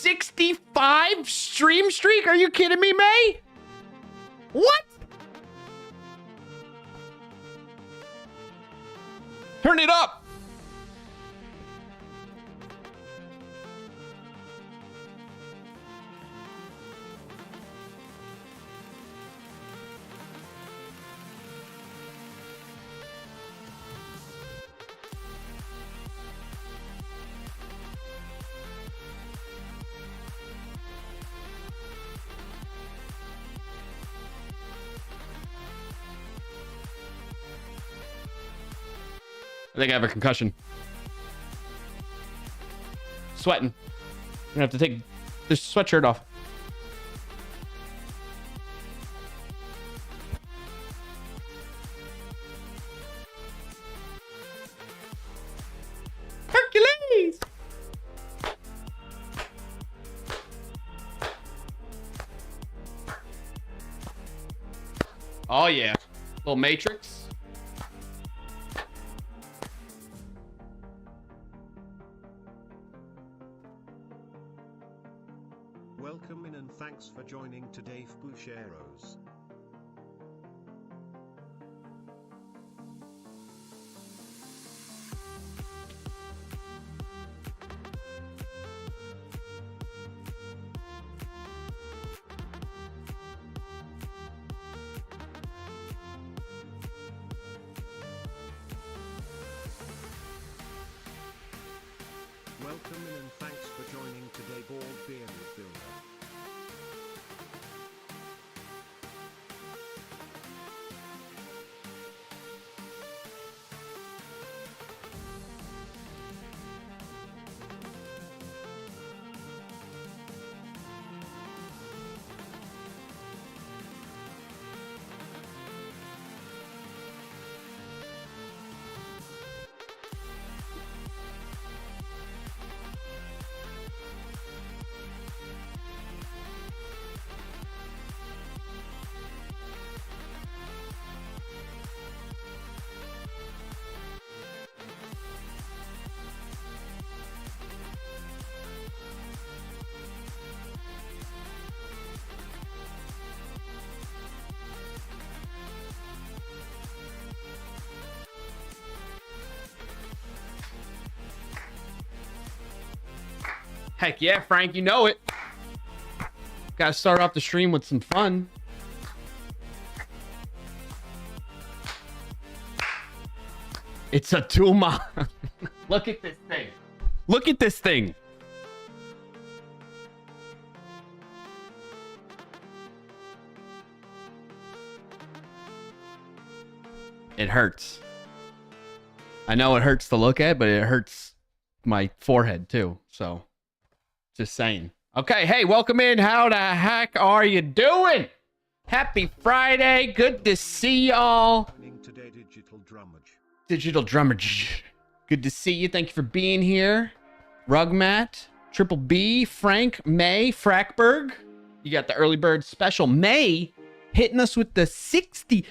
65 stream streak? Are you kidding me, May? What? Turn it up. I think I have a concussion. Sweating. I'm gonna have to take this sweatshirt off. Hercules! Oh yeah. Little Matrix. Welcome in and thanks for joining today Bucheros. Welcome in and thanks for joining today Bald Bearded Builder. Heck yeah, Frank, you know it. Gotta start off the stream with some fun. It's a Tuma. Look at this thing. Look at this thing. It hurts. I know it hurts to look at, but it hurts my forehead too, so... Just saying. Okay, hey, welcome in. How the heck are you doing? Happy Friday. Good to see y'all. Today, Digital Drummage. Digital Drummage. Good to see you. Thank you for being here. Rugmat, Triple B, Frank, May, Frackberg. You got the early bird special. May hitting us with the 65.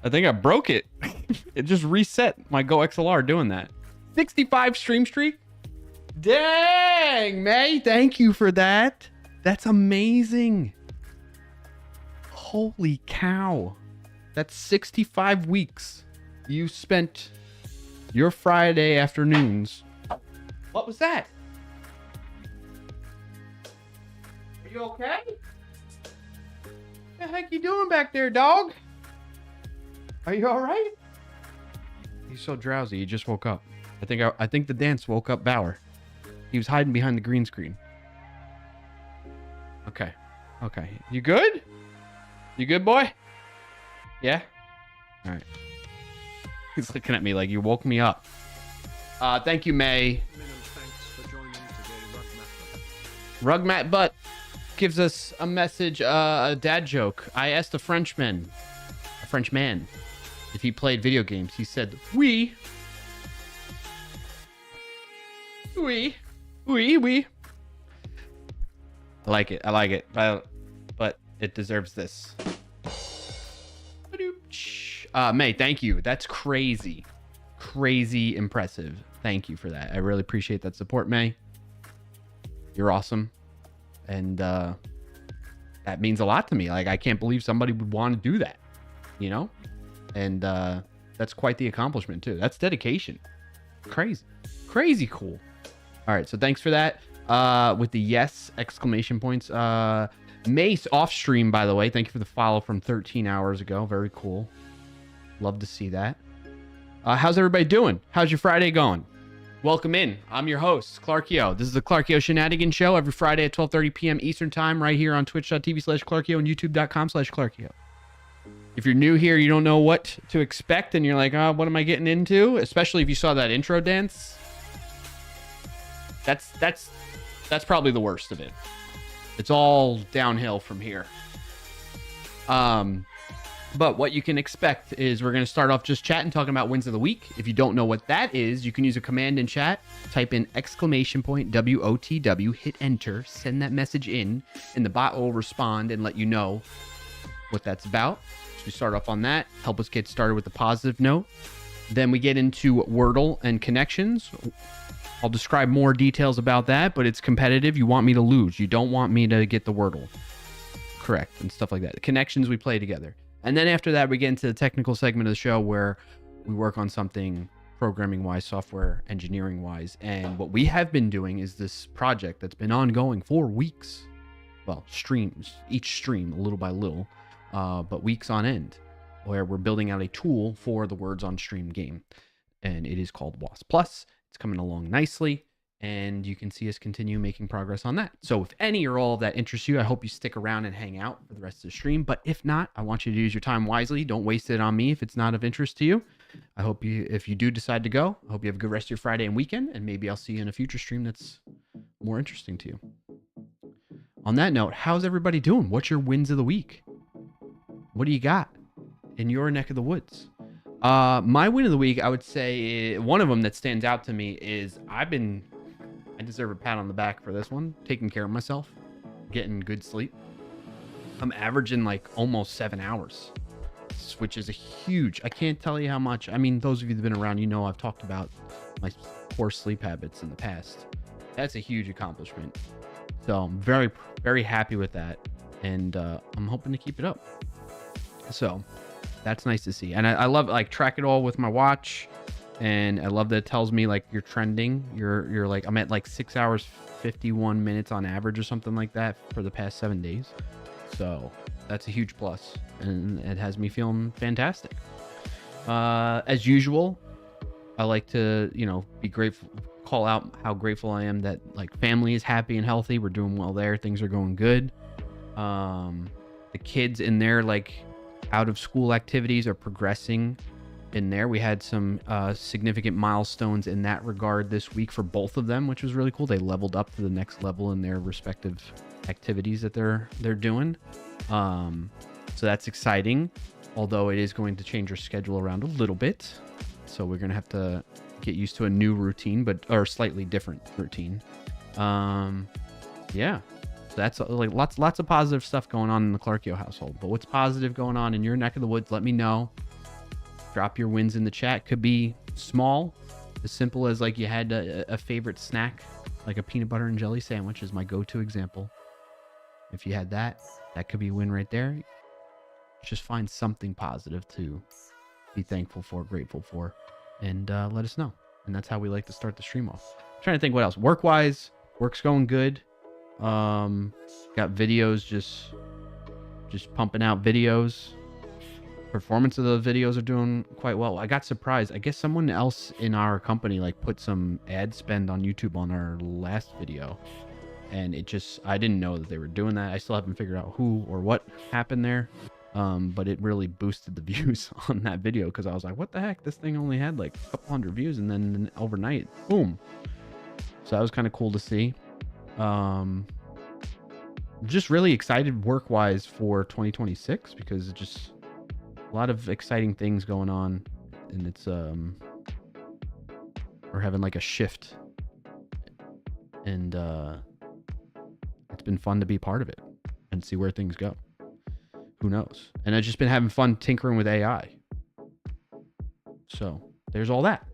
I think I broke it. It just reset my Go XLR doing that. 65 stream streak. Dang, May. Thank you for that. That's amazing. Holy cow. That's 65 weeks. You spent your Friday afternoons. What was that? Are you okay? What the heck you doing back there, dog? Are you all right? He's so drowsy. He just woke up. I think the dance woke up Bauer. He was hiding behind the green screen. Okay. Okay. You good? You good, boy? Yeah? All right. He's looking at me like you woke me up. Thank you, May. Rugmat Butt gives us a message, a dad joke. I asked a Frenchman, if he played video games. He said, oui. Oui. I like it. But It deserves this. May, thank you. That's crazy. Crazy impressive. Thank you for that. I really appreciate that support, May. You're awesome. And that means a lot to me. Like, I can't believe somebody would want to do that, you know? And that's quite the accomplishment, too. That's dedication. Crazy. Crazy cool. All right, so thanks for that. With the yes exclamation points. Mace off stream, by the way. Thank you for the follow from 13 hours ago. Very cool. Love to see that. How's everybody doing? How's your Friday going? Welcome in. I'm your host, Clarkio. This is the Clarkio Shenanigans Show every Friday at 12:30 p.m. Eastern Time right here on twitch.tv/Clarkio and youtube.com/Clarkio. If you're new here, you don't know what to expect, and you're like, oh, what am I getting into? Especially if you saw that intro dance. That's probably the worst of it. It's all downhill from here. But what you can expect is we're going to start off just chatting, talking about wins of the week. If you don't know what that is, you can use a command in chat, type in exclamation point WOTW, hit enter, send that message in, and the bot will respond and let you know what that's about. So we start off on that, help us get started with a positive note. Then we get into Wordle and connections. I'll describe more details about that, but it's competitive. You want me to lose. You don't want me to get the Wordle correct and stuff like that. The connections we play together. And then after that, we get into the technical segment of the show where we work on something programming-wise, software engineering-wise. And what we have been doing is this project that's been ongoing for weeks. Well, streams, each stream, little by little, but weeks on end, where we're building out a tool for the Words on Stream game. And it is called WoS Plus. It's coming along nicely, and you can see us continue making progress on that. So if any or all of that interests you, I hope you stick around and hang out for the rest of the stream. But if not, I want you to use your time wisely. Don't waste it on me if it's not of interest to you. I hope you, if you do decide to go, I hope you have a good rest of your Friday and weekend, and maybe I'll see you in a future stream that's more interesting to you. On that note, how's everybody doing? What's your wins of the week? What do you got in your neck of the woods? My win of the week, I would say one of them that stands out to me is I deserve a pat on the back for this one. Taking care of myself, getting good sleep. I'm averaging like almost 7 hours, which is a huge, I can't tell you how much. I mean, those of you that have been around, you know, I've talked about my poor sleep habits in the past. That's a huge accomplishment. So I'm very, very happy with that. And I'm hoping to keep it up. So that's nice to see. And I love, like, track it all with my watch. And I love that it tells me, like, you're trending. You're like, I'm at like 6 hours, 51 minutes on average or something like that for the past 7 days. So that's a huge plus. And it has me feeling fantastic. As usual, I like to, you know, be grateful, call out how grateful I am that, like, family is happy and healthy. We're doing well there. Things are going good. The kids in their, like, out of school activities are progressing in there. We had some significant milestones in that regard this week for both of them, which was really cool. They leveled up to the next level in their respective activities that they're doing. So that's exciting, although it is going to change our schedule around a little bit. So we're going to have to get used to a new routine, or slightly different routine. Yeah. So that's like lots of positive stuff going on in the Clarkio household. But what's positive going on in your neck of the woods? Let me know. Drop your wins in the chat. Could be small, as simple as, like, you had a favorite snack, like a peanut butter and jelly sandwich is my go-to example. If you had that could be a win right there. Just find something positive to be thankful for, grateful for, and let us know. And that's how we like to start the stream off. I'm trying to think what else. Work-wise, work's going good. Got videos, just pumping out videos. Performance of those videos are doing quite well. I got surprised. I guess someone else in our company, like, put some ad spend on YouTube on our last video, and I didn't know that they were doing that. I still haven't figured out who or what happened there. But it really boosted the views on that video, because I was like, what the heck? This thing only had like a couple hundred views, and then overnight, boom. So that was kind of cool to see. Just really excited work-wise for 2026, because it's just a lot of exciting things going on, and it's we're having like a shift, and it's been fun to be part of it and see where things go. who knows? And I've just been having fun tinkering with AI. So there's all that.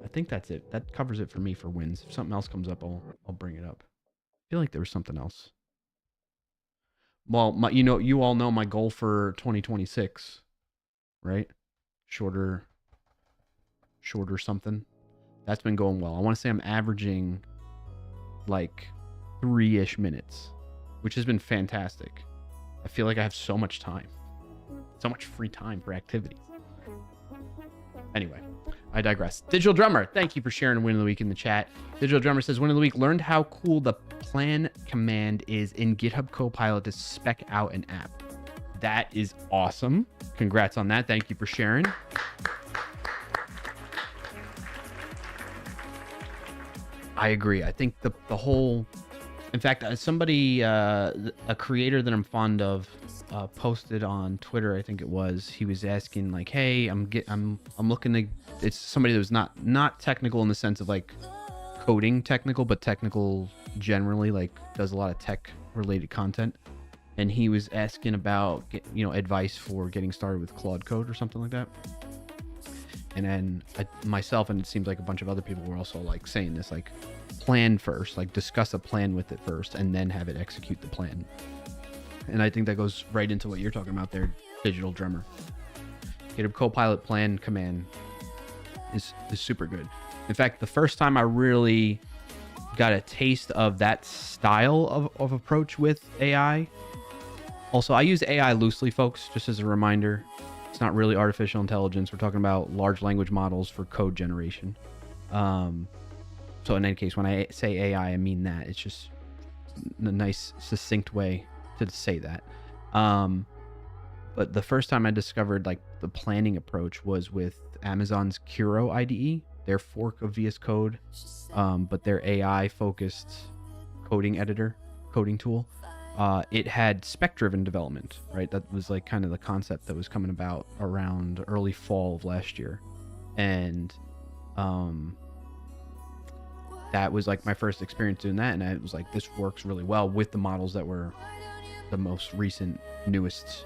I think that's it. That covers it for me for wins. If something else comes up, I'll bring it up. I feel like there was something else. Well, you all know my goal for 2026, right? Shorter something. That's been going well. I want to say I'm averaging like 3-ish minutes, which has been fantastic. I feel like I have so much time, so much free time for activities. Anyway, I digress. Digital Drummer, thank you for sharing Win of the Week in the chat. Digital Drummer says, Win of the Week, learned how cool the plan command is in GitHub Copilot to spec out an app. That is awesome. Congrats on that. Thank you for sharing. I agree. I think the whole, in fact, somebody, a creator that I'm fond of, posted on Twitter, I think it was, he was asking like, hey, I'm looking to, it's somebody that was not technical in the sense of like coding technical, but technical generally, like does a lot of tech related content. And he was asking about, advice for getting started with Claude Code or something like that. And then myself, and it seems like a bunch of other people were also like saying this, like plan first, like discuss a plan with it first, and then have it execute the plan. And I think that goes right into what you're talking about there, Digital Drummer. GitHub Copilot plan command is super good. In fact, the first time I really got a taste of that style of approach with AI. Also, I use AI loosely, folks, just as a reminder. It's not really artificial intelligence. We're talking about large language models for code generation. So in any case, when I say AI, I mean that. It's just a nice, succinct way to say that. But the first time I discovered like the planning approach was with Amazon's Kuro IDE, their fork of VS Code, but their AI-focused coding editor, coding tool. It had spec-driven development, right? That was like kind of the concept that was coming about around early fall of last year. And that was like my first experience doing that. And I was like, this works really well with the models that were the most recent, newest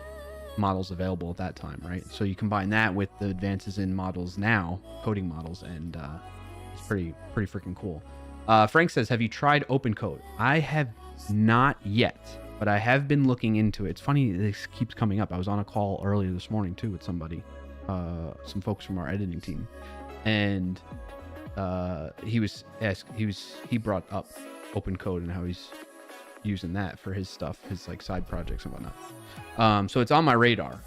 models available at that time, right? So you combine that with the advances in models now, coding models, and it's pretty freaking cool. Frank says, have you tried OpenCode? I have not yet, but I have been looking into it. It's funny, this keeps coming up. I was on a call earlier this morning too with somebody, some folks from our editing team, and he brought up OpenCode and how he's using that for his stuff, his like side projects and whatnot. So it's on my radar.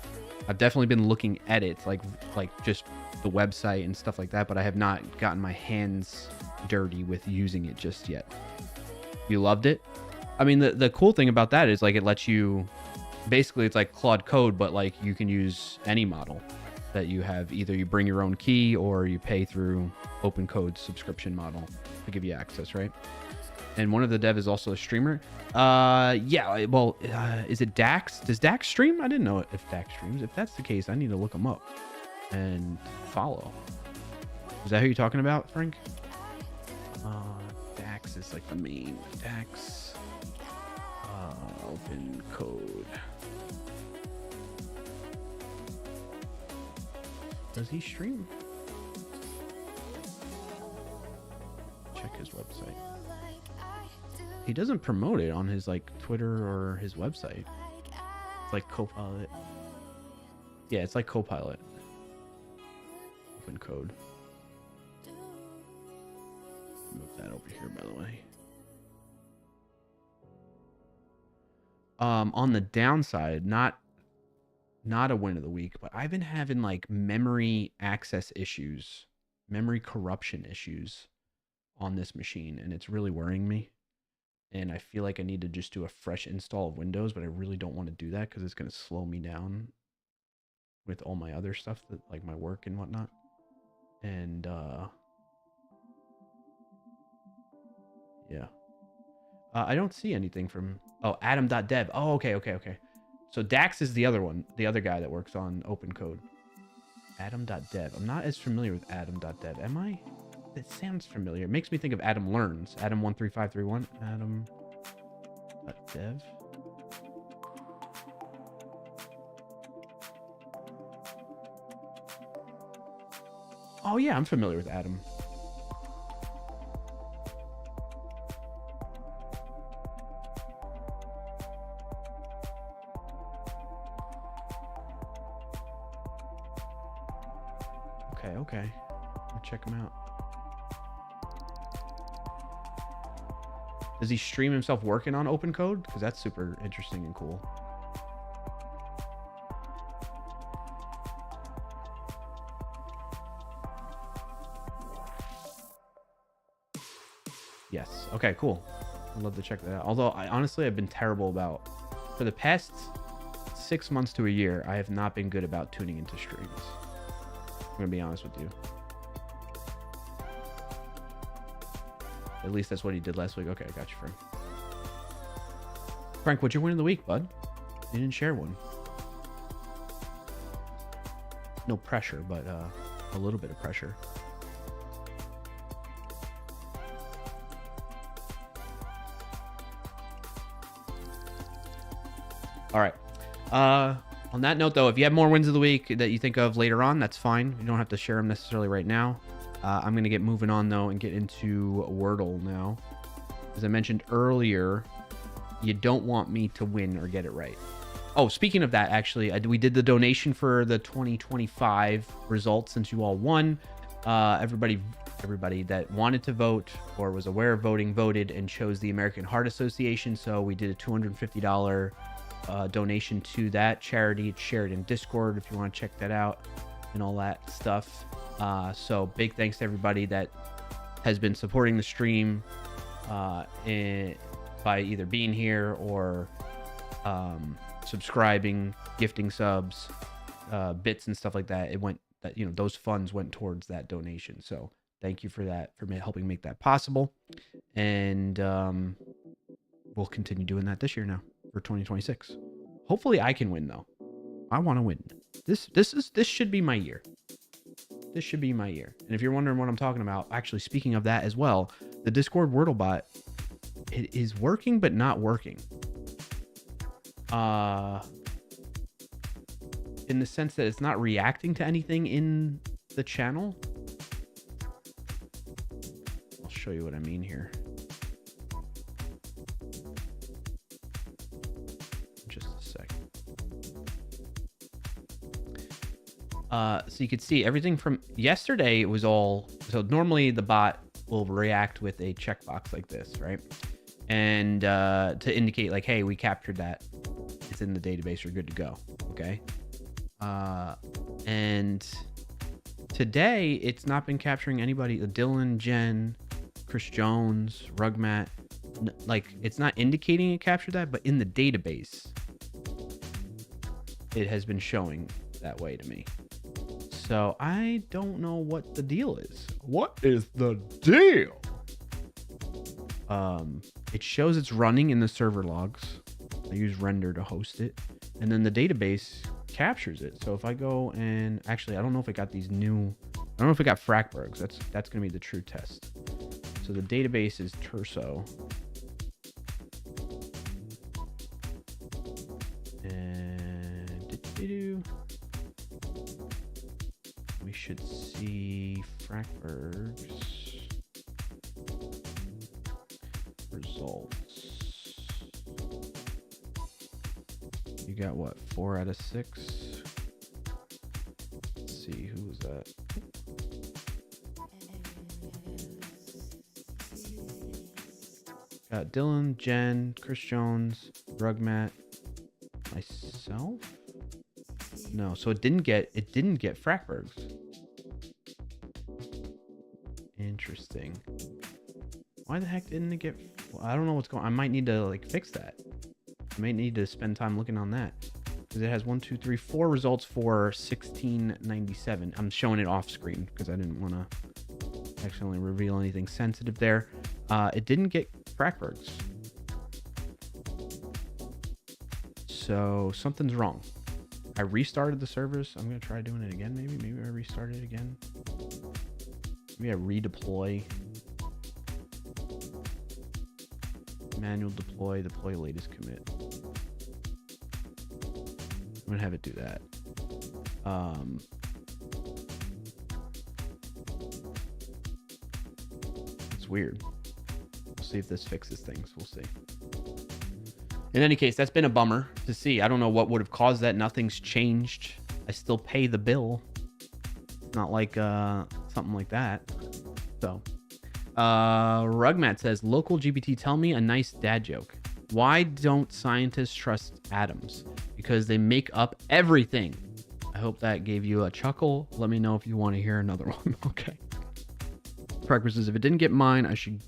I've definitely been looking at it, like just the website and stuff like that, but I have not gotten my hands dirty with using it just yet. You loved it? I mean, the cool thing about that is like it lets you, basically it's like Claude Code, but like you can use any model that you have. Either you bring your own key or you pay through OpenCode's subscription model to give you access, right? And one of the dev is also a streamer. Yeah, well, is it Dax? Does Dax stream? I didn't know if Dax streams. If that's the case, I need to look him up and follow. Is that who you're talking about, Frank? Dax is like the main. Dax. Open code. Does he stream? Check his website. He doesn't promote it on his like Twitter or his website. It's like Copilot. Yeah, it's like Copilot. Open code. Move that over here, by the way. On the downside, not a win of the week, but I've been having like memory access issues, memory corruption issues on this machine, and it's really worrying me. And I feel like I need to just do a fresh install of Windows, but I really don't want to do that because it's going to slow me down with all my other stuff, that like my work and whatnot. And yeah. I don't see anything from... Oh, Adam.dev. Oh, okay. So Dax is the other one, the other guy that works on OpenCode. Adam.dev. I'm not as familiar with Adam.dev. Am I? It sounds familiar. It makes me think of Adam Learns. Adam13531. Adam.dev. Oh yeah, I'm familiar with Adam. Okay. I'll check him out. Does he stream himself working on open code? Because that's super interesting and cool. Yes. Okay, cool. I'd love to check that out. Although I've been terrible about, for the past 6 months to a year, I have not been good about tuning into streams. I'm gonna be honest with you. At least that's what he did last week. Okay, I got you, Frank. Frank, what's your win of the week, bud? You didn't share one. No pressure, but a little bit of pressure. All right. On that note, though, if you have more wins of the week that you think of later on, that's fine. You don't have to share them necessarily right now. I'm going to get moving on, though, and get into Wordle now. As I mentioned earlier, you don't want me to win or get it right. Oh, speaking of that, actually, we did the donation for the 2025 results since you all won. Everybody that wanted to vote or was aware of voting voted and chose the American Heart Association. So we did a $250 donation to that charity. It's shared in Discord if you want to check that out and all that stuff. So big thanks to everybody that has been supporting the stream by either being here or subscribing, gifting subs, bits and stuff like that. Those funds went towards that donation. So thank you for that, for helping make that possible. And we'll continue doing that this year now for 2026. Hopefully I can win, though. I want to win. This should be my year. This should be my year. And if you're wondering what I'm talking about, actually, speaking of that as well, the Discord Wordle bot, it is working but not working. In the sense that it's not reacting to anything in the channel. I'll show you what I mean here. Just a second. So you could see everything from yesterday. It was all, so normally the bot will react with a checkbox like this, right? And to indicate like, hey, we captured that. It's in the database. We're good to go. Okay. And today it's not been capturing anybody. Dylan, Jen, Chris Jones, Rugmat. Like, it's not indicating it captured that, but in the database, it has been showing that way to me. So I don't know what the deal is. What is the deal? It shows it's running in the server logs. I use render to host it. And then the database captures it. So if I go and actually, I don't know if I got these new, I don't know if I got Frackbergs. That's going to be the true test. So the database is Terso. And we should see Frackbergs results. You got what? 4 out of 6. Let's see, who was that? Got Dylan, Jen, Chris Jones, Rugmat, myself. No, so it didn't get Frackbergs. Interesting. Why the heck didn't it get? Well, I don't know what's going on. I might need to like fix that. I might need to spend time looking on that because it has 1, 2, 3, 4 results for 1697. I'm showing it off screen because I didn't want to accidentally reveal anything sensitive there. It didn't get Frackbergs. So something's wrong. I restarted the servers. I'm going to try doing it again. Maybe I restart it again. Maybe I redeploy. Manual deploy latest commit. I'm gonna have it do that. It's weird. We'll see if this fixes things. We'll see. In any case, that's been a bummer to see. I don't know what would have caused that. Nothing's changed. I still pay the bill. Not like something like that. So, Rugmat says, local GPT, tell me a nice dad joke. Why don't scientists trust atoms? Because they make up everything. I hope that gave you a chuckle. Let me know if you want to hear another one. Okay. Frank says, if it didn't get mine, I should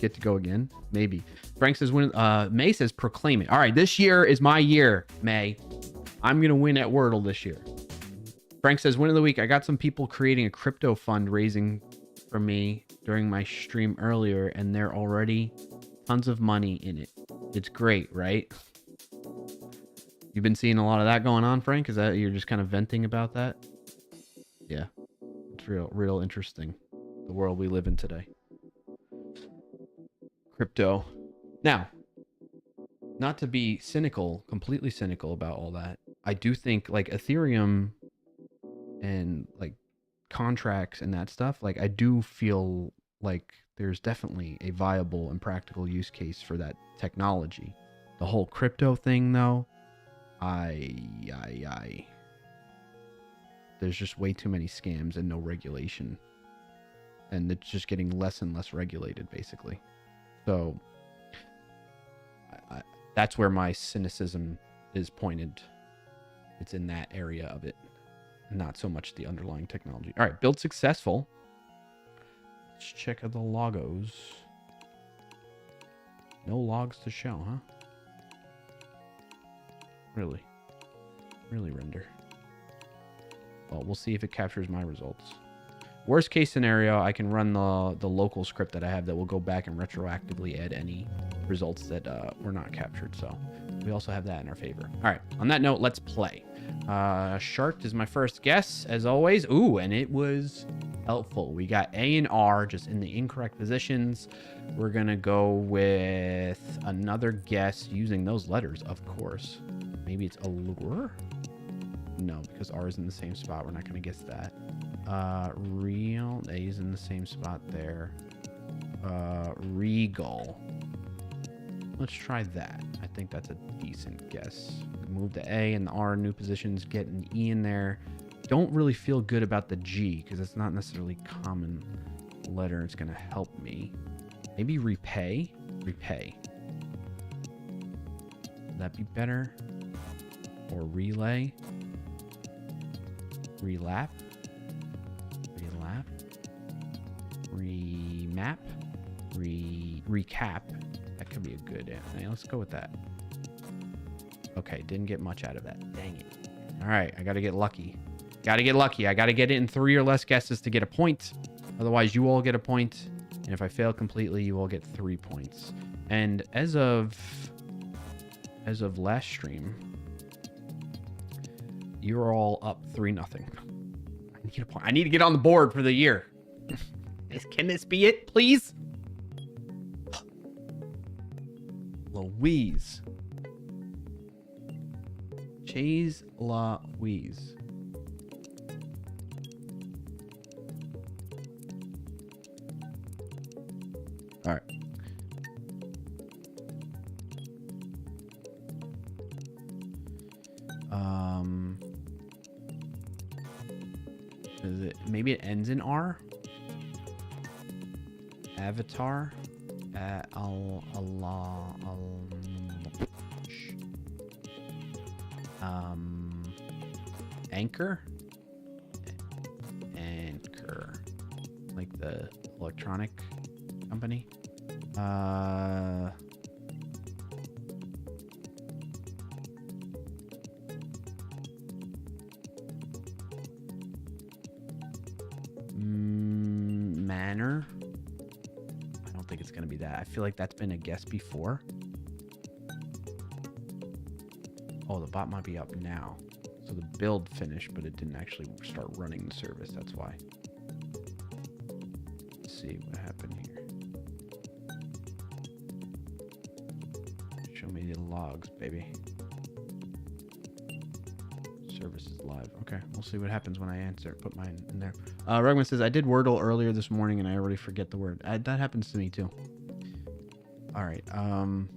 get to go again. Maybe. Frank says, May says, proclaim it. All right, this year is my year, May. I'm going to win at Wordle this year. Frank says, win of the week. I got some people creating a crypto fund raising for me during my stream earlier, and they're already tons of money in it. It's great, right? You've been seeing a lot of that going on, Frank? Is that you're just kind of venting about that? Yeah, it's real interesting. The world we live in today. Crypto. Now, not to be cynical, completely cynical about all that, I do think like Ethereum and like contracts and that stuff, like I do feel like there's definitely a viable and practical use case for that technology. The whole crypto thing though, there's just way too many scams and no regulation. And it's just getting less and less regulated basically. So that's where my cynicism is pointed. It's in that area of it, not so much the underlying technology. All right, build successful. Let's check out the logos. No logs to show, huh? Really render. Well, we'll see if it captures my results. Worst case scenario, I can run the local script that I have that will go back and retroactively add any results that were not captured. So we also have that in our favor. All right, on that note, let's play. Shark is my first guess, as always. Ooh, and it was helpful. We got A and R just in the incorrect positions. We're going to go with another guess using those letters, of course. Maybe it's allure? No, because R is in the same spot. We're not going to guess that. Real. A is in the same spot there. Regal. Let's try that. I think that's a decent guess. Move the A and the R new positions. Get an E in there. Don't really feel good about the G because it's not necessarily a common letter. It's going to help me. Maybe repay. Repay. Would that be better? Or relay. Relap. Relap. Remap. Recap. That could be a good answer. Let's go with that. Okay, didn't get much out of that. Dang it. All right, I got to get lucky. Got to get lucky. I got to get it in 3 or less guesses to get a point. Otherwise, you all get a point. And if I fail completely, you all get 3 points. And as of last stream, you're all up 3-0. I need a point. I need to get on the board for the year. Can this be it, please? Louise. Chase Louise. All right. Is it maybe it ends in R? Avatar. Anchor. Anchor. Like the electronic company. Manor. I don't think it's gonna be that. I feel like that's been a guess before. Oh, the bot might be up now. So the build finished, but it didn't actually start running the service. That's why. Let's see what happened here. Show me the logs, baby. Service is live. Okay, we'll see what happens when I answer. Put mine in there. Rugman says, I did Wordle earlier this morning and I already forget the word. That happens to me too. All right. I'm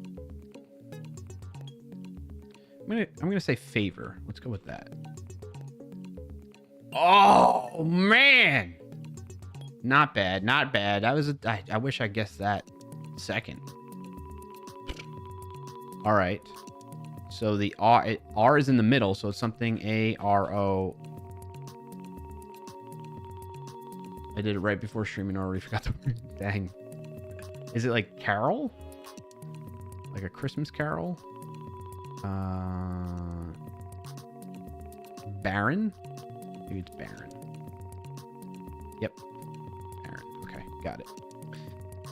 gonna say favor. Let's go with that. Oh man, not bad, not bad. I wish I guessed that second. All right. So the R is in the middle, so it's something A-R-O. I did it right before streaming. I already forgot the word. Dang. Is it like carol? Like a Christmas carol? Baron? Maybe it's Baron. Yep. Baron. Okay, got it.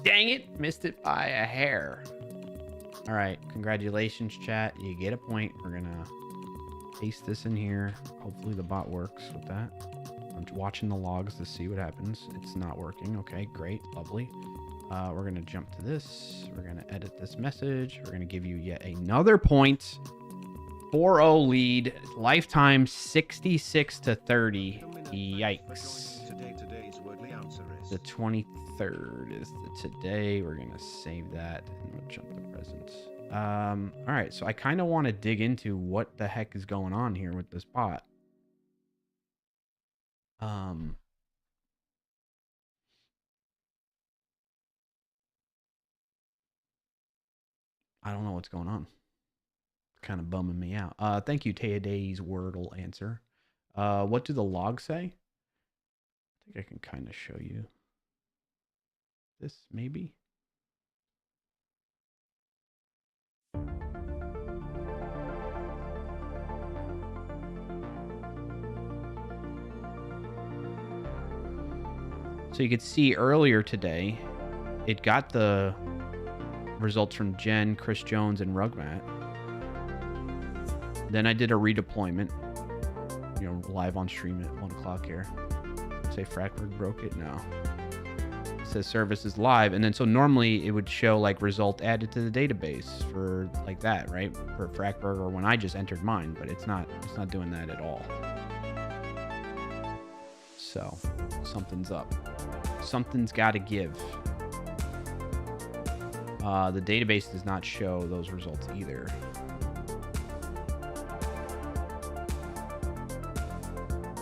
Dang it! Missed it by a hair. All right, congratulations, chat. You get a point. We're gonna paste this in here. Hopefully the bot works with that. I'm watching the logs to see what happens. It's not working. Okay, great, lovely. We're gonna jump to this. We're gonna edit this message. We're gonna give you yet another point. 4-0 lead. Lifetime 66 to 30. Yikes. The 23rd is the today. We're gonna save that and we'll jump to present. All right, so I kind of want to dig into what the heck is going on here with this bot. I don't know what's going on. Kind of bumming me out. Thank you, Tayaday's Wordle answer. What do the logs say? I think I can kind of show you this, maybe. So you could see earlier today, it got the results from Jen, Chris Jones, and Rugmat. Then I did a redeployment, you know, live on stream at 1 o'clock here. Say Frackberg broke it? No. It says service is live. And then so normally it would show like result added to the database for like that, right? For Frackberg or when I just entered mine, but it's not doing that at all. So something's up. Something's got to give. The database does not show those results either.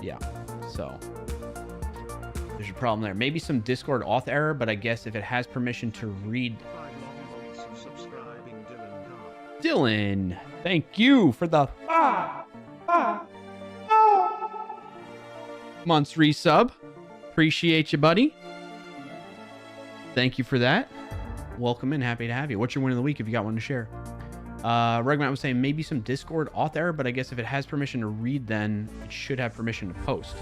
Yeah, so there's a problem there. Maybe some Discord auth error, but I guess if it has permission to read. Dylan, thank you for the months resub. Appreciate you, buddy. Thank you for that. Welcome in. Happy to have you. What's your win of the week if you got one to share? Rugmat was saying maybe some Discord auth error, but I guess if it has permission to read, then it should have permission to post.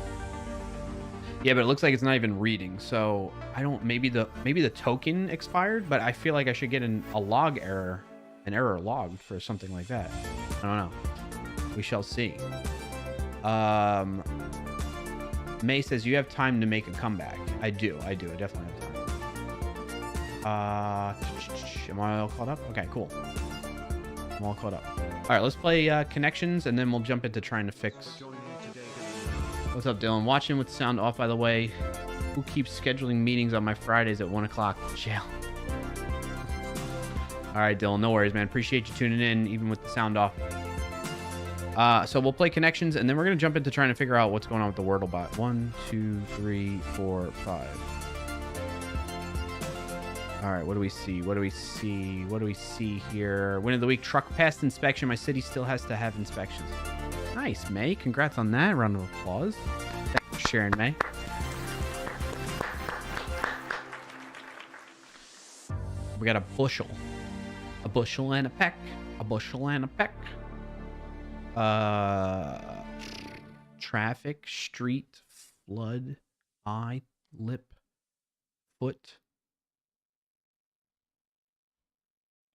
Yeah, but it looks like it's not even reading. So I don't. Maybe the token expired, but I feel like I should get a log error, an error logged for something like that. I don't know. We shall see. May says you have time to make a comeback. I do. I definitely have time. Am I all caught up? Okay, cool. I'm all caught up. All right, let's play connections, and then we'll jump into trying to fix. What's up, Dylan? Watching with the sound off, by the way. Who keeps scheduling meetings on my Fridays at 1 o'clock? Jail. All right, Dylan, no worries, man. Appreciate you tuning in, even with the sound off. So we'll play connections, and then we're going to jump into trying to figure out what's going on with the Wordle bot. 1, 2, 3, 4, 5. All right, what do we see? What do we see? What do we see here? Win of the week, truck past inspection. My city still has to have inspections. Nice, May. Congrats on that. Round of applause. Thanks for sharing, May. We got a bushel. A bushel and a peck. A bushel and a peck. Traffic, street, flood, eye, lip, foot.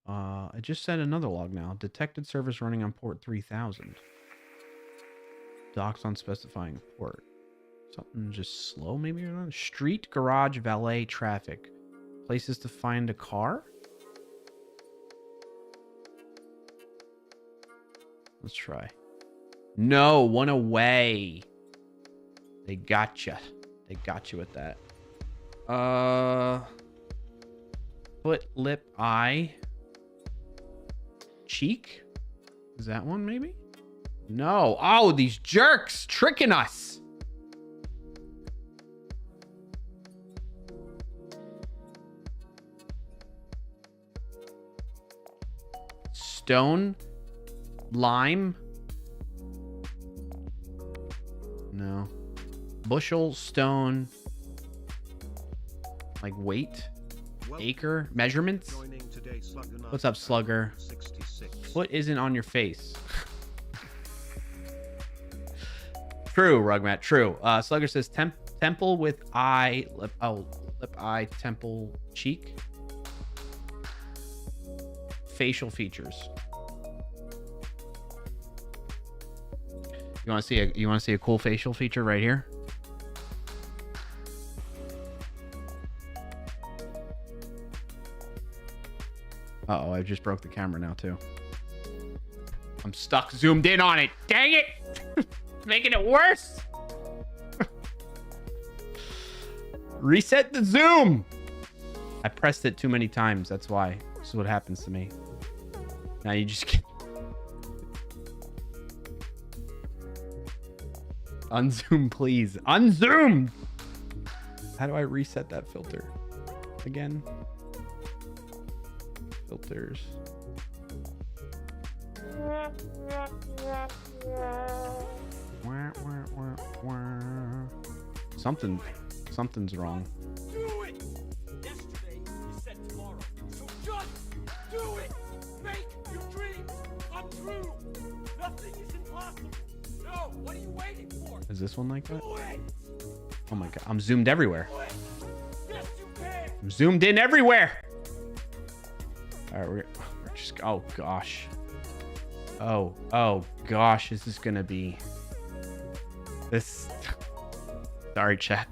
I just sent another log now. Detected service running on port 3000. Docs on specifying port. Something just slow, maybe? Or not? Street, garage, valet, traffic. Places to find a car? Let's try. No, one away. They gotcha. They got you with that. Foot, lip, eye. Cheek? Is that one maybe? No. Oh, these jerks tricking us. Stone. Lime. No. Bushel, stone. Like weight. Acre. Measurements. What's up, Slugger? Foot isn't on your face. True, Rugmat. True. Slugger says temple with eye. Lip, lip, eye, temple, cheek. Facial features. You want to see a cool facial feature right here? Uh-oh, I just broke the camera now too. I'm stuck zoomed in on it. Dang it! Making it worse. Reset the zoom. I pressed it too many times. That's why. This is what happens to me. Now you just get... Unzoom, please. Unzoom! How do I reset that filter? Again? Filters. Something's wrong. Do it! Yesterday you said tomorrow. So just do it! Make your dreams come true! Nothing is impossible! No, what are you waiting for? Is this one like that? Do it! Oh my god, I'm zoomed everywhere. Do it! Yes, you can! I'm zoomed in everywhere! Alright, we're just... Oh gosh. Oh gosh, this is gonna be... This... Sorry, chat.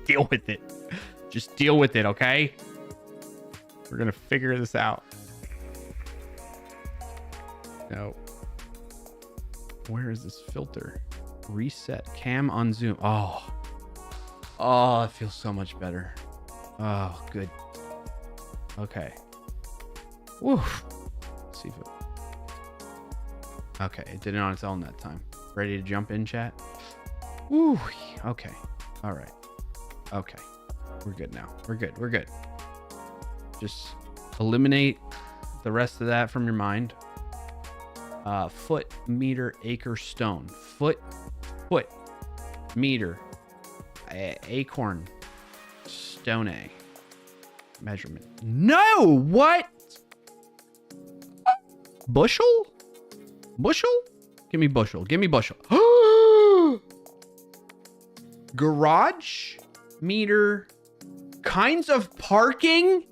Deal with it. Just deal with it, okay? We're gonna figure this out. No. Where is this filter? Reset. Cam unzoom. Oh. Oh, it feels so much better. Oh, good. Okay. Woo. Let's see if it... Okay, it did it on its own that time. Ready to jump in, chat? Woo. Okay. All right. Okay. We're good now. We're good. We're good. Just eliminate the rest of that from your mind. Foot, meter, acre, stone. Foot, meter, acorn, stone a. Measurement. No! What? Bushel? Bushel? Give me bushel. Give me bushel. Garage? Meter. Kinds of parking?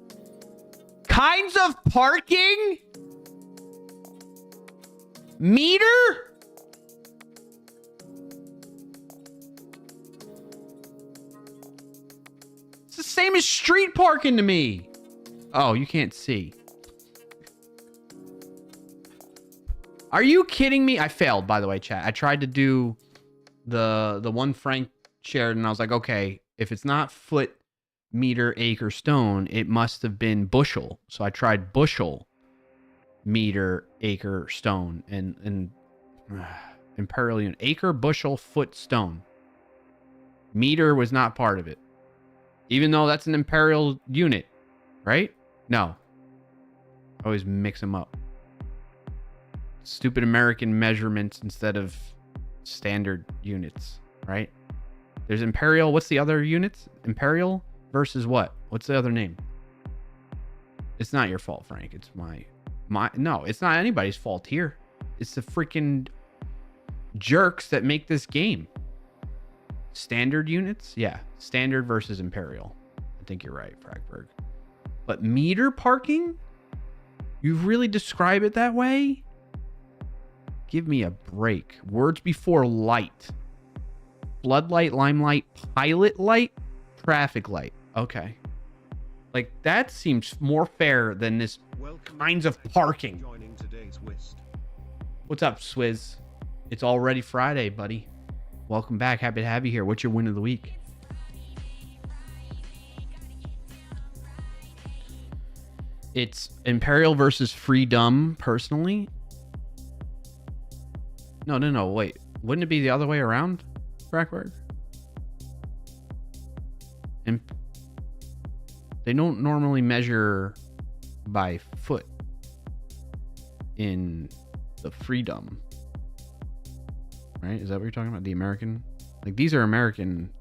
Kinds of parking? Meter? It's the same as street parking to me. Oh, you can't see. Are you kidding me? I failed, by the way, chat. I tried to do the one Frank shared, and I was like, okay, if it's not foot, meter, acre, stone, it must have been bushel. So I tried bushel, meter, acre, stone, and imperial unit. Acre, bushel, foot, stone. Meter was not part of it. Even though that's an imperial unit, right? No. I always mix them up. Stupid American measurements instead of standard units, right? There's imperial. What's the other units? Imperial versus what? What's the other name? It's not your fault, Frank. It's my no, it's not anybody's fault here. It's the freaking jerks that make this game. Standard units? Yeah. Standard versus imperial. I think you're right, Fragberg. But meter parking? You really describe it that way? Give me a break. Words before light. Floodlight, limelight, pilot light, traffic light. Okay. Like, that seems more fair than this kinds of parking. What's up, Swizz? It's already Friday, buddy. Welcome back. Happy to have you here. What's your win of the week? It's Imperial versus Freedom, personally. No, wait. Wouldn't it be the other way around, Frackberg? They don't normally measure by foot in the Freedom. Right? Is that what you're talking about? The American? Like, these are American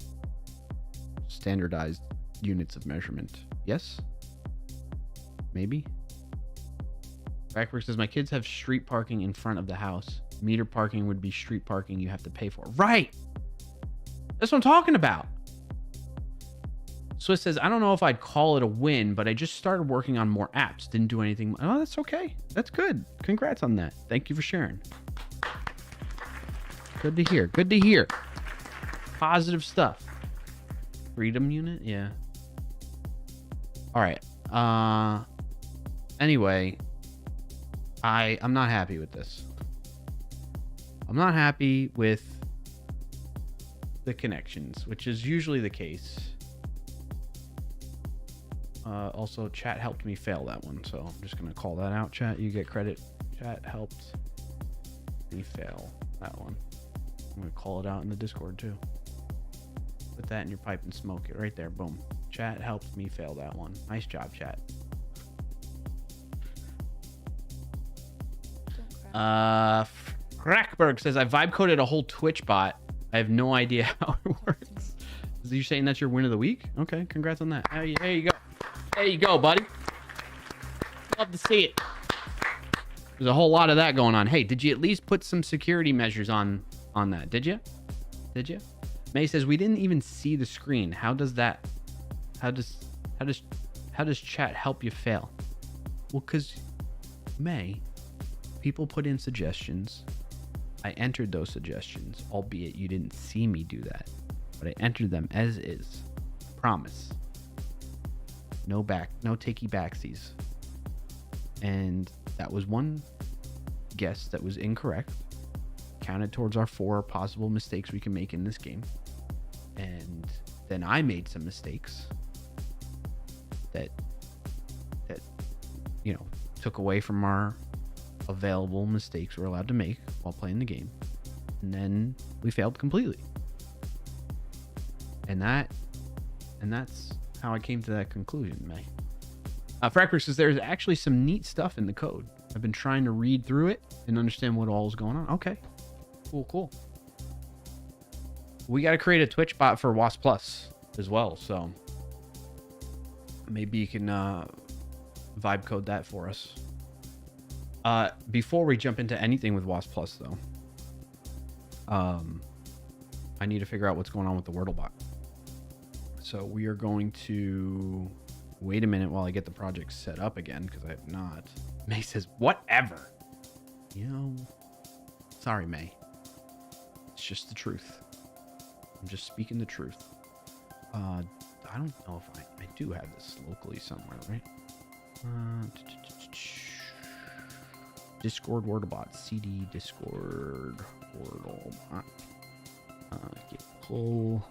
standardized units of measurement. Yes? Maybe? Frackberg says, my kids have street parking in front of the house. Meter parking would be street parking you have to pay for. Right! That's what I'm talking about. Swiss says, I don't know if I'd call it a win, but I just started working on more apps. Didn't do anything. Oh, that's okay. That's good. Congrats on that. Thank you for sharing. Good to hear. Good to hear. Positive stuff. Freedom unit? Yeah. All right. Anyway, I'm not happy with this. I'm not happy with the connections, which is usually the case. Also, chat helped me fail that one, so I'm just going to call that out. Chat, you get credit. Chat helped me fail that one. I'm going to call it out in the Discord, too. Put that in your pipe and smoke it right there. Boom. Chat helped me fail that one. Nice job, chat. Crackberg says, I vibe coded a whole Twitch bot. I have no idea how it works. Is you saying that's your win of the week? Okay, congrats on that. There you go. There you go, buddy. Love to see it. There's a whole lot of that going on. Hey, did you at least put some security measures on that? Did you? May says, we didn't even see the screen. How does chat help you fail? Well, because May, people put in suggestions. I entered those suggestions, albeit you didn't see me do that, but I entered them as is. Promise. No takey backsies. And that was one guess that was incorrect. Counted towards our 4 possible mistakes we can make in this game. And then I made some mistakes that took away from our available mistakes we're allowed to make while playing the game. And then we failed completely. And that's how I came to that conclusion, May. Fracker says there's actually some neat stuff in the code. I've been trying to read through it and understand what all is going on. Okay. Cool. We got to create a Twitch bot for WoS Plus as well, so maybe you can vibe code that for us. Before we jump into anything with WoS Plus, though, I need to figure out what's going on with the Wordle bot. So we are going to wait a minute while I get the project set up again, because I have not. May says, whatever. Sorry, May. It's just the truth. I'm just speaking the truth. I don't know if I do have this locally somewhere, right? Discord Wordlebot. CD Discord Wordlebot. Get pull.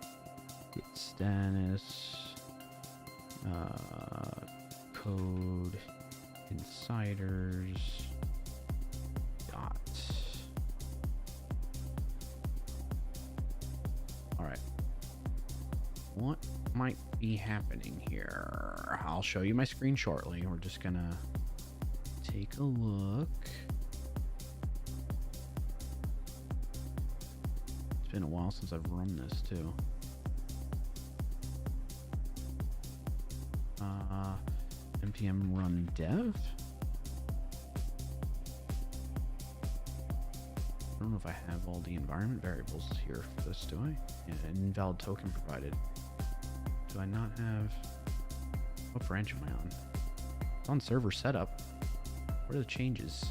Get status. Code. Insiders. Dot. Alright. What might be happening here? I'll show you my screen shortly. We're just gonna take a look. It's been a while since I've run this too. npm run dev. I don't know if I have all the environment variables here for this, do I? Yeah, an invalid token provided. Do I not have... What branch am I on? It's on server setup. What are the changes?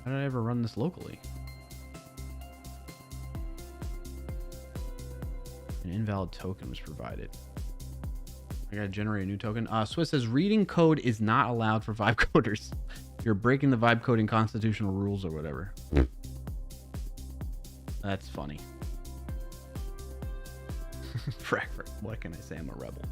How did I ever run this locally? An invalid token was provided. I gotta generate a new token. Swiss says reading code is not allowed for vibe coders. You're breaking the vibe coding constitutional rules or whatever. That's funny. Frankfurt. What can I say? I'm a rebel.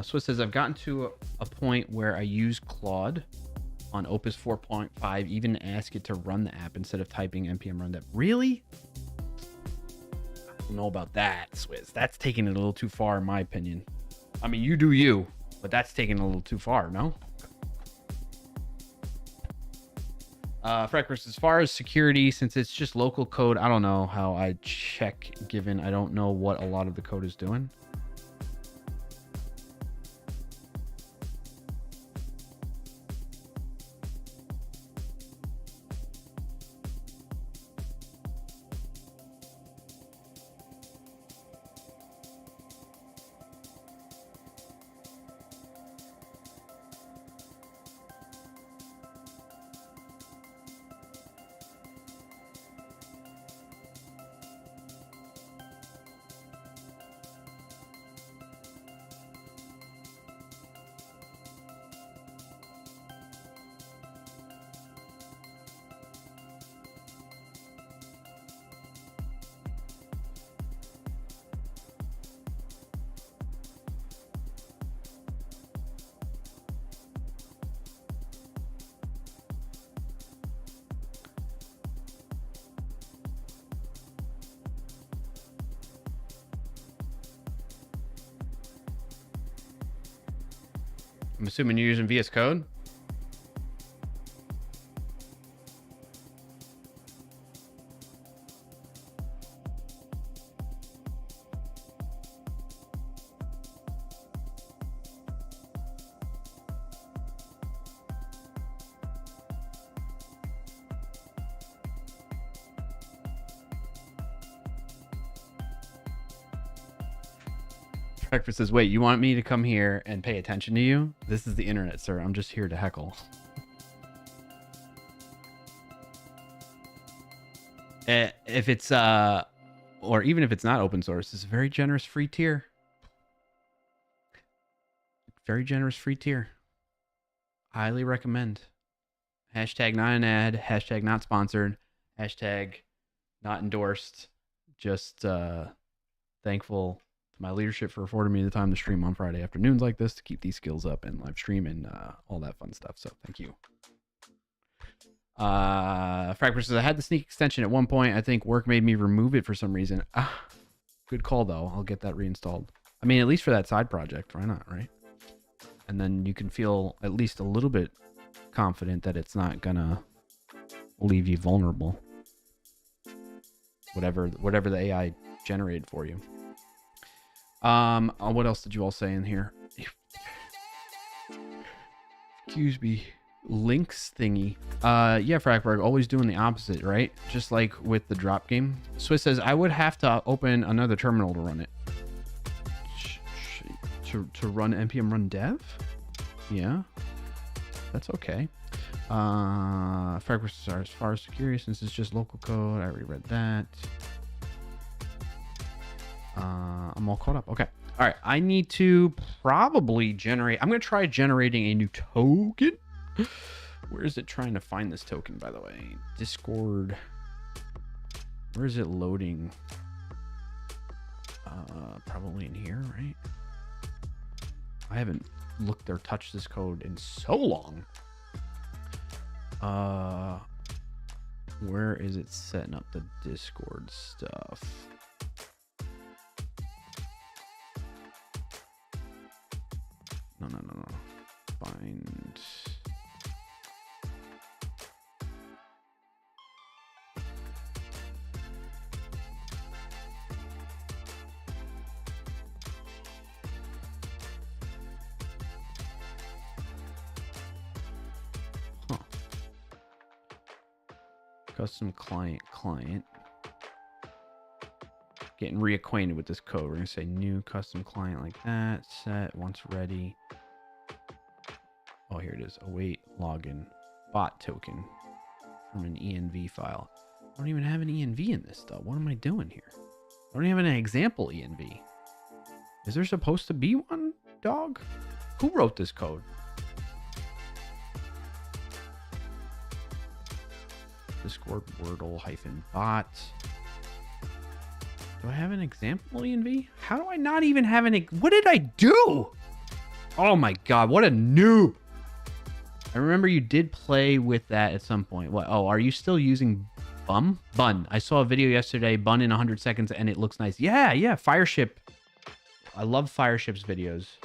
Swiss says, I've gotten to a point where I use Claude on Opus 4.5, even ask it to run the app instead of typing npm run dev. Really? I don't know about that, Swiss. That's taking it a little too far, in my opinion. I mean, you do you, but that's taking it a little too far, no? Freckers, as far as security, since it's just local code, I don't know how I check, given I don't know what a lot of the code is doing. I'm assuming you're using VS Code. Breakfast says, wait, you want me to come here and pay attention to you? This is the internet, sir. I'm just here to heckle. If it's, or even if it's not open source, it's a very generous free tier. Very generous free tier. Highly recommend. Hashtag not an ad. Hashtag not sponsored. Hashtag not endorsed. Just thankful to my leadership for affording me the time to stream on Friday afternoons like this to keep these skills up and live stream and all that fun stuff. So thank you. Fracper says, I had the sneak extension at one point. I think work made me remove it for some reason. Good call, though. I'll get that reinstalled. I mean, at least for that side project. Why not, right? And then you can feel at least a little bit confident that it's not gonna leave you vulnerable. Whatever the AI generated for you. What else did you all say in here? Excuse me. Links thingy. Yeah, Frackberg, always doing the opposite, right? Just like with the drop game. Swiss says, I would have to open another terminal to run it. To run npm run dev? Yeah. That's okay. Frackberg says, as far as security, since it's just local code, I already read that. I'm all caught up. Okay. All right. I need to probably generate. I'm going to try generating a new token. Where is it trying to find this token, by the way? Discord. Where is it loading? Probably in here, right? I haven't looked or touched this code in so long. Where is it setting up the Discord stuff? No. Find. Custom client. Getting reacquainted with this code. We're going to say new custom client like that. Set once ready. Oh, here it is. Await login bot token from an env file. I don't even have an env in this stuff. What am I doing here? I don't even have an example env. Is there supposed to be one, dog? Who wrote this code? Discord Wordle -bot. Do I have an example env? How do I not even have an... What did I do? Oh my god, what a noob. I remember you did play with that at some point. What? Oh, are you still using Bun? I saw a video yesterday, Bun in 100 seconds, and it looks nice. Yeah, Fireship. I love Fireship's videos.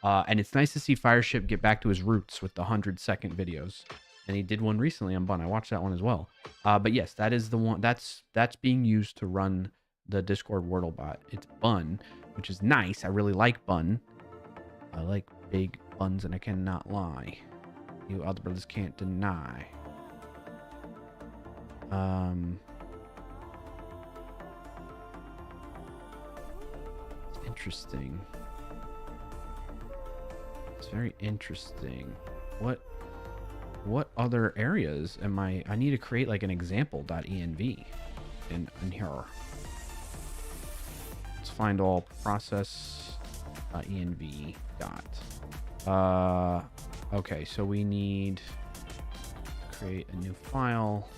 And it's nice to see Fireship get back to his roots with the 100-second videos. And he did one recently on Bun. I watched that one as well. But yes, that is the one. That's being used to run the Discord Wordle bot. It's Bun, which is nice. I really like Bun. I like big buns, and I cannot lie. You other brothers can't deny. It's interesting. It's very interesting. What other areas am I need to create like an example.env in here. Let's find all process.env dot. Okay, so we need create a new file.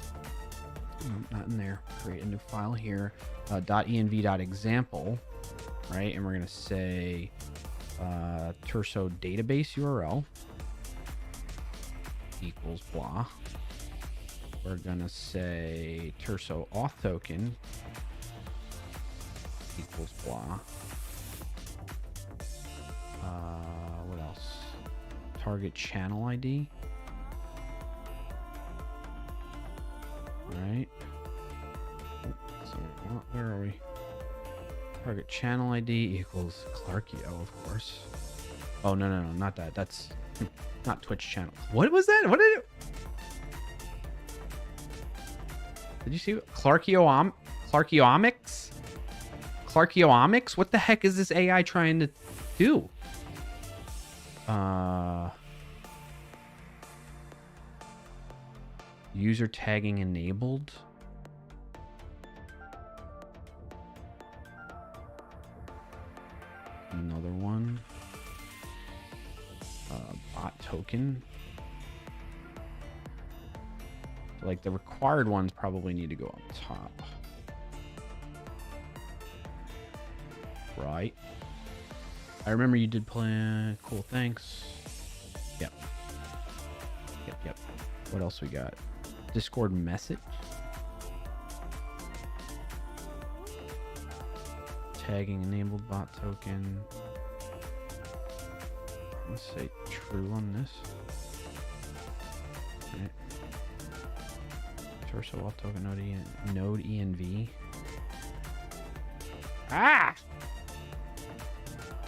Not in there. Create a new file here. .env.example, right? And we're gonna say Terso database URL equals blah. We're gonna say Terso auth token equals blah. What else? Target channel ID. Right. So where are we? Target channel ID equals Clarkio, of course. Oh no, not that. That's not Twitch channel. What was that? What did it? Did you see Clarkiomics? Clarkiomics? What the heck is this AI trying to do? User tagging enabled. Another one. Bot token. Like the required ones probably need to go up top. Right. I remember you did plan. Cool, thanks. Yep. What else we got? Discord message. Tagging enabled bot token. Let's say true on this. Right. Terso auth token node env. Ah!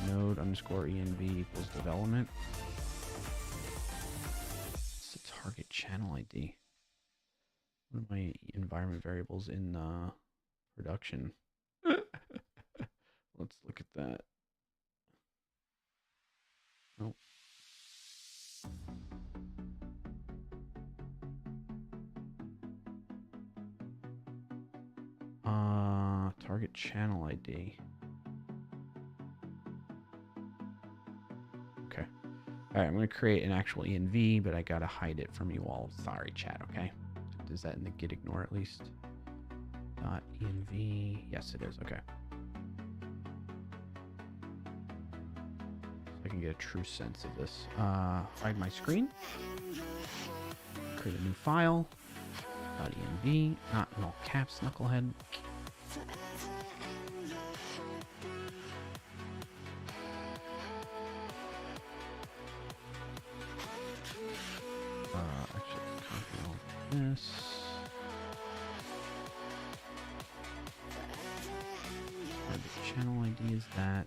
Node underscore env equals development. It's the target channel ID. What are my environment variables in production? Let's look at that. Nope. Target channel ID. Okay. All right, I'm going to create an actual env, but I got to hide it from you all. Sorry, chat, okay? Is that in the git ignore at least? .env. Yes, it is. Okay. So I can get a true sense of this. Hide my screen. Create a new file. .env. Not in all caps, knucklehead. Actually, copy all this. Where the channel ID is that.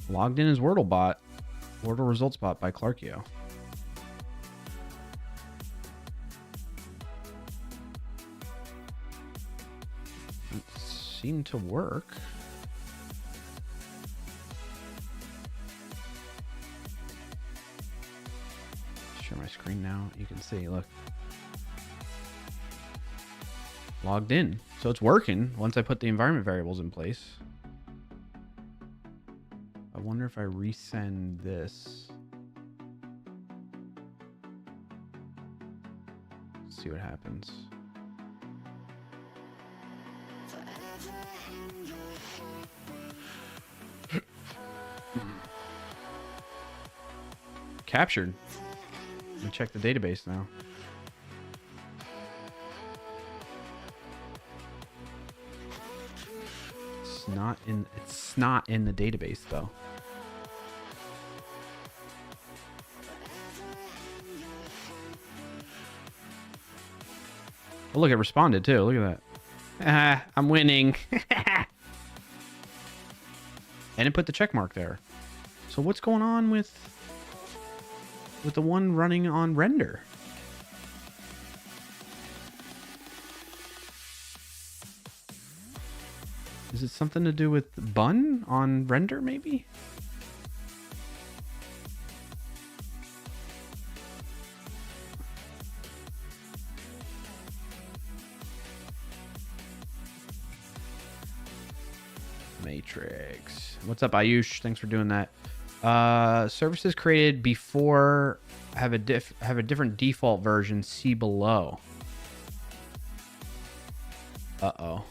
Logged in as Wordle bot. Wordle results bot by Clarkio. It seemed to work. Share my screen now. You can see, look. Logged in. So it's working once I put the environment variables in place. I wonder if I resend this. See what happens. Captured. Let me check the database now. It's not in the database though. Oh, look, it responded too. Look at that. I'm winning. And it put the check mark there. So what's going on with the one running on render? Is it something to do with bun on render, maybe? Matrix. What's up, Ayush? Thanks for doing that. Services created before have a different default version. See below. Uh-oh.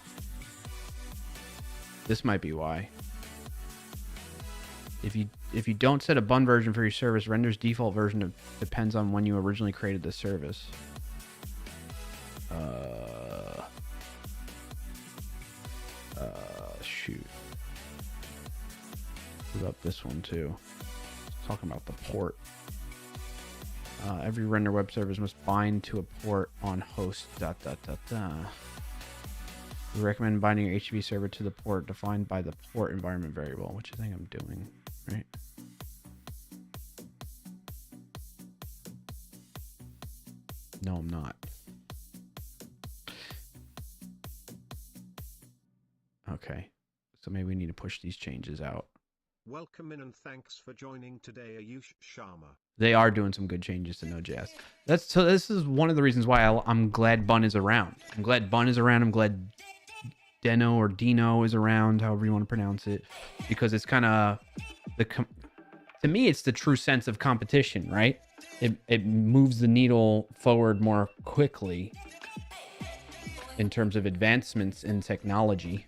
This might be why. If you don't set a bun version for your service, render's default version depends on when you originally created the service. Shoot. What about this one too? Talking about the port. Every render web service must bind to a port on host. We recommend binding your HTTP server to the port defined by the port environment variable, which I think I'm doing, right? No, I'm not. Okay, so maybe we need to push these changes out. Welcome in and thanks for joining today, Ayush Sharma. They are doing some good changes to Node.js. This is one of the reasons why I'm glad Bun is around. I'm glad Bun is around. I'm glad Deno or Dino is around, however you want to pronounce it, because it's kind of to me, it's the true sense of competition, right? It moves the needle forward more quickly in terms of advancements in technology.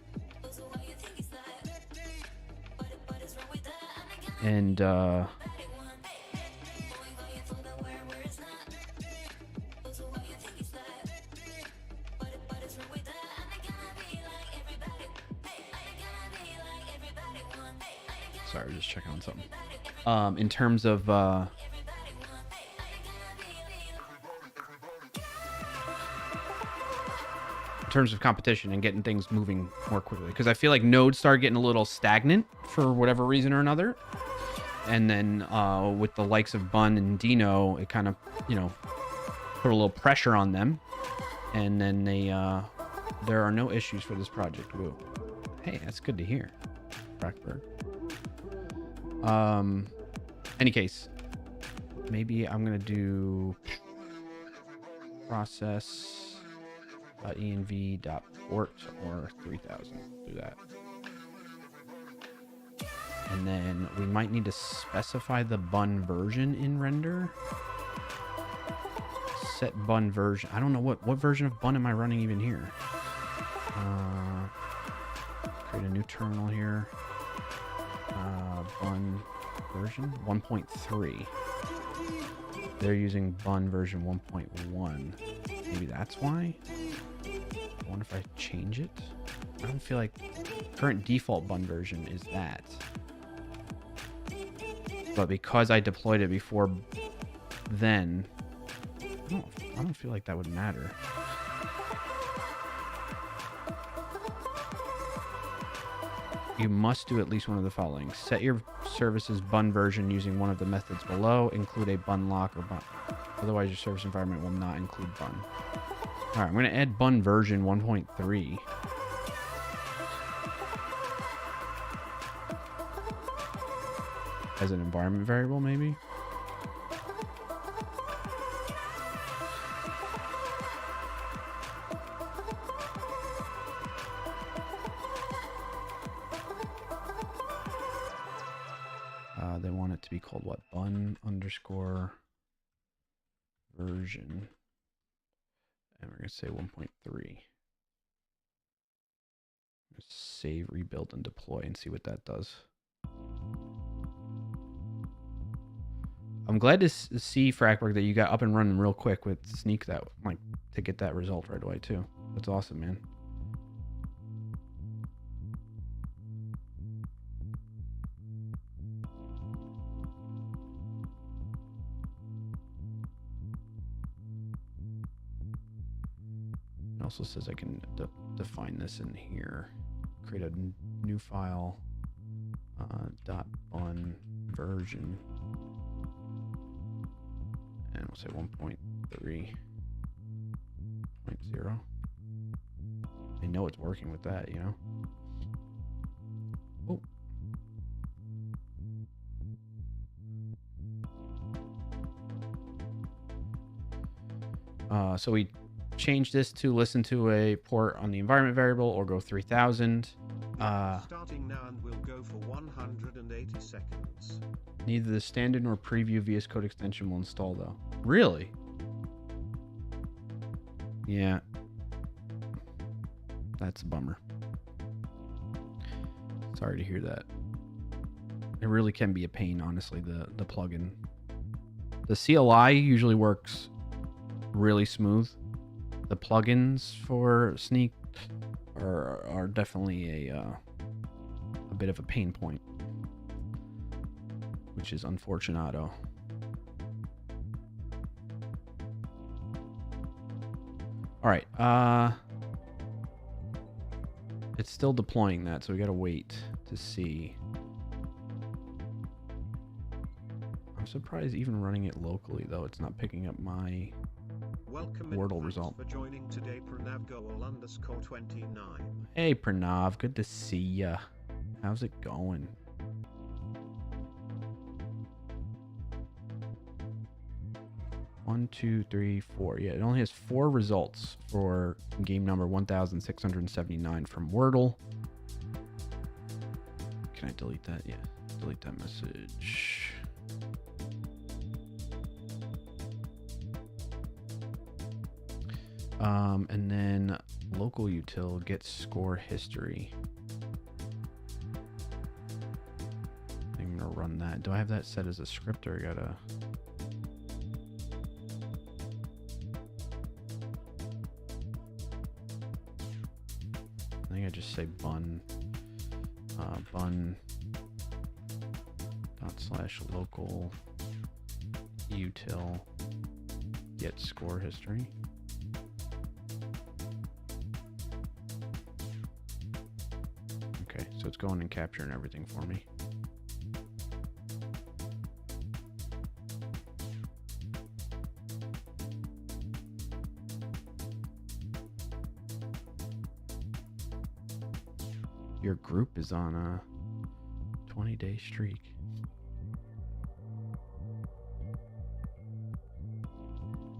And sorry, just checking on something. In terms of competition and getting things moving more quickly, because I feel like nodes started getting a little stagnant for whatever reason or another, and then with the likes of Bun and Dino, it kind of, you know, put a little pressure on them, and then they there are no issues for this project. Woo. Hey, that's good to hear, Blackbird. Any case, maybe I'm gonna do process env.port or 3000. Do that. And then we might need to specify the Bun version in render. Set Bun version. I don't know what version of Bun am I running even here. Create a new terminal here. Bun version 1.3. They're using Bun version 1.1. Maybe that's why. I wonder if I change it. I don't feel like current default Bun version is that. But because I deployed it before then, I don't feel like that would matter. you must do at least one of the following. Set your service's bun version using one of the methods below. Include a bun lock or bun. Otherwise, your service environment will not include bun. All right, I'm going to add bun version 1.3. As an environment variable, maybe? They want it to be called what? Bun underscore version. And we're going to say 1.3. Save, rebuild, and deploy and see what that does. I'm glad to see, Frackberg, that you got up and running real quick with Sneak that, like, to get that result right away, too. That's awesome, man. It also says I can define this in here. Create a new file, .bun version. And we'll say 1.3.0. I know it's working with that, you know? Oh. So we change this to listen to a port on the environment variable or go 3000. Starting now and we'll go for 180 seconds. Neither the standard nor preview VS Code extension will install though. Really? Yeah. That's a bummer. Sorry to hear that. It really can be a pain, honestly, the plugin. The CLI usually works really smooth. The plugins for Sneak are definitely a bit of a pain point, which is unfortunato. All right, it's still deploying that, so we gotta wait to see. I'm surprised even running it locally though, it's not picking up my Wordle result. For joining today, Pranav_29. Hey Pranav, good to see ya. How's it going? One, two, three, four. Yeah, it only has 4 results for game number 1679 from Wordle. Can I delete that? Yeah, delete that message. And then local util gets score history. I'm gonna run that. Do I have that set as a script or I gotta? I think I just say bun /local util get score history. Okay, so it's going and capturing everything for me. Your group is on a 20-day streak.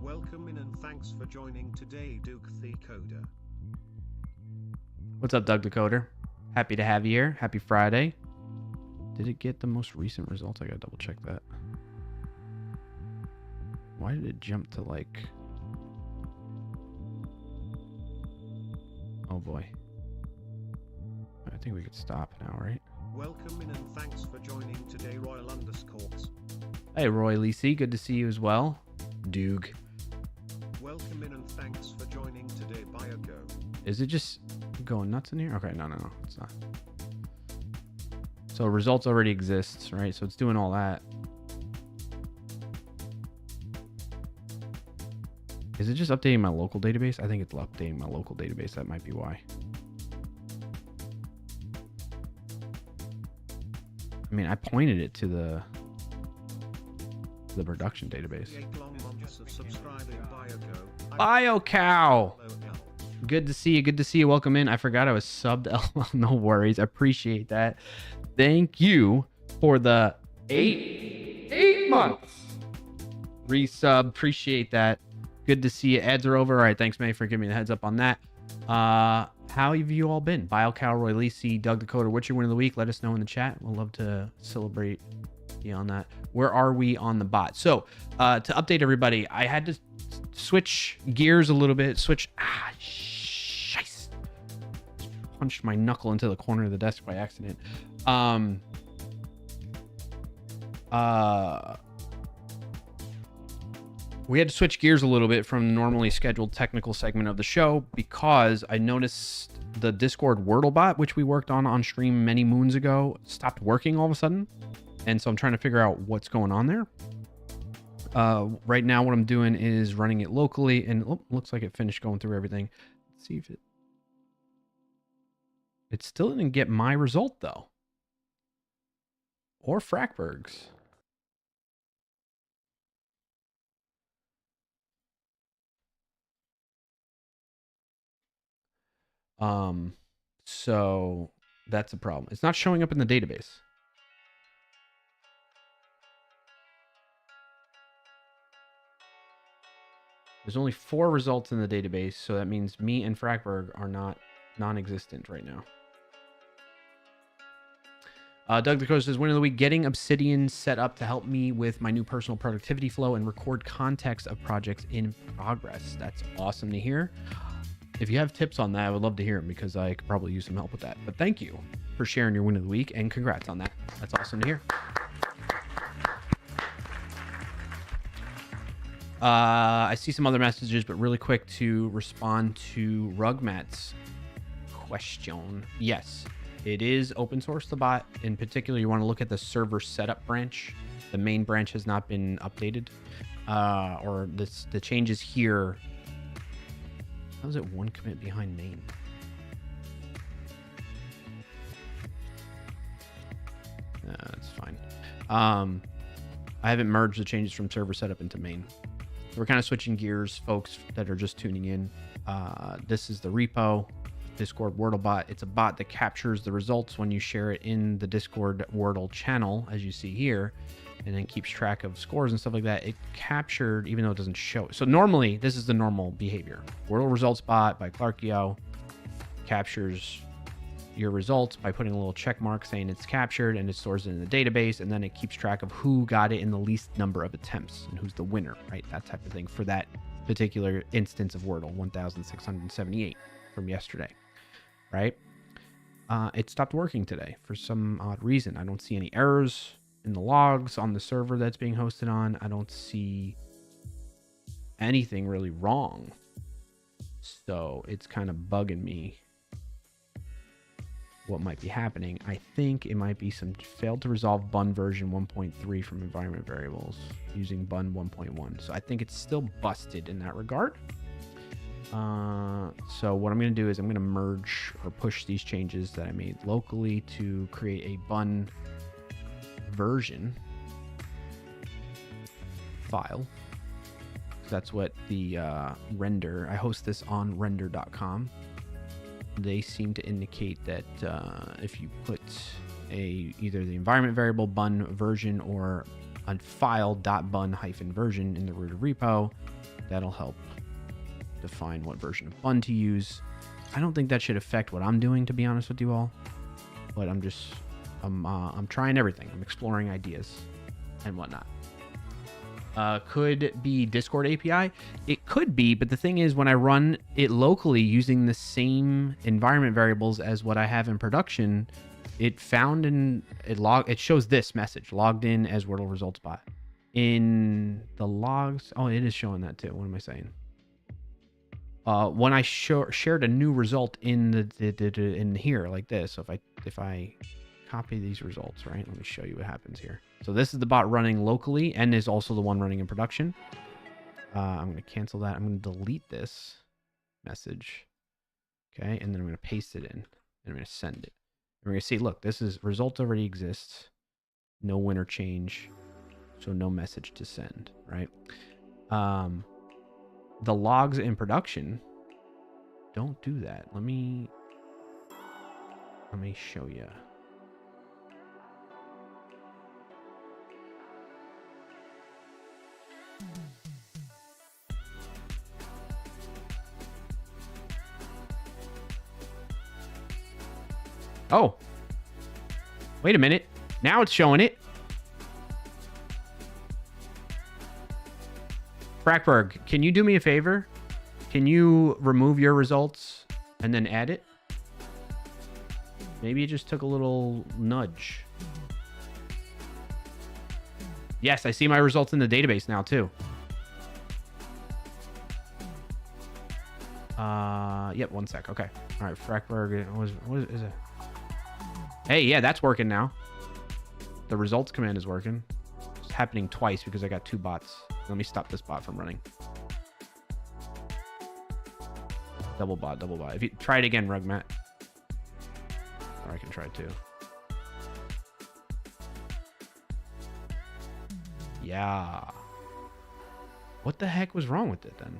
Welcome in and thanks for joining today, Duke the Coder. What's up, Doug the Coder? Happy to have you here. Happy Friday. Did it get the most recent results? I gotta double check that. Why did it jump to like... Oh boy. I think we could stop now, right? Welcome in and thanks for joining today, Royal_. Hey, Roy Lisi, good to see you as well. Doog. Welcome in and thanks for joining today, BioGo. Is it just going nuts in here? Okay, no, it's not. So results already exists, right? So it's doing all that. Is it just updating my local database? I think it's updating my local database. That might be why. I mean, I pointed it to the production database. BioCow. Good to see you. Good to see you. Welcome in. I forgot I was subbed. LOL. No worries. I appreciate that. Thank you for the eight months resub. Appreciate that. Good to see you. Ads are over. All right. Thanks, May, for giving me the heads up on that. How have you all been? BioCow, Roy Lacey, Doug Dakota, what's your win of the week? Let us know in the chat. We'll love to celebrate you on that. Where are we on the bot? So to update everybody, I had to switch gears a little bit. Shice. Punched my knuckle into the corner of the desk by accident. We had to switch gears a little bit from the normally scheduled technical segment of the show because I noticed the Discord Wordle bot, which we worked on stream many moons ago, stopped working all of a sudden. And so I'm trying to figure out what's going on there. Right now, what I'm doing is running it locally, and looks like it finished going through everything. Let's see if it still didn't get my result though, or Frackberg's. So that's a problem. It's not showing up in the database. There's only 4 results in the database, so that means me and Frackberg are not non-existent right now. Doug Dakota says, win of the week, getting Obsidian set up to help me with my new personal productivity flow and record context of projects in progress. That's awesome to hear. If you have tips on that, I would love to hear them because I could probably use some help with that. But thank you for sharing your win of the week and congrats on that. That's awesome to hear. I see some other messages, but really quick to respond to Rugmat's question. Yes, it is open source, the bot. In particular, you want to look at the server setup branch. The main branch has not been updated. Or the changes here. How is it one commit behind main? That's fine. I haven't merged the changes from server setup into main. So we're kind of switching gears, folks that are just tuning in. This is the repo, Discord Wordle bot. It's a bot that captures the results when you share it in the Discord Wordle channel, as you see here, and then keeps track of scores and stuff like that. It captured, even though it doesn't show it. So normally, this is the normal behavior. Wordle results bot by Clarkio captures your results by putting a little check mark saying it's captured, and it stores it in the database, and then it keeps track of who got it in the least number of attempts and who's the winner, right? That type of thing for that particular instance of Wordle, 1,678 from yesterday, right? It stopped working today for some odd reason. I don't see any errors in the logs on the server that's being hosted on. I don't see anything really wrong. So it's kind of bugging me what might be happening. I think it might be some failed to resolve bun version 1.3 from environment variables using bun 1.1. So I think it's still busted in that regard. So what I'm going to do is I'm going to merge or push these changes that I made locally to create a bun version file. That's what the render, I host this on render.com. They seem to indicate that if you put either the environment variable bun version or a file .bun-version in the root of repo, that'll help define what version of bun to use. I don't think that should affect what I'm doing, to be honest with you all, but I'm trying everything. I'm exploring ideas and whatnot. Could be Discord API. It could be, but the thing is, when I run it locally using the same environment variables as what I have in production, it found it shows this message, logged in as Wordle results bot. In the logs, oh, it is showing that too. What am I saying? When I shared a new result in in here like this. So if I copy these results, right? Let me show you what happens here. So this is the bot running locally and is also the one running in production. I'm going to cancel that. I'm going to delete this message. Okay. And then I'm going to paste it in and I'm going to send it. And we're going to see, look, this is result already exists. No winner change. So no message to send, right? The logs in production don't do that. Let me show you. Oh, wait a minute. Now it's showing it. Frackberg, can you do me a favor? Can you remove your results and then add it? Maybe it just took a little nudge. Yes, I see my results in the database now too. Yep, 1 sec. Okay. All right, Frackberg. What is it? Hey, yeah, that's working now. The results command is working. It's happening twice because I got 2 bots. Let me stop this bot from running. Double bot, double bot. If you try it again, Rugmat. Or I can try it too. Yeah. What the heck was wrong with it then?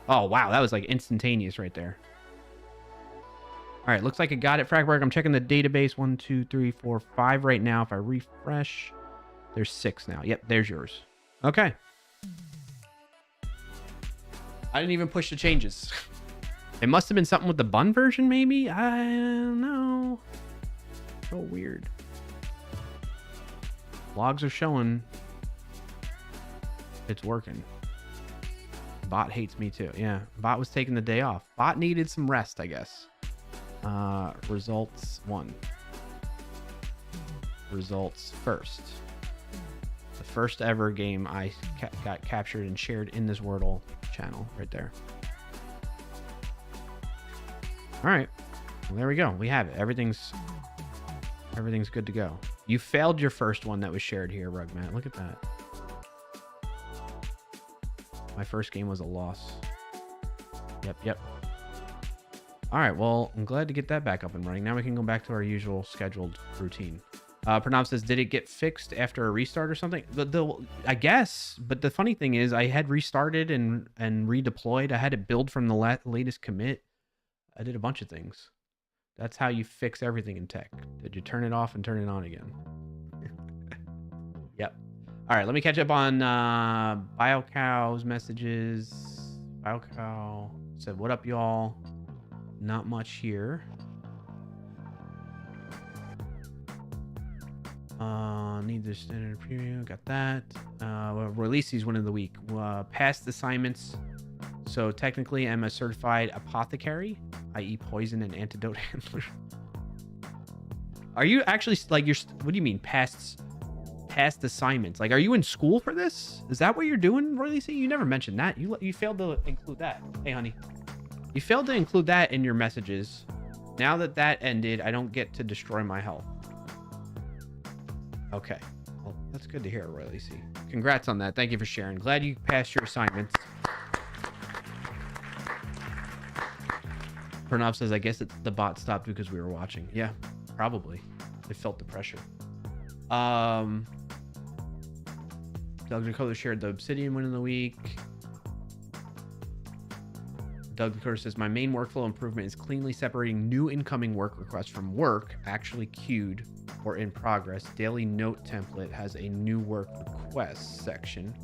Oh, wow. That was like instantaneous right there. All right. Looks like I got it, Frackberg. I'm checking the database. 1, 2, 3, 4, 5 right now. If I refresh, there's 6 now. Yep. There's yours. Okay. I didn't even push the changes. It must have been something with the bun version, maybe? I don't know. So weird. Logs are showing it's working. Bot hates me too. Yeah, bot was taking the day off. Bot needed some rest, I guess. Results 1. Results first. The first ever game I got captured and shared in this Wordle channel right there. All right, well, there we go. We have it. Everything's good to go. You failed your first one that was shared here, Rugmat. Look at that. My first game was a loss. Yep. All right, well, I'm glad to get that back up and running. Now we can go back to our usual scheduled routine. Pranav says, did it get fixed after a restart or something? I guess, but the funny thing is I had restarted and redeployed. I had it build from the latest commit. I did a bunch of things. That's how you fix everything in tech. Did you turn it off and turn it on again? Yep. All right, let me catch up on BioCow's messages. BioCow said, what up, y'all? Not much here. Need the standard preview. Got that. Releases one of the week. Past assignments. So technically, I'm a certified apothecary, i.e., poison and antidote handler. Are you actually like what do you mean past assignments? Like, are you in school for this? Is that what you're doing, Release? You never mentioned that. You failed to include that. Hey, honey, you failed to include that in your messages. Now that ended, I don't get to destroy my health. Okay. Well, that's good to hear, Royally C. Congrats on that. Thank you for sharing. Glad you passed your assignments. Pranav says, I guess the bot stopped because we were watching. Yeah, probably. They felt the pressure. Doug Dakota shared the Obsidian win of the week. Doug Dakota says, my main workflow improvement is cleanly separating new incoming work requests from work actually queued or in progress. Daily note template has a new work requests section,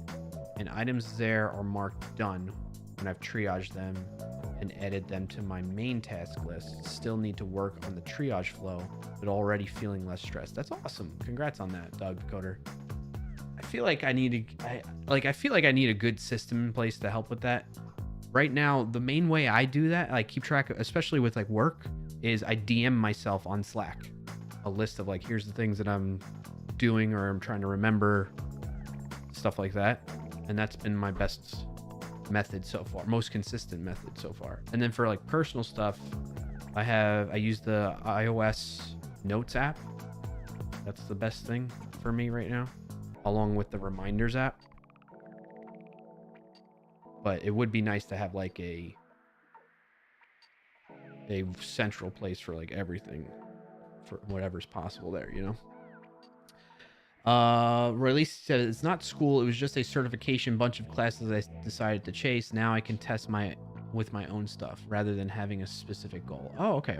and items there are marked done when I've triaged them and added them to my main task list. Still need to work on the triage flow, but already feeling less stressed. That's awesome. Congrats on that, Doug Dakota. I feel like I need a good system in place to help with that. Right now, the main way I do that, I keep track of, especially with like work, is I DM myself on Slack a list of like, here's the things that I'm doing or I'm trying to remember, stuff like that. And that's been my best method so far, most consistent method so far. And then for like personal stuff, I use the iOS Notes app. That's the best thing for me right now, along with the Reminders app. But it would be nice to have like a central place for like everything for whatever's possible there, you know. Release said it's not school, it was just a certification bunch of classes I decided to chase. Now I can test with my own stuff rather than having a specific goal. Oh, okay.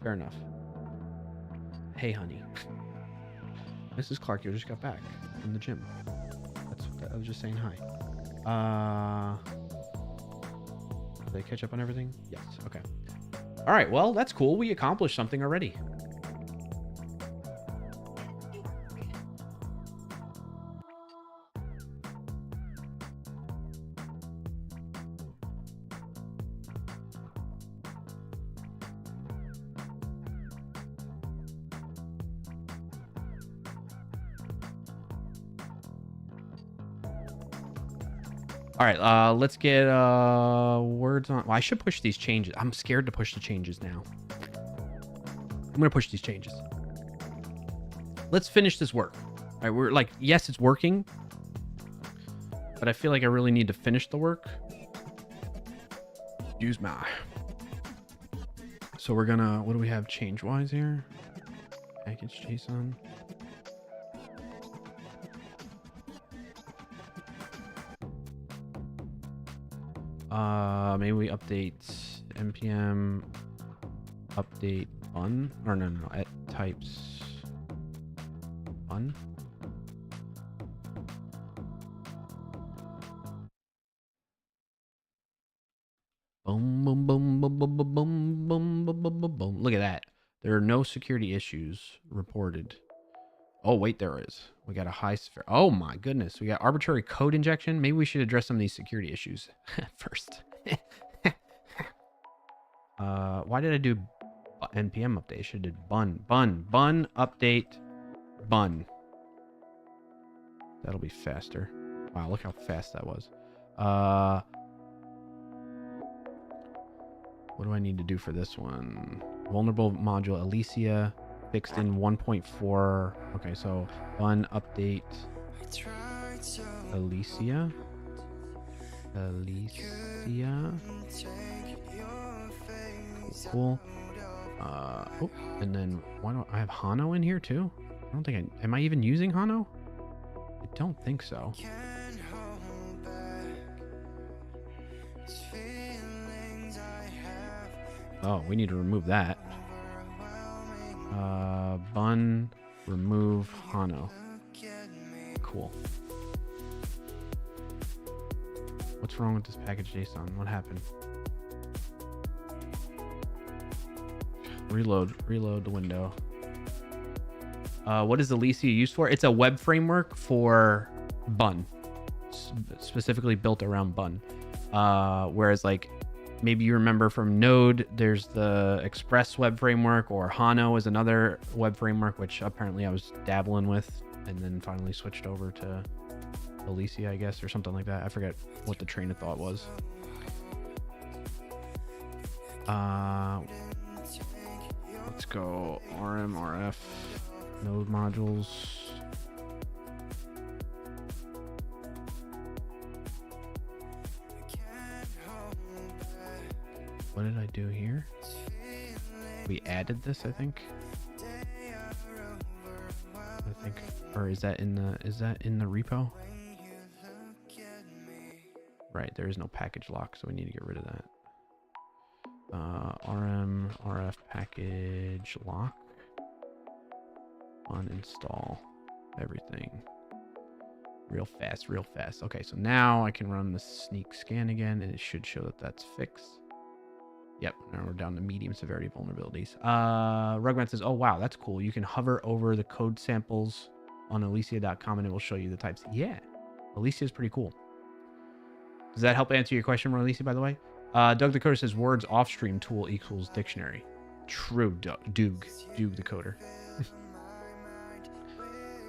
Fair enough. Hey, honey. Mrs. Clark, you just got back from the gym. I was just saying hi. Did they catch up on everything? Yes. Okay. All right. Well, that's cool. We accomplished something already. All right, let's get words on. Well, I should push these changes. I'm scared to push the changes now. I'm gonna push these changes. Let's finish this work. All right, we're like, yes, it's working, but I feel like I really need to finish the work. Use my. So we're gonna. What do we have change wise here? Package JSON. Maybe we update npm update bun, or no, at types bun. Boom, boom, boom, boom, boom, boom, boom, boom, boom, boom, boom, boom. Look at that. There are no security issues reported. Oh, wait, there is. We got a high sphere. Oh my goodness. We got arbitrary code injection. Maybe we should address some of these security issues first. Why did I do npm update? I should have did bun update bun. That'll be faster. Wow, look how fast that was. What do I need to do for this one? Vulnerable module Alicia fixed in 1.4. Okay, so bun update Alicia. Cool. Oh, and then why don't I have Hano in here too? I don't think am I even using Hano? I don't think so. Oh, we need to remove that. Bun, remove Hano. Cool. What's wrong with this package JSON? What happened? Reload the window. What is Alicia used for? It's a web framework for Bun, specifically built around Bun. Whereas like maybe you remember from Node, there's the Express web framework, or Hano is another web framework, which apparently I was dabbling with and then finally switched over to Alicia, I guess, or something like that. I forget what the train of thought was. Let's go RM, RF, node modules. What did I do here? We added this, I think. Or is that in the repo? Right, there is no package lock, so we need to get rid of that. RM RF package lock. Uninstall everything. Real fast. Okay, so now I can run the sneak scan again, and it should show that that's fixed. Yep, now we're down to medium severity vulnerabilities. Rugman says, oh wow, that's cool. You can hover over the code samples on alicia.com and it will show you the types. Yeah, Alicia is pretty cool. Does that help answer your question, Alicia, by the way? Doug the Coder says words off stream tool equals dictionary. True, Doog the Coder.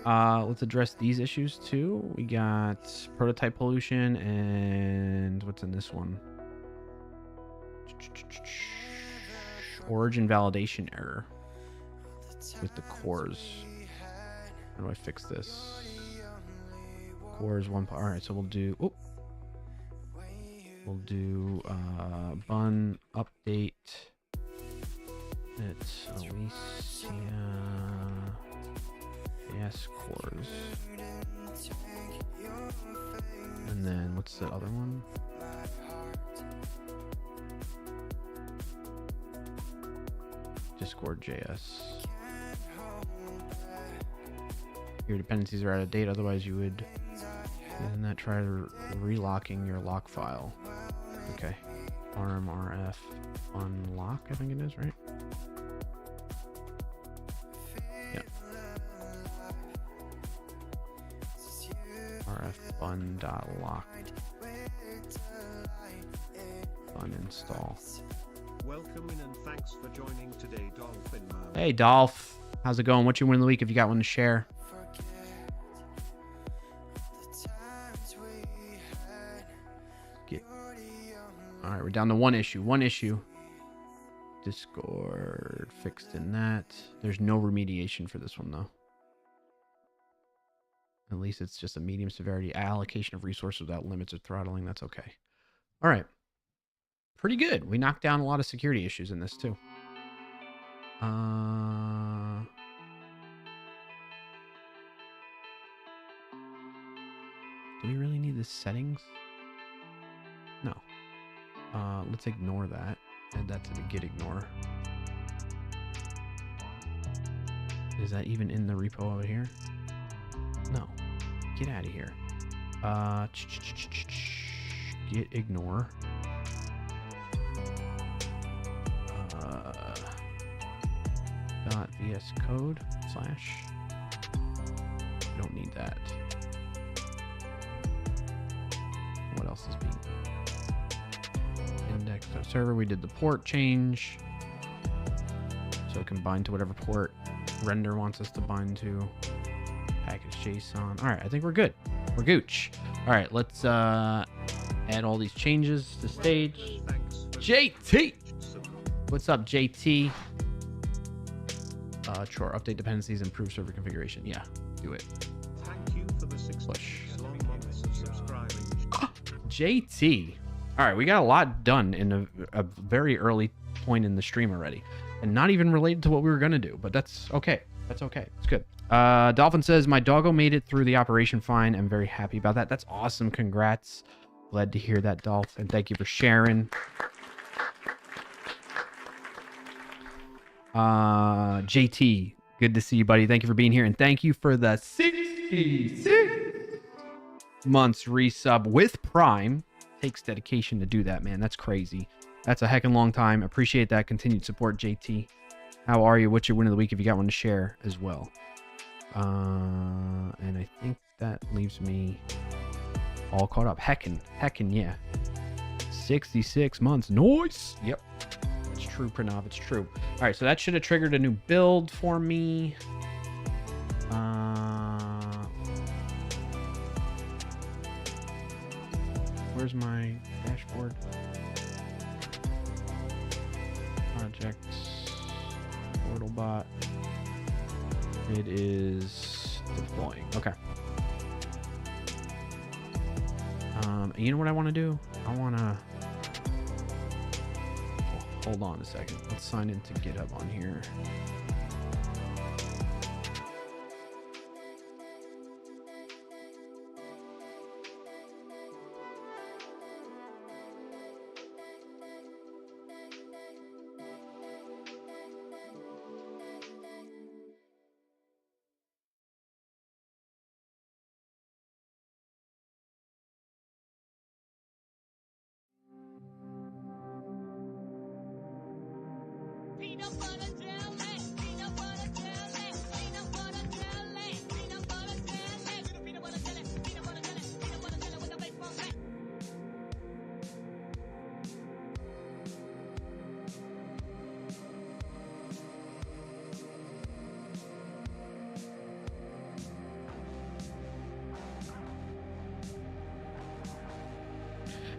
Let's address these issues too. We got prototype pollution and what's in this one? Origin validation error with the cores. How do I fix this? Cores one part. All right, so we'll do. Oh, we'll do bun update It's Alicia. Yes, cores. And then what's the other one? Discord JS. Your dependencies are out of date, otherwise you would, isn't that try relocking your lock file? Okay. RMRF unlock, I think it is, right? Yeah. RF bun.lock. Uninstall. Welcome in and thanks for joining today, Dolphin Man. Hey, Dolph. How's it going? What's your win of the week if you got one to share? All right, we're down to one issue. One issue. Discord fixed in that. There's no remediation for this one, though. At least it's just a medium severity allocation of resources without limits or throttling. That's okay. All right. Pretty good. We knocked down a lot of security issues in this, too. Do we really need the settings? No. Let's ignore that. Add that to the git ignore. Is that even in the repo over here? No. Get out of here. Git ignore. .vs code / don't need that. What else is being index server? We did the port change, so it can bind to whatever port render wants us to bind to. Package JSON. All right, I think we're good. We're gooch. All right, let's add all these changes to stage. JT, what's up, JT? Sure. Update dependencies, improve server configuration. Yeah, do it. Thank you for the 6 long months of subscribing. JT. All right, we got a lot done in a very early point in the stream already, and not even related to what we were gonna do. But that's okay. That's okay. It's good. Dolphin says my doggo made it through the operation fine. I'm very happy about that. That's awesome. Congrats. Glad to hear that, Dolph, and thank you for sharing. JT, good to see you, buddy. Thank you for being here, and thank you for the 66 months resub with Prime. Takes dedication to do that, man. That's crazy. That's a heckin' long time. Appreciate that continued support, JT. How are you? What's your win of the week if you got one to share as well? And I think that leaves me all caught up. Heckin', yeah. 66 months. Nice. Yep. It's true, Pranav. It's true. All right, so that should have triggered a new build for me. Where's my dashboard? Projects. Wordle bot. It is deploying. Okay. You know what I want to do? I want to... Hold on a second. Let's sign into GitHub on here.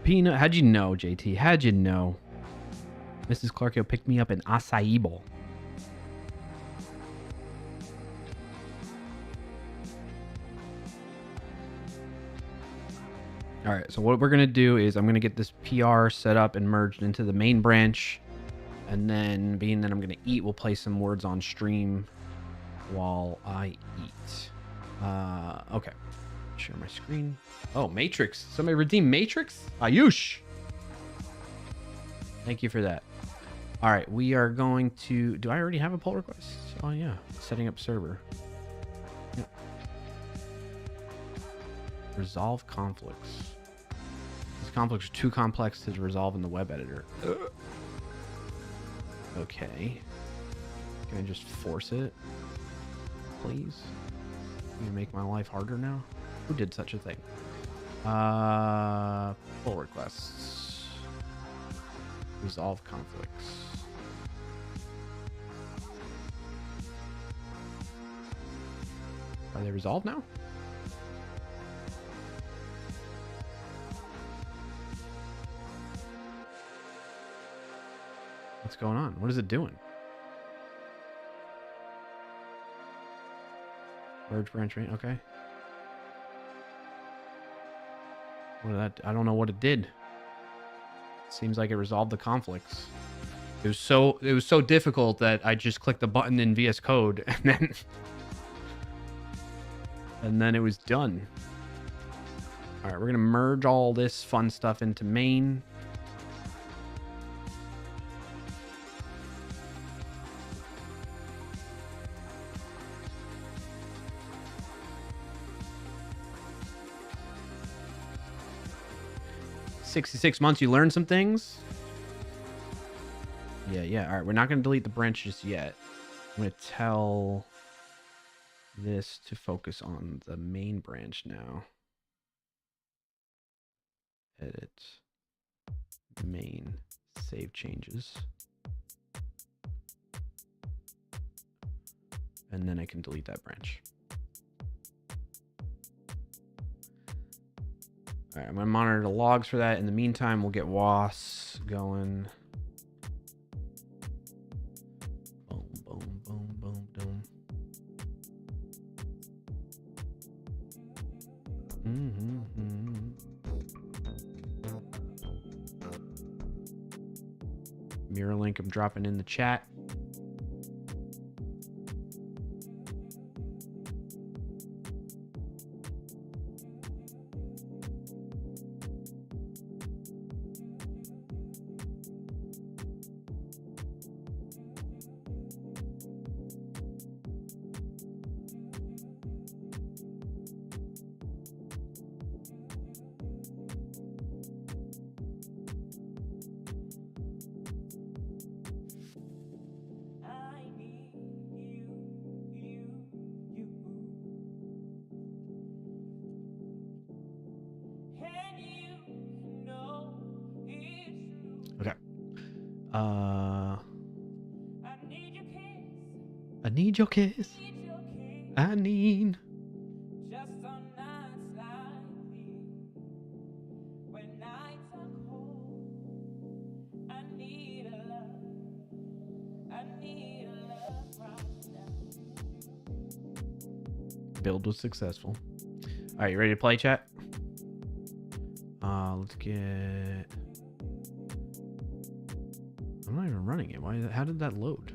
Peanut, how'd you know, JT? How'd you know? Mrs. Clarkio picked me up in acai bowl. All right, so what we're going to do is I'm going to get this PR set up and merged into the main branch. And then, being that I'm going to eat, we'll play some words on stream while I eat. Okay. Share my screen. Oh, Matrix. Somebody redeem Matrix? Ayush. Thank you for that. All right, we are going to... Do I already have a pull request? Oh, yeah. Setting up server. Yep. Resolve conflicts. These conflicts are too complex to resolve in the web editor. Okay. Can I just force it? Please? You make my life harder now? Who did such a thing? Pull requests. Resolve conflicts. Are they resolved now? What's going on? What is it doing? Merge branch, right? Okay. What did that? I don't know what it did. Seems like it resolved the conflicts. It was so difficult that I just clicked the button in VS Code and then it was done. All right, we're gonna merge all this fun stuff into main. "66 months, you learned some things." Yeah. All right, we're not going to delete the branch just yet. I'm going to tell this to focus on the main branch now. Edit. Main. Save changes. And then I can delete that branch. All right, I'm going to monitor the logs for that. In the meantime, we'll get WoS going. Boom, boom, boom, boom, boom. Mirror link I'm dropping in the chat. I need your kiss. I need. Just on nights like these, when nights are cold, I need a love. I need a love right now. Build was successful. All right, you ready to play, chat? Let's get. I'm not even running it. Why? How did that load?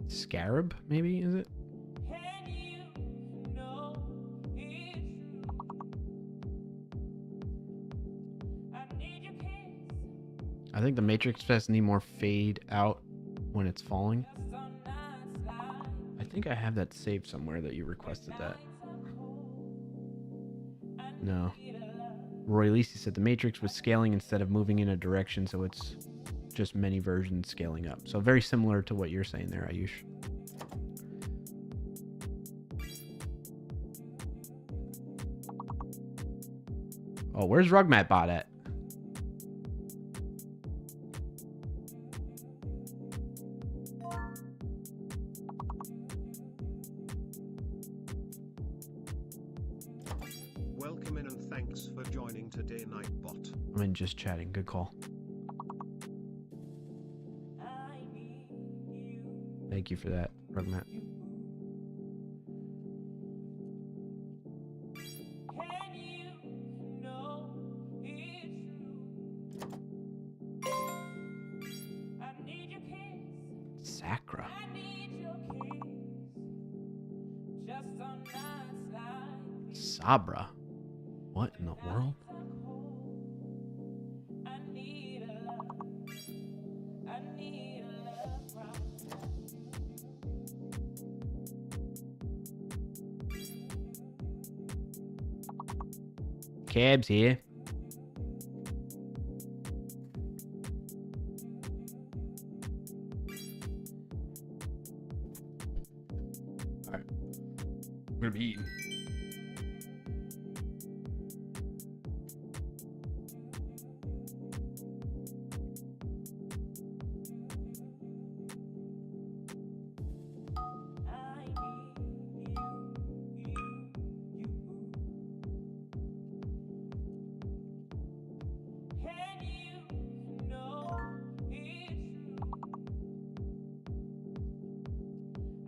Scarab, maybe, is it? I think the Matrix Fest need more fade out when it's falling. I think I have that saved somewhere that you requested that. No. Roy Lisi said the Matrix was scaling instead of moving in a direction, so it's just many versions scaling up. So very similar to what you're saying there, Ayush. Oh, where's Rugmat Bot at? Welcome in and thanks for joining today, Nightbot. I'm in just chatting. Good call. I need you. Thank you for that, Rugmat. Can you know it's true? I need your kiss. Sacra. I need your kiss. Just on nights like these. Sabra. What in the world? Nights are cold. I need a love. I need a love from Cabs here. Alright. I'm gonna be eating. I need you. Can you know it's true?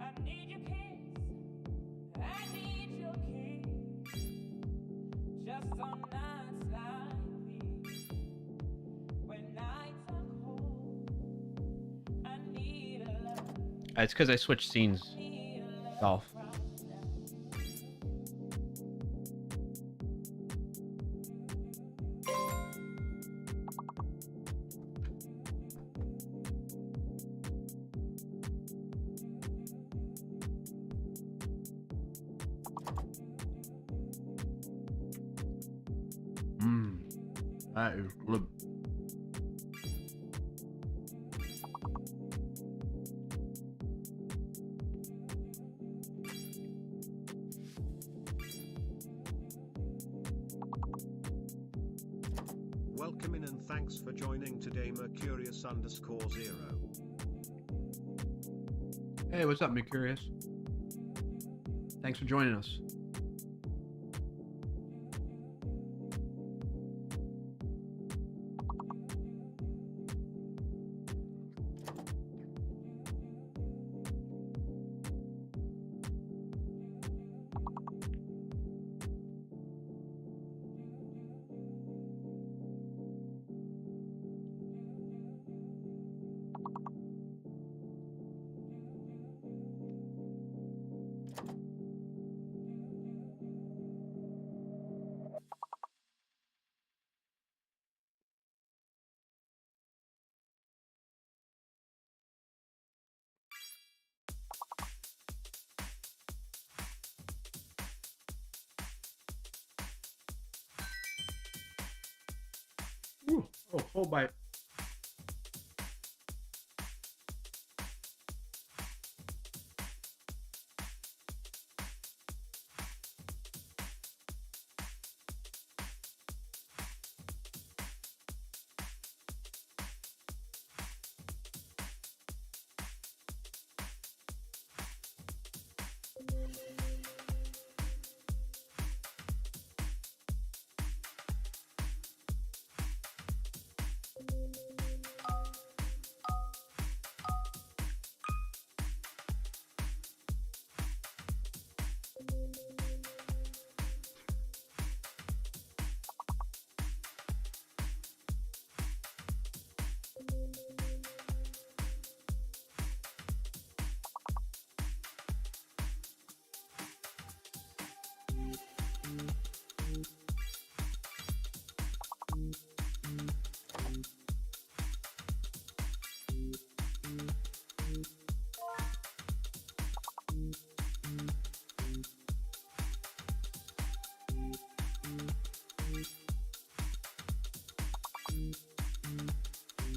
I need your kiss. I need your kiss. Just on nights like these, when nights are cold, I need a love. It's because I switched scenes. Golf. That is good. Welcome in and thanks for joining today, Mercurius_0. Hey, what's up, Mercurius? Thanks for joining us. Ooh, oh, full bite.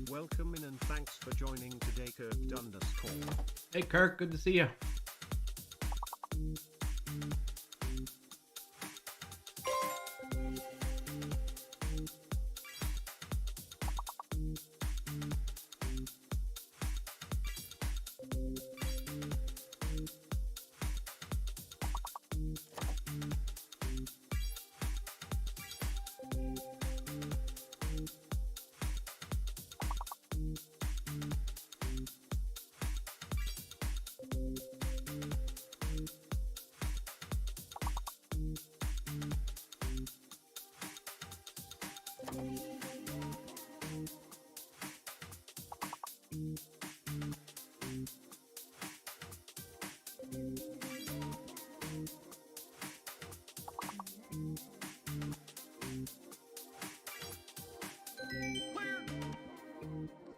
Welcome in and thanks for joining today, Kirk Dunderscore. Hey, Kirk, good to see you.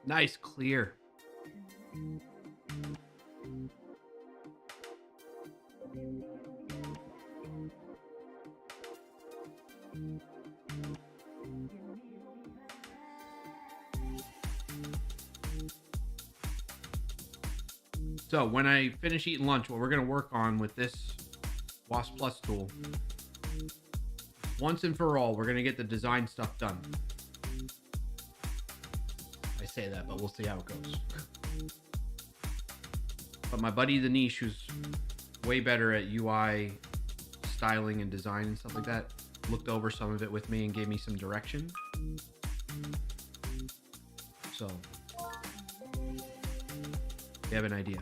Nice, clear. So when I finish eating lunch, what we're going to work on with this WoS Plus tool, once and for all, we're going to get the design stuff done. I say that, but we'll see how it goes. But my buddy the Niche, who's way better at UI styling and design and stuff like that, looked over some of it with me and gave me some direction. So you have an idea.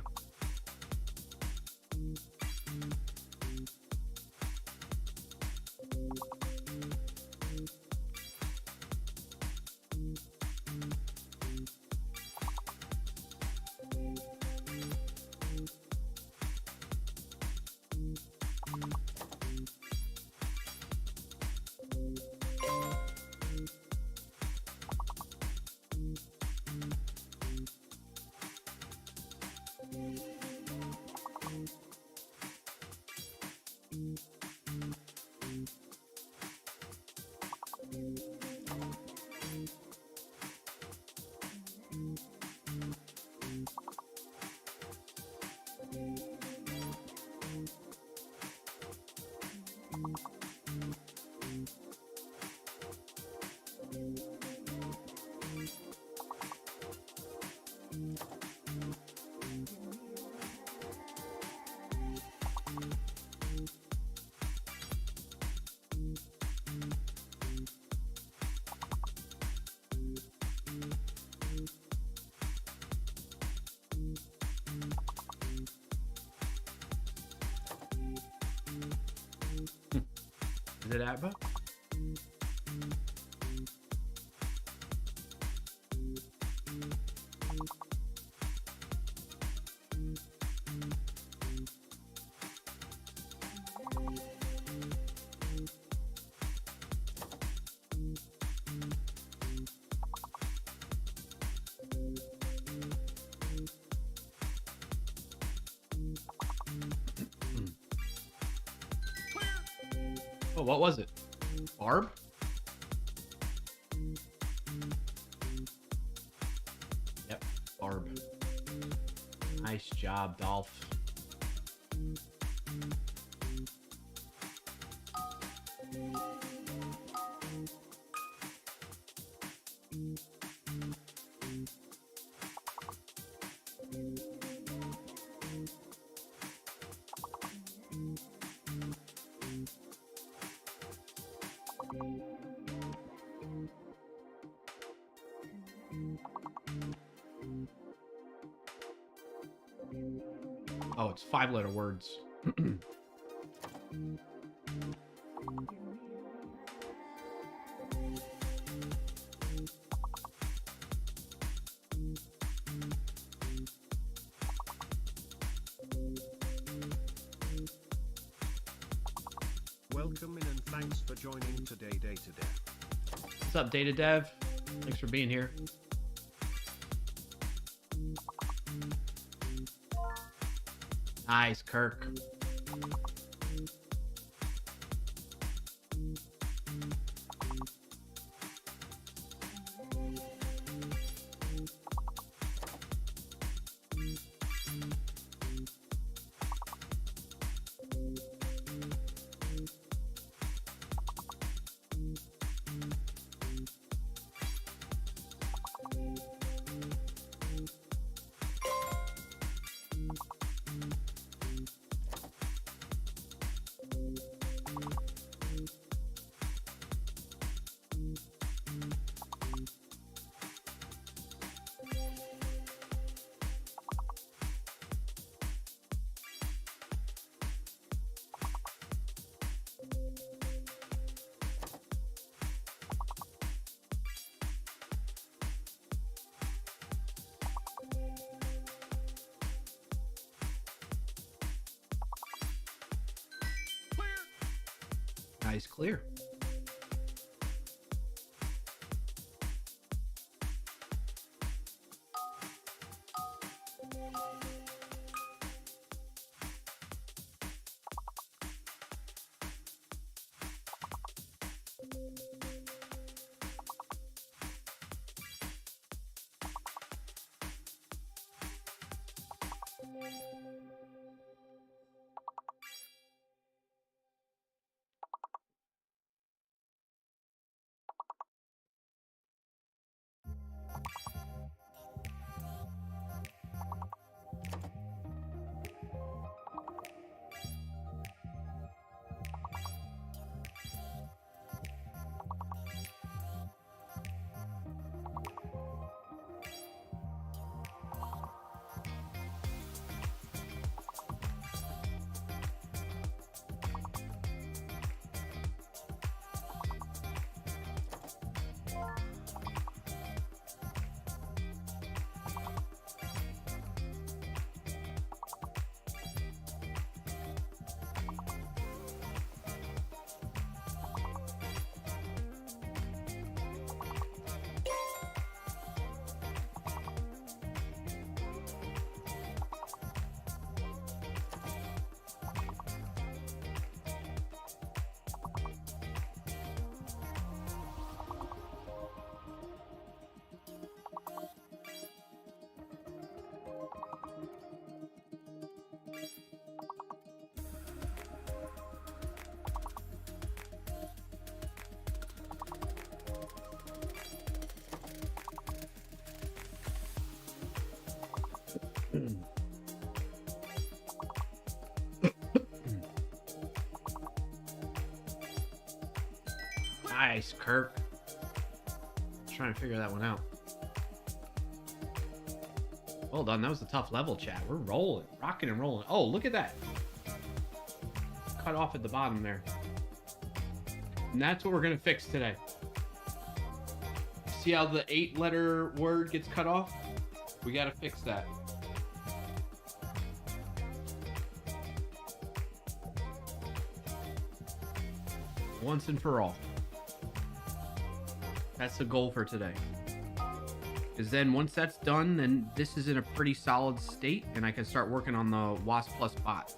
Is it Abba? Oh, what was it? Barb? Yep, Barb. Nice job, Dolph. Oh, it's 5-letter words. Welcome in and thanks for joining today, Data Dev. What's up, Data Dev? Thanks for being here. Nice, Kirk. Nice clear. Nice, Kirk. Trying to figure that one out. Well done. That was a tough level, chat. We're rolling, rocking and rolling. Oh, look at that. Cut off at the bottom there. And that's what we're going to fix today. See how the 8-letter word gets cut off? We got to fix that. Once and for all. That's the goal for today. Because then once that's done, then this is in a pretty solid state and I can start working on the WoS Plus bot.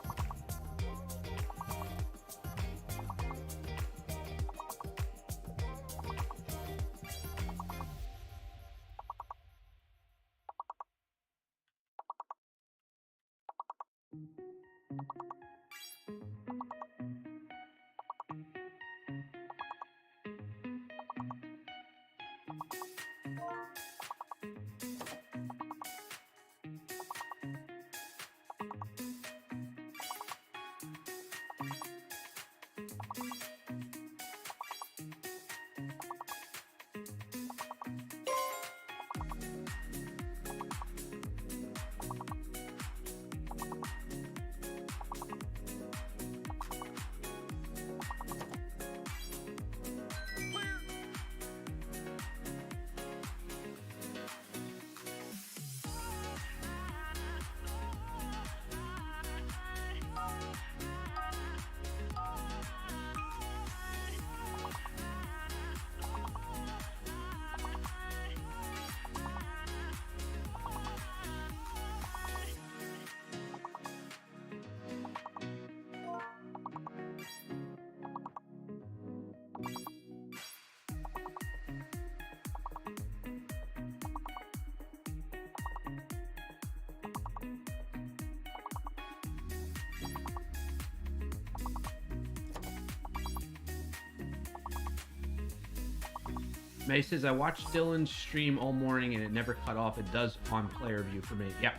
May says, I watched Dylan's stream all morning and it never cut off. It does on player view for me. Yeah.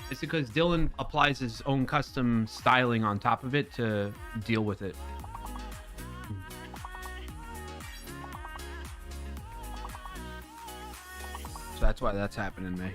It's because Dylan applies his own custom styling on top of it to deal with it. So that's why that's happening, May.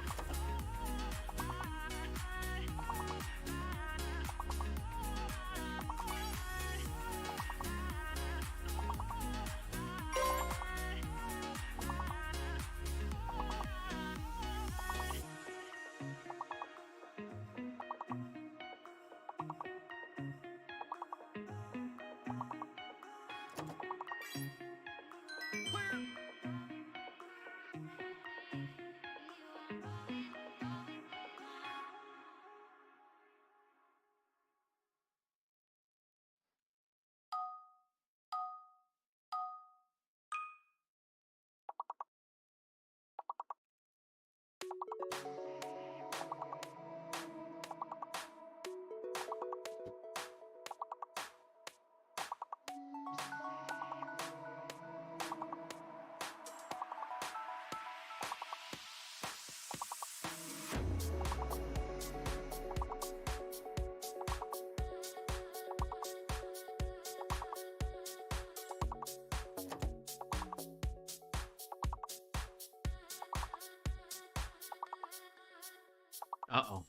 Uh-oh.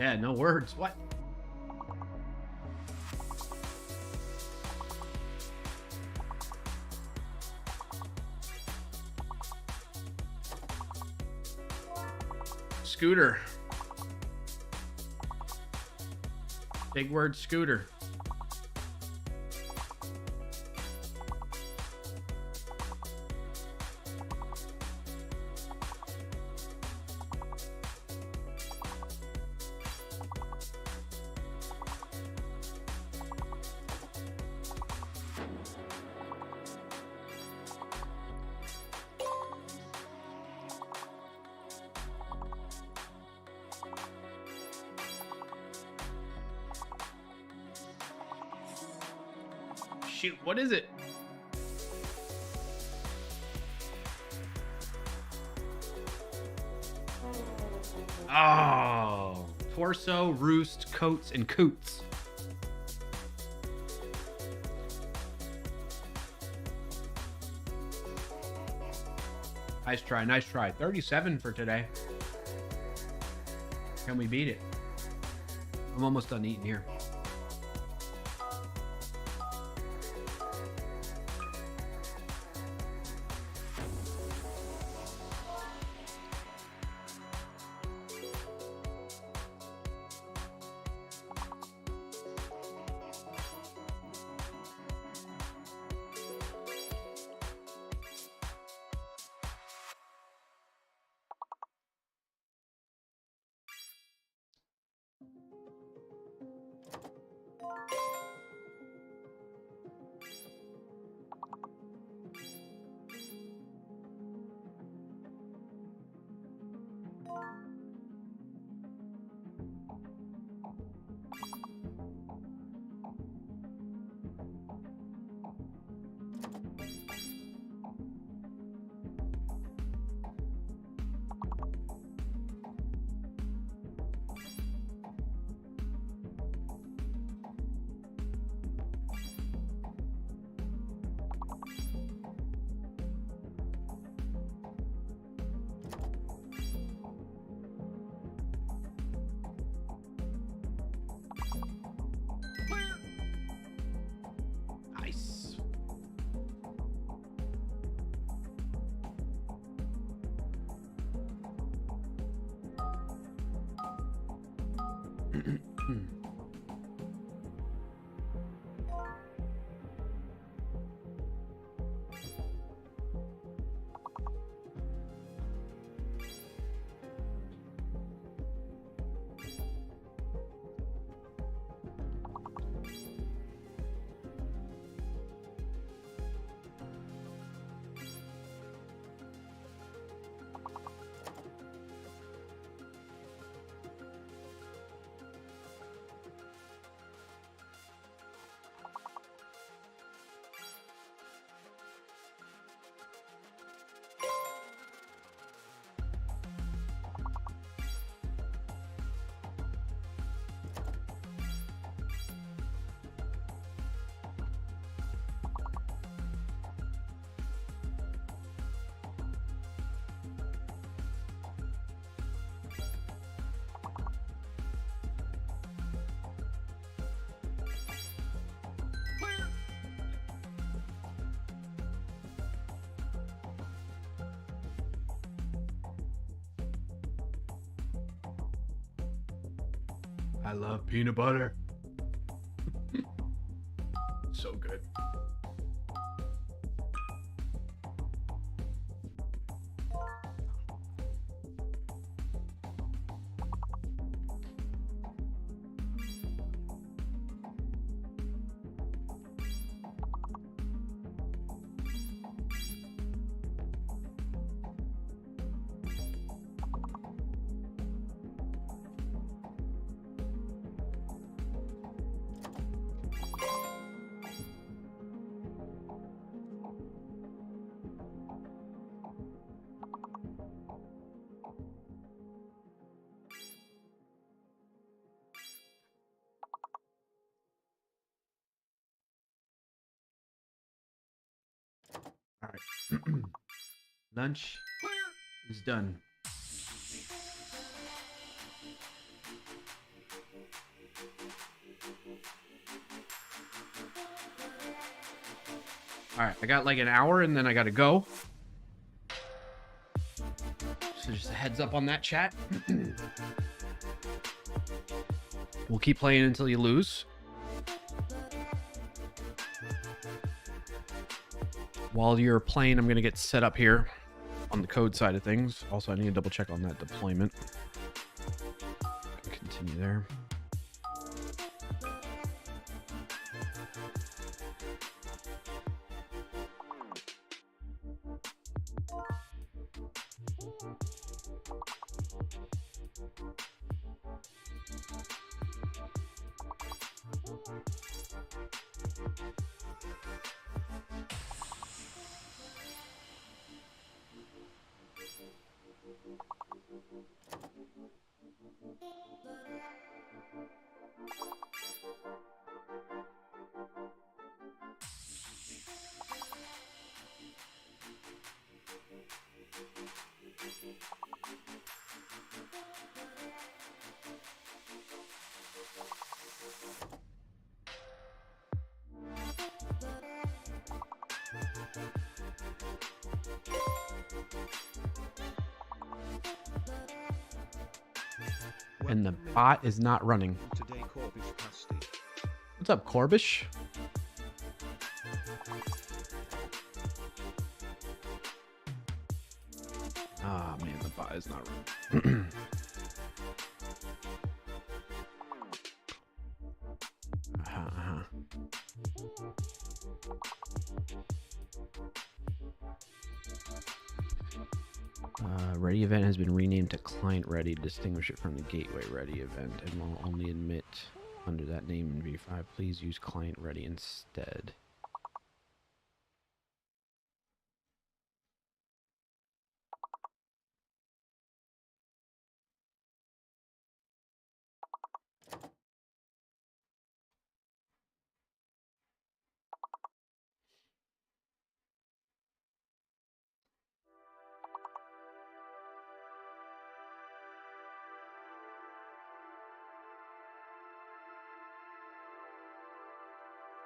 Yeah, no words. What? Scooter. Big word, scooter. Shoot, what is it? Oh, torso, roost, coats, and coots. Nice try, nice try. 37 for today. Can we beat it? I'm almost done eating here. Nice. I love peanut butter. So good. All right. Lunch is done. All right, I got like an hour and then I got to go. So just a heads up on that, chat. We'll keep playing until you lose. While you're playing, I'm going to get set up here on the code side of things. Also, I need to double check on that deployment. Continue there. And the bot is not running. Today, Corbish Pasty. What's up, Corbish? Ah, man, the bot is not running. Ready event has been renamed to client ready to distinguish it from the gateway ready event and will only admit under that name in V5. Please use client ready instead.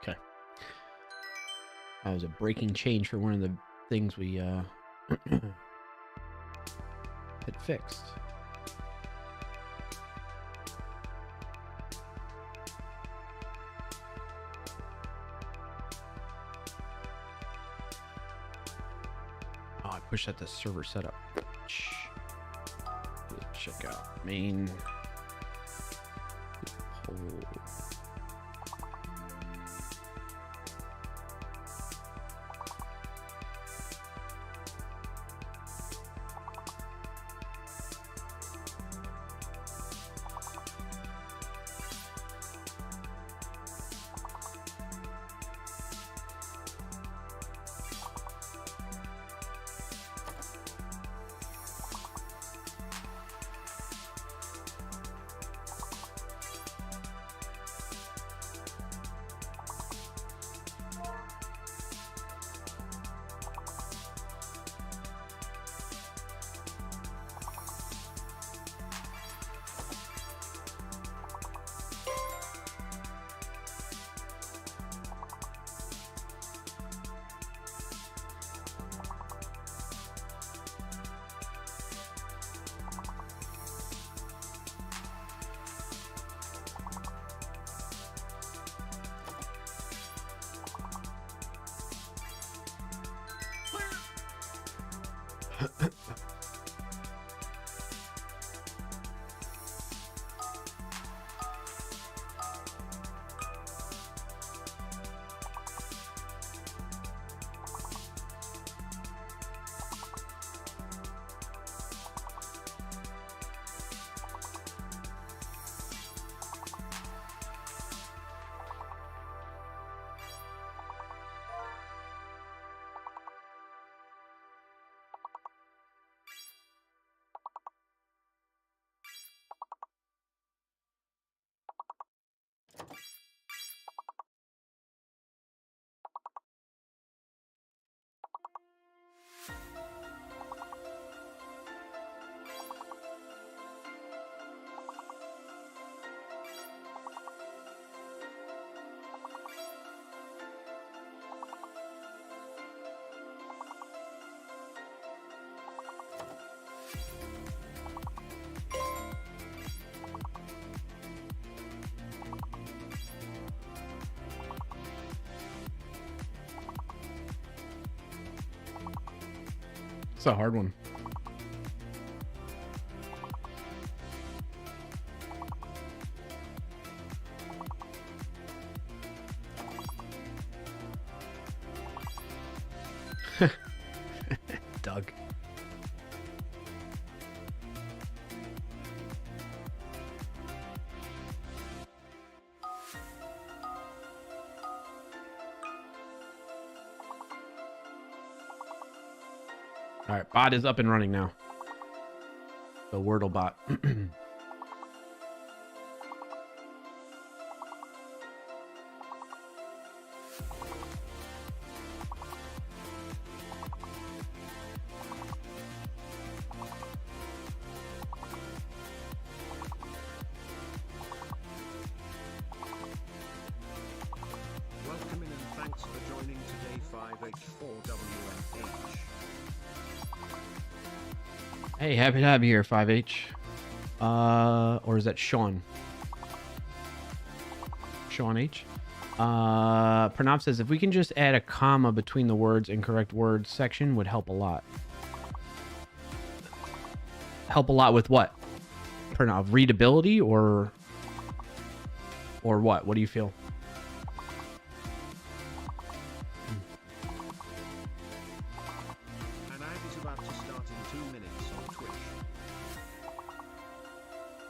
Okay. That was a breaking change for one of the things we had fixed. Oh, I pushed out the server setup. Check out main. Pull. It's a hard one. Doug. All right, bot is up and running now. The Wordle bot. Welcome in and thanks for joining today 5H4WNH. Hey, happy to have you here, 5H. Or is that Sean? Sean H. Pranav says, if we can just add a comma between the words, incorrect words section would help a lot. Help a lot with what? Pranav, readability or what? What do you feel? An ad is about to start in 2 minutes on Twitch.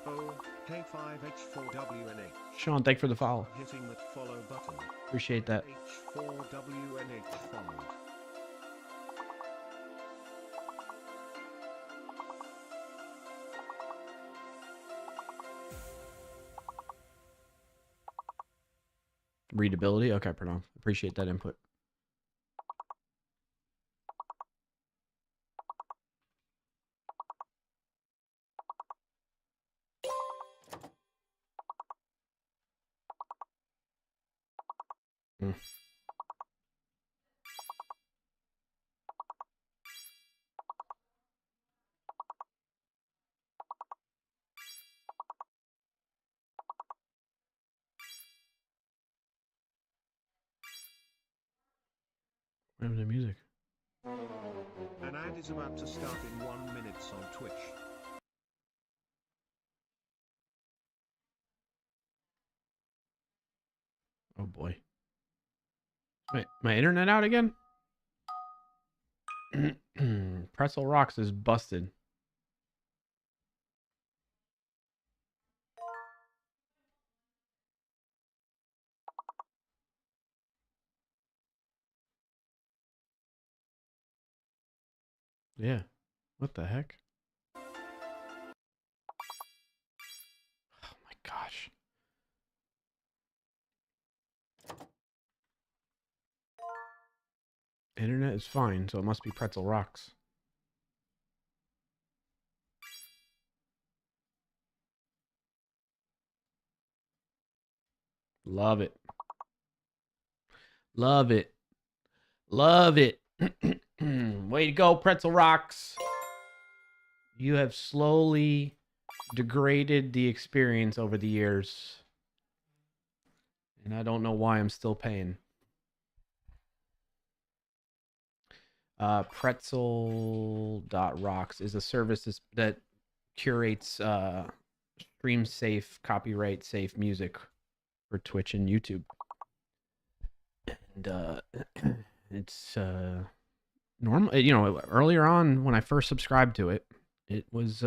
Oh, hey 5H4WNH. Sean, thanks for the follow. Hitting that follow button. Appreciate that. H4WNH followed. Readability. Okay, Pranav. Appreciate that input. Hmm. What happened to music? An ad is about to start in 1 minute on Twitch. Oh boy. My internet out again? Pretzel Rocks is busted. Yeah. What the heck? Oh my gosh. Internet is fine, so it must be Pretzel Rocks. Love it. Love it. Love it. Way to go, Pretzel Rocks. You have slowly degraded the experience over the years. And I don't know why I'm still paying. Pretzel.rocks is a service that curates stream safe, copyright safe music for Twitch and YouTube. And it's normal. You know, earlier on when I first subscribed to it, it was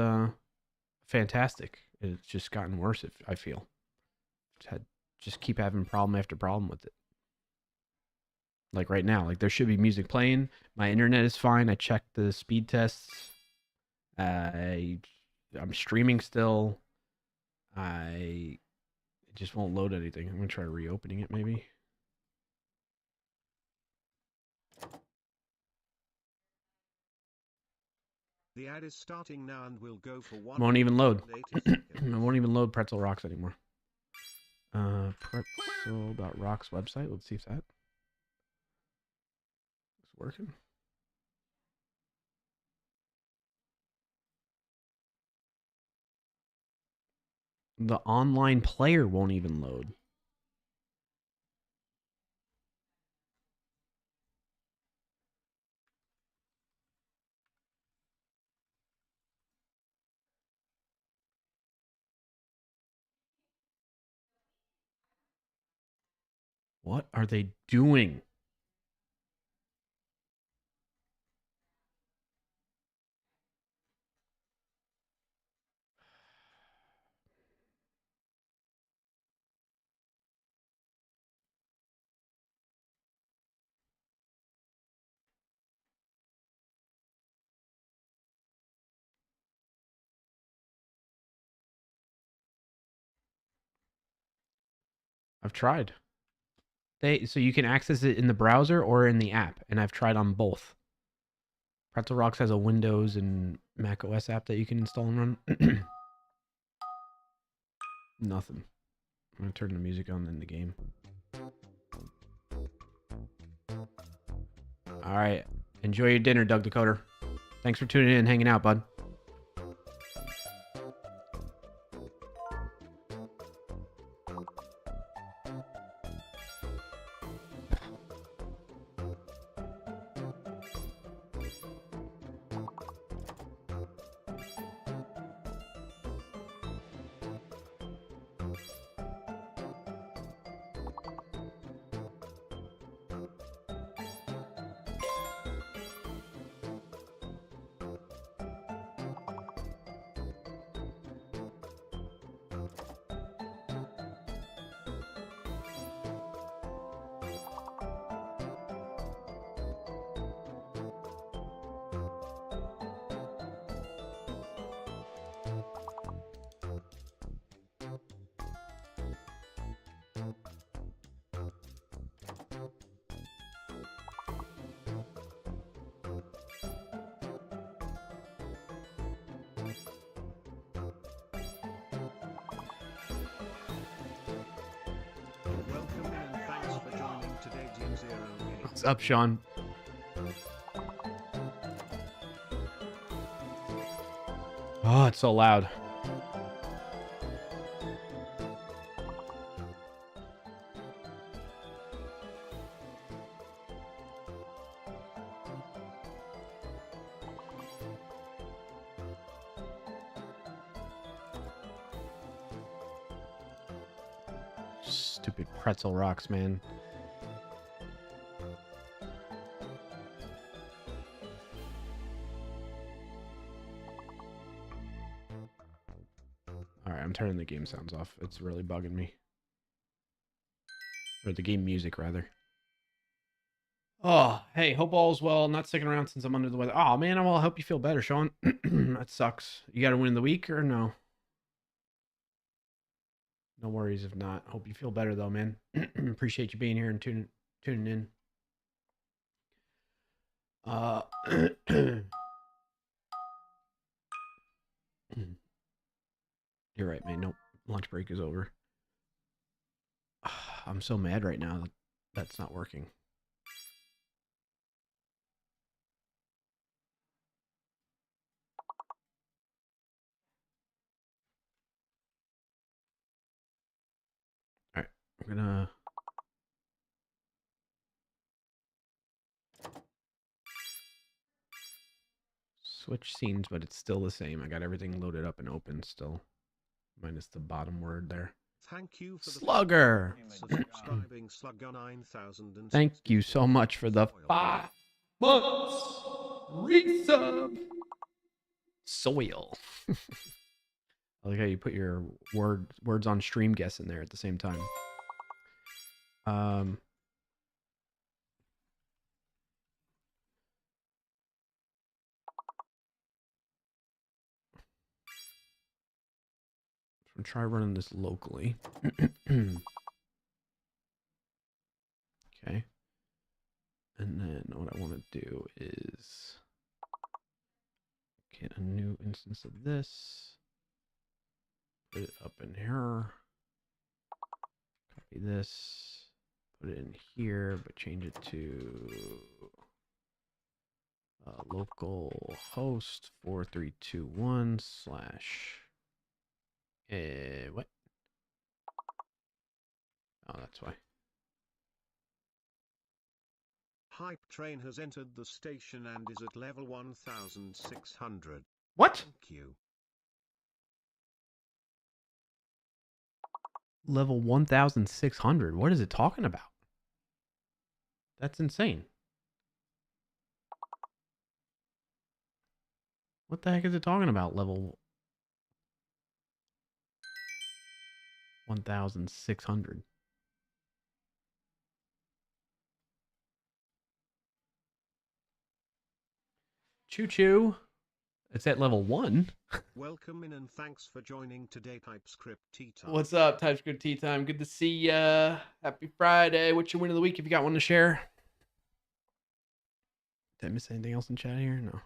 fantastic. It's just gotten worse, I feel. Just keep having problem after problem with it. Like right now, like there should be music playing. My internet is fine. I checked the speed tests. I'm streaming still. It just won't load anything. I'm gonna try reopening it maybe. The ad is starting now and will go for 1 Won't even load. minute and 80 It seconds. won't even load Pretzel Rocks anymore. Pretzel.rocks website. Let's see if that is working. The online player won't even load. What are they doing? I've tried. So you can access it in the browser or in the app, and I've tried on both. Pretzel Rocks has a Windows and Mac OS app that you can install and run. Nothing. I'm gonna turn the music on in the game. All right. Enjoy your dinner, Doug Decoder. Thanks for tuning in and hanging out, bud. Welcome in and thanks for joining today, Team 08. What's up, Sean? Oh, it's so loud. Stupid pretzel rocks, man. Alright, I'm turning the game sounds off. It's really bugging me. Or the game music, rather. Oh, hey, hope all's well. Not sticking around since I'm under the weather. Oh, man, well, I hope you feel better, Sean. That sucks. You got to win the week or no? No worries if not. Hope you feel better, though, man. Appreciate you being here and tuning in. You're right, man. Nope. Lunch break is over. I'm so mad right now that that's not working. All right. I'm gonna switch scenes, but it's still the same. I got everything loaded up and open still. Minus the bottom word there. Thank you for the Slugger. subscribing Slugger 9000. Thank you so much for the 5 months resub. Soil. I like how you put your words on stream guess in there at the same time. I'm try running this locally. Okay. And then what I want to do is get a new instance of this. Put it up in here. Copy this. Put it in here, but change it to local host 4321 slash what? Oh, that's why. Hype train has entered the station and is at level 1600. What? Thank you. Level 1600. What is it talking about? That's insane. What the heck is it talking about? Level 1,600. Choo choo. It's at level 1. Welcome in and thanks for joining today TypeScript Tea Time. What's up, TypeScript Tea Time? Good to see ya. Happy Friday. What's your win of the week if you got one to share? Did I miss anything else in chat here? No.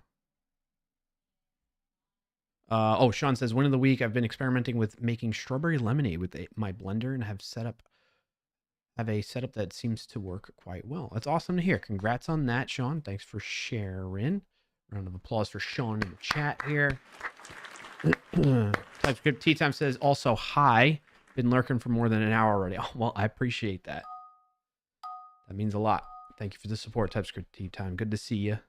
Oh, Sean says, win of the week. I've been experimenting with making strawberry lemonade with my blender and have a setup that seems to work quite well. That's awesome to hear. Congrats on that, Sean. Thanks for sharing. Round of applause for Sean in the chat here. TypeScript Tea Time says also hi. Been lurking for more than an hour already. Oh, well, I appreciate that. That means a lot. Thank you for the support, TypeScript Tea Time. Good to see you.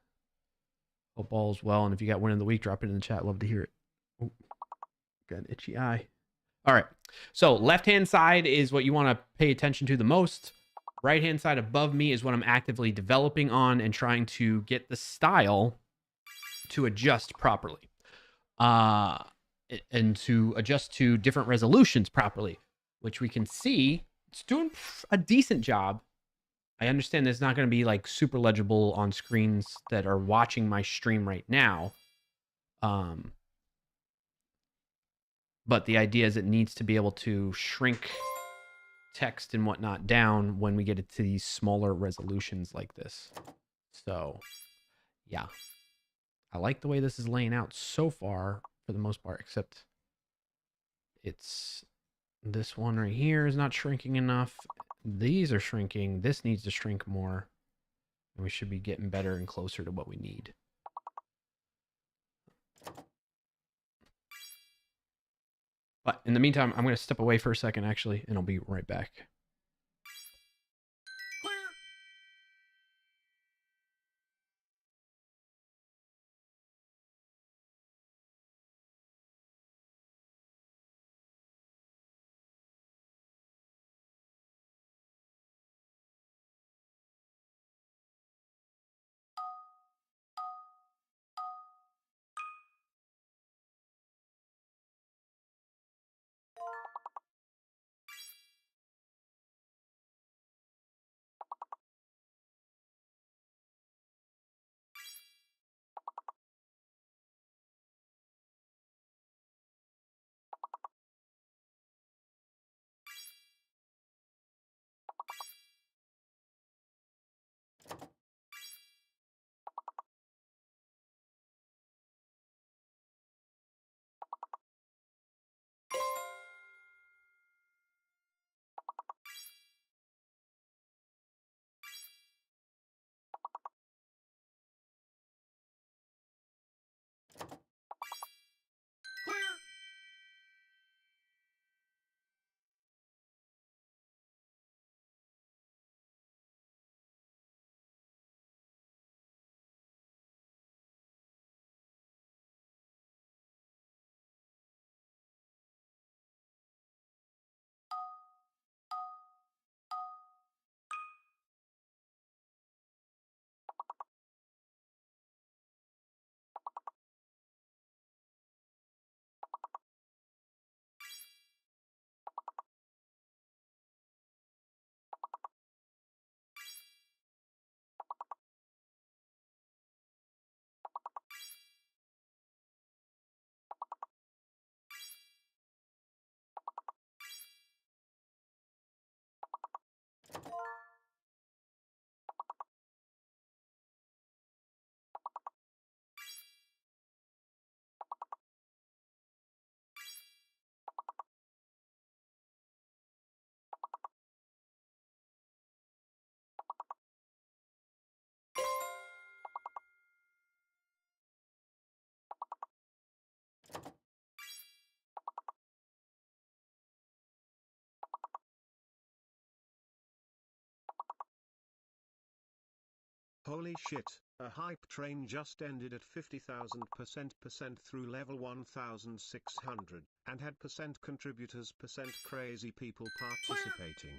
Hope all is well. And if you got win of the week, drop it in the chat. Love to hear it. Oh, got an itchy eye. All right. So left-hand side is what you want to pay attention to the most. Right-hand side above me is what I'm actively developing on and trying to get the style to adjust properly. And to adjust to different resolutions properly, which we can see it's doing a decent job. I understand it's not going to be like super legible on screens that are watching my stream right now. But the idea is it needs to be able to shrink text and whatnot down when we get it to these smaller resolutions like this. So, yeah. I like the way this is laying out so far for the most part, except it's this one right here is not shrinking enough. These are shrinking. This needs to shrink more. And we should be getting better and closer to what we need. But in the meantime, I'm going to step away for a second, actually, and I'll be right back. Holy shit, a hype train just ended at 50,000% through level 1,600, and had contributors crazy people participating.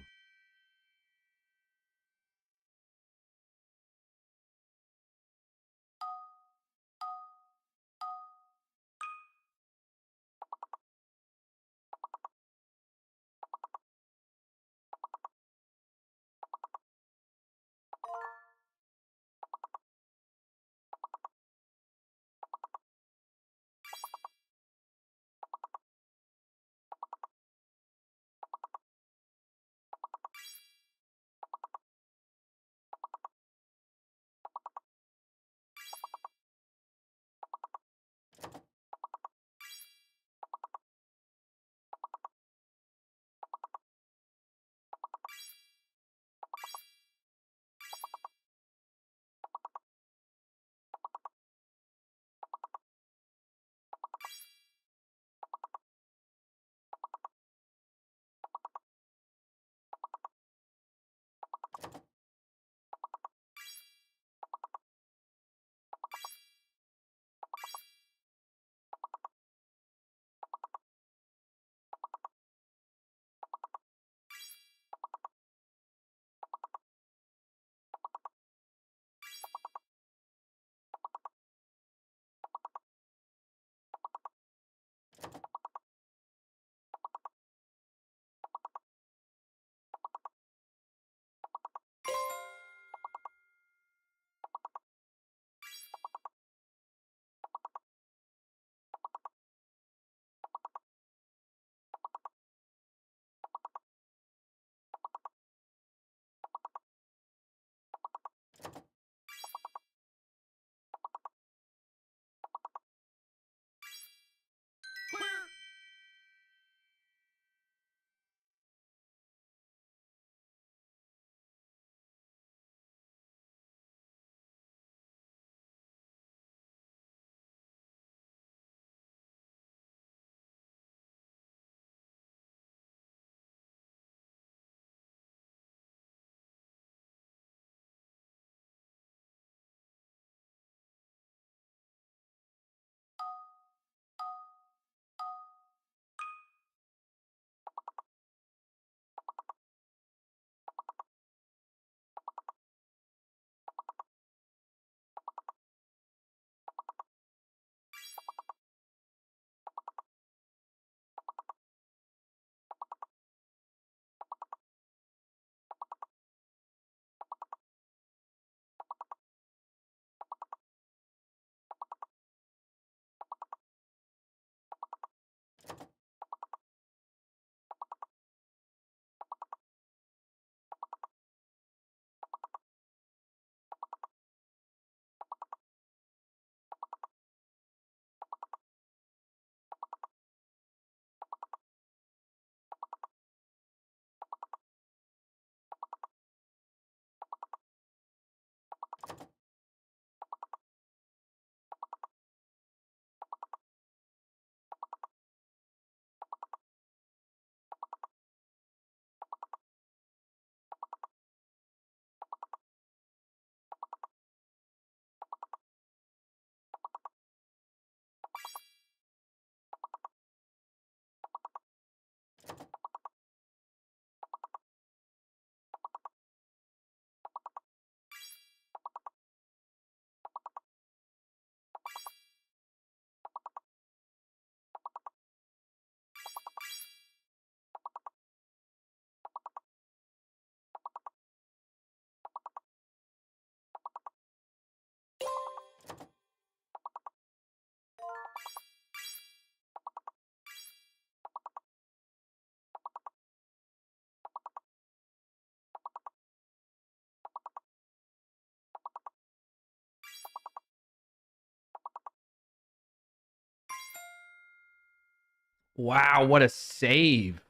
Wow, what a save.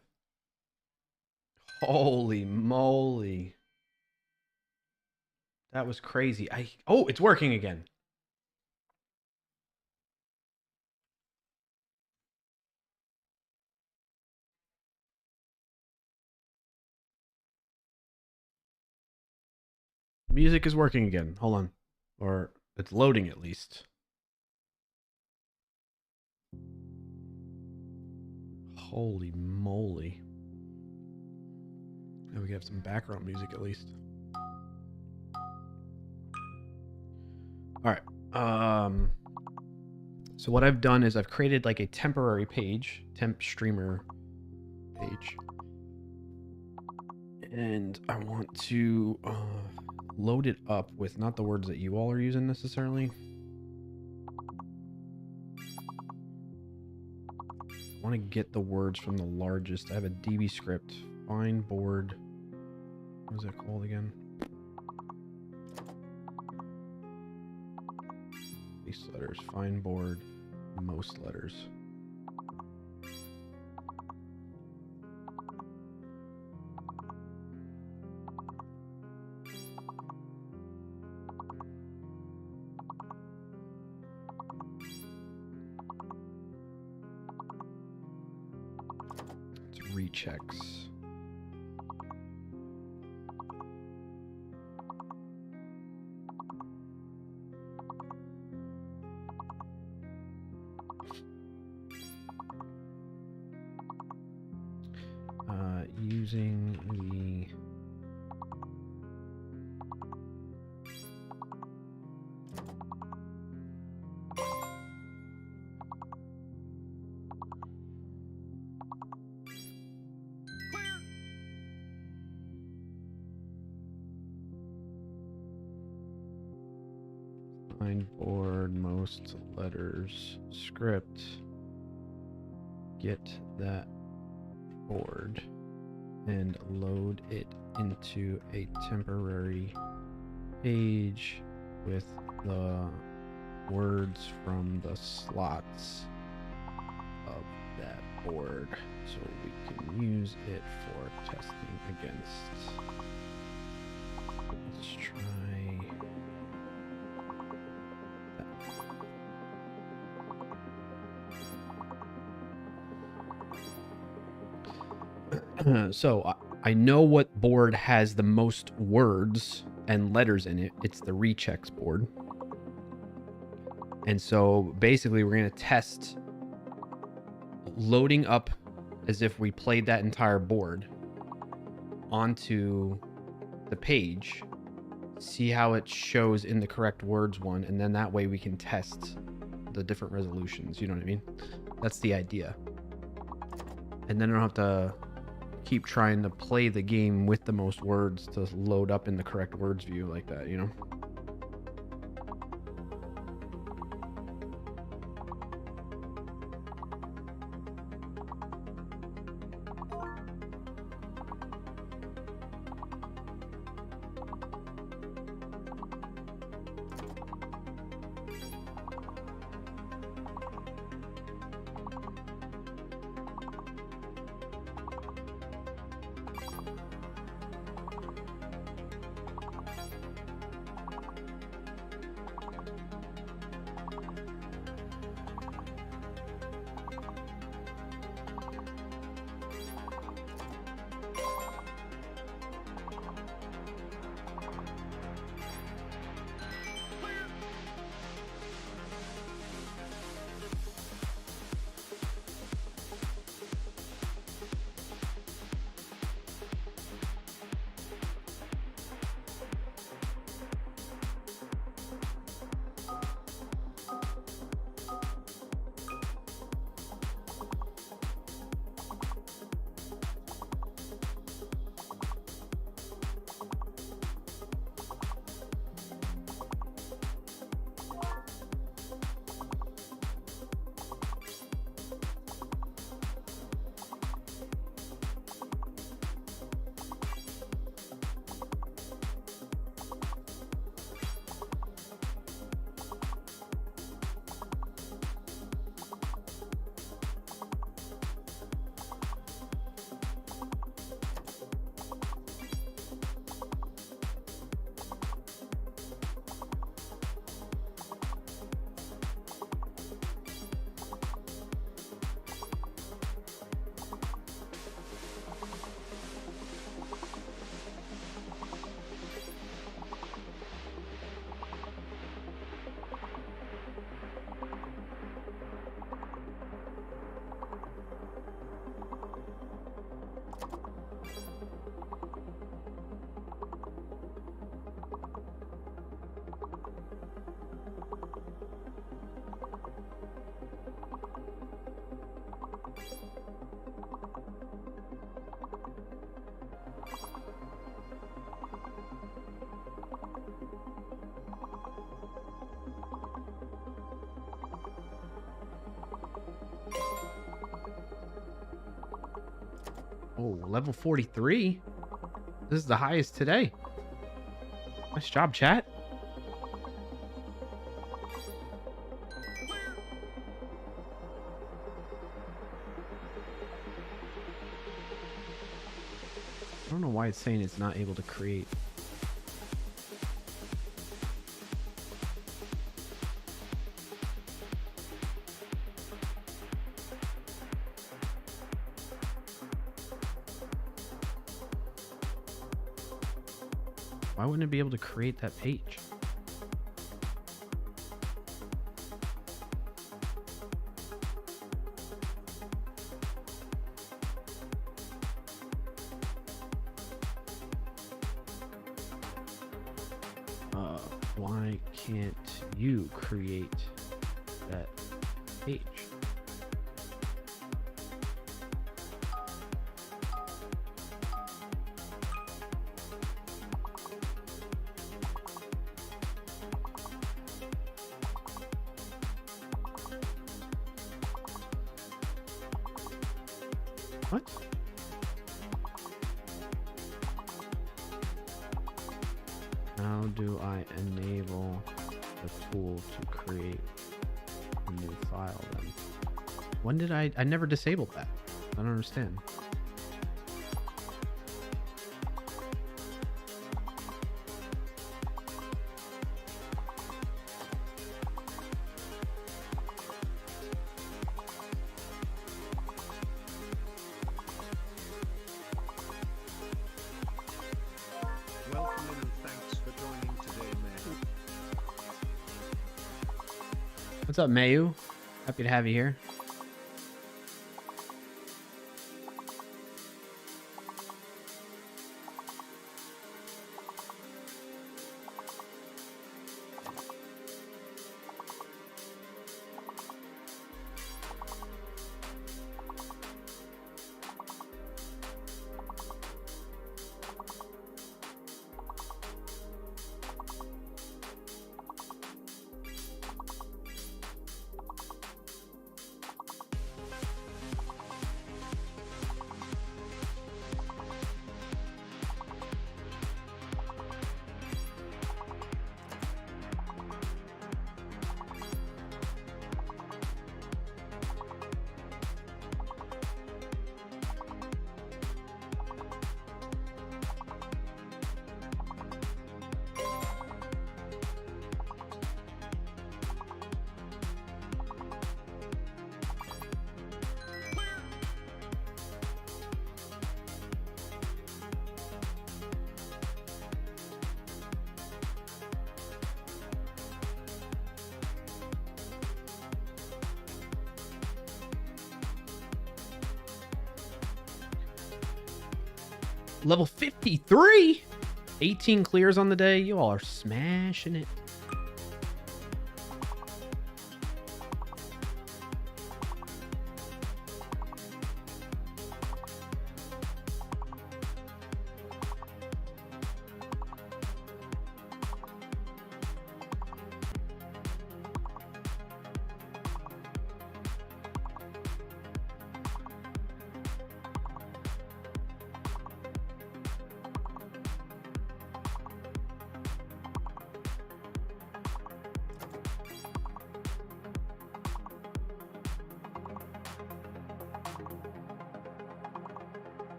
Holy moly. That was crazy. Oh, it's working again. Music is working again. Hold on. Or it's loading at least. Holy moly. Now we have some background music at least. All right. So what I've done is I've created like a temporary page, temp streamer page. And I want to load it up with not the words that you all are using necessarily. I want to get the words from the largest. I have a DB script, find board. What is it called again? Base letters, find board, most letters. It's rechecks. Using the find board most letters script, get that board and load it into a temporary page with the words from the slots of that board so we can use it for testing against. Let's try that. So I know what board has the most words and letters in it. It's the rechecks board. And so basically we're going to test loading up as if we played that entire board onto the page, see how it shows in the correct words one, and then that way we can test the different resolutions. You know what I mean? That's the idea. And then I don't have to keep trying to play the game with the most words to load up in the correct words view like that, you know? Oh, level 43? This is the highest today. Nice job, chat. I don't know why it's saying it's not able to create. Why wouldn't it be able to create that page? Why can't you create that page? What? How do I enable the tool to create a new file then? When did I never disabled that? I don't understand. Welcome in and thanks for joining today, Mayu. What's up, Mayu? Happy to have you here. Level 53? 18 clears on the day. You all are smashing it.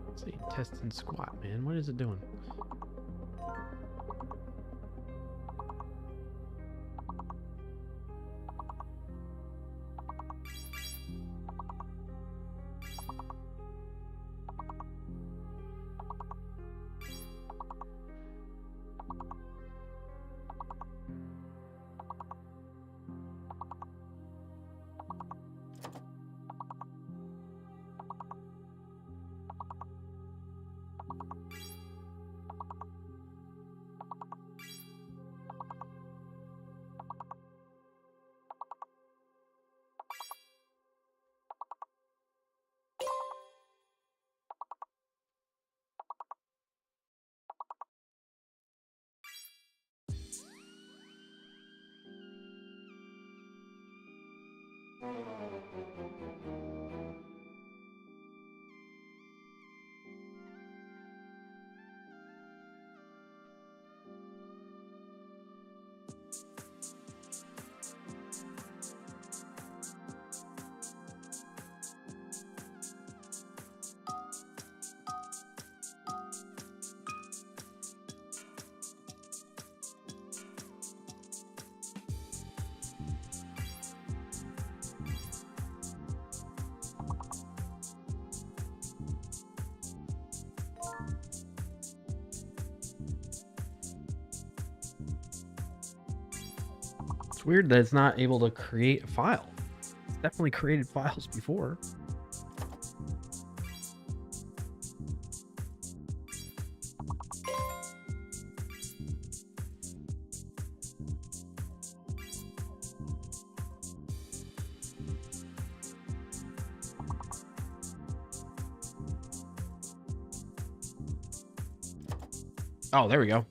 Let's see, test and squat, man. What is it doing? It's weird that it's not able to create a file. It's definitely created files before. Oh, there we go.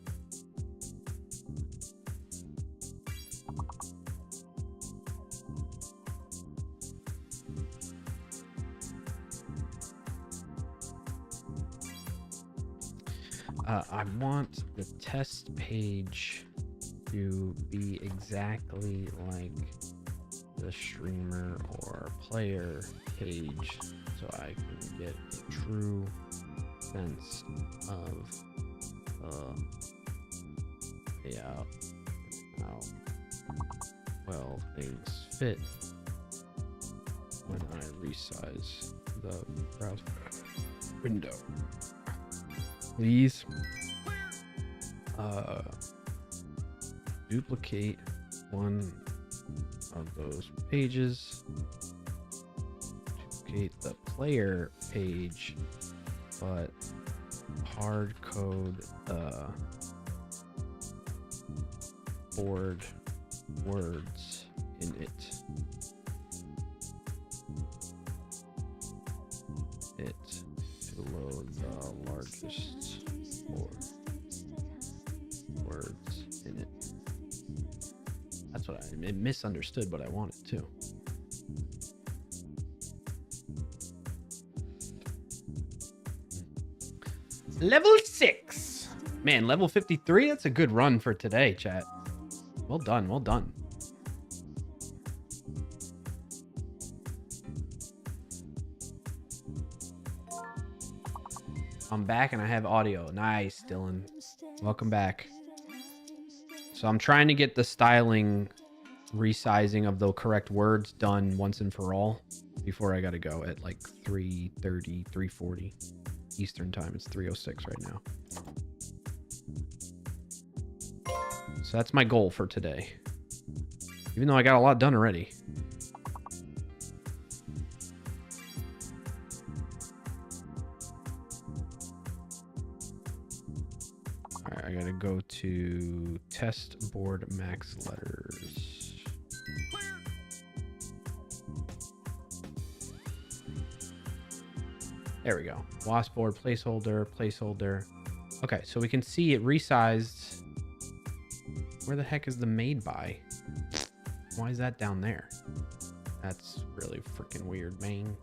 I want the test page to be exactly like the streamer or player page so I can get a true sense of layout, how well things fit when I resize the browser window. Please duplicate one of those pages, duplicate the player page, but hard code board words in it. To load the largest words in it. That's what I misunderstood what I wanted to. Level 6. Man, level 53, that's a good run for today, chat. Well done, well done. I'm back and I have audio. Nice, Dylan. Welcome back. So I'm trying to get the styling resizing of the correct words done once and for all before I gotta go at like 3:30, 3:40 Eastern time. It's 3:06 right now. So that's my goal for today. Even though I got a lot done already. Alright, I gotta go to test board max letters. There we go. WoS board placeholder, placeholder. Okay, so we can see it resized. Where the heck is the made by? Why is that down there? That's really freaking weird, man.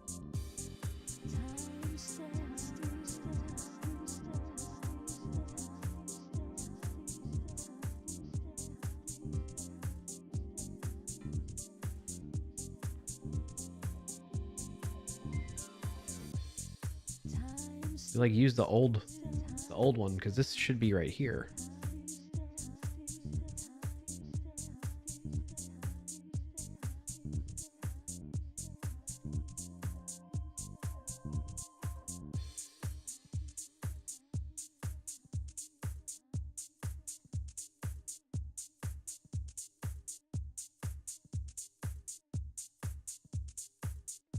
Like use the old one because this should be right here.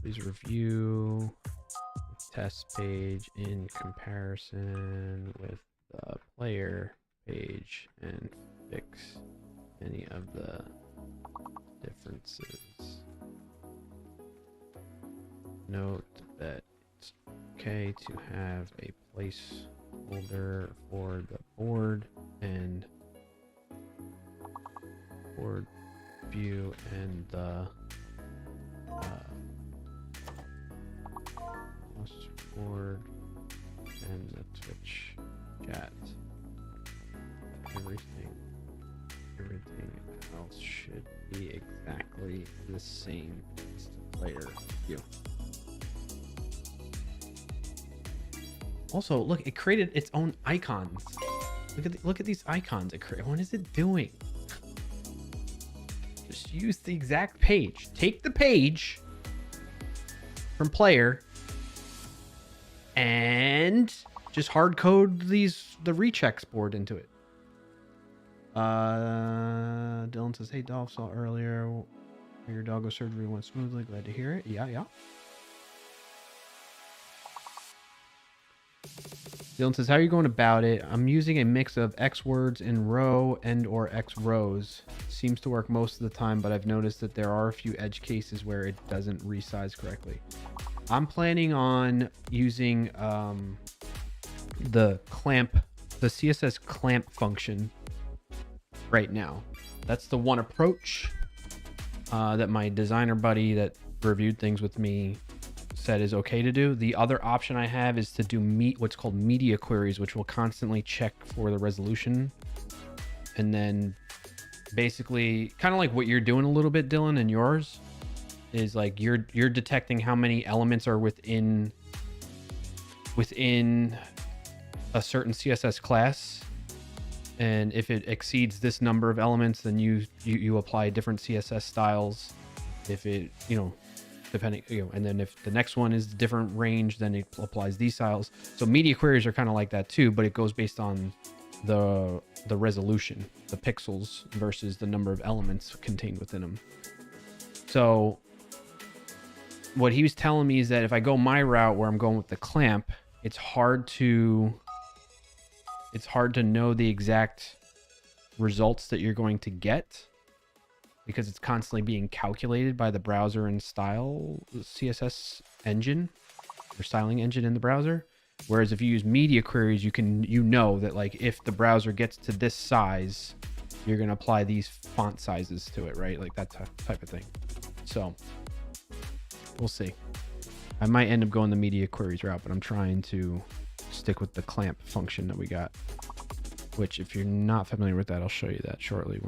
Please review test page in comparison with the player page and fix any of the differences. Note that it's okay to have a placeholder for the board and board view and the Discord and the Twitch chat. Everything else should be exactly the same as the player view. Also, look, it created its own icons. Look at these icons it created. What is it doing? Just use the exact page. Take the page from player and just hard code the rechecks board into it. Dylan says, "Hey, Dolph, saw earlier your doggo surgery went smoothly. Glad to hear it." Yeah. Dylan says, "How are you going about it? I'm using a mix of X words in row and or X rows. Seems to work most of the time, but I've noticed that there are a few edge cases where it doesn't resize correctly." I'm planning on using the CSS clamp function right now. That's the one approach that my designer buddy that reviewed things with me said is okay to do. The other option I have is to do what's called media queries, which will constantly check for the resolution, and then basically kind of like what you're doing a little bit, Dylan, and yours is like you're detecting how many elements are within a certain CSS class, and if it exceeds this number of elements, then you apply different CSS styles. If it, depending, and then if the next one is different range, then it applies these styles. So media queries are kind of like that too, but it goes based on the resolution, the pixels versus the number of elements contained within them. So what he was telling me is that if I go my route where I'm going with the clamp, it's hard to know the exact results that you're going to get, because it's constantly being calculated by the browser and style CSS engine or styling engine in the browser. Whereas if you use media queries, you know that like if the browser gets to this size, you're going to apply these font sizes to it, right? Like that type of thing. So we'll see. I might end up going the media queries route, but I'm trying to stick with the clamp function that we got, which if you're not familiar with that, I'll show you that shortly.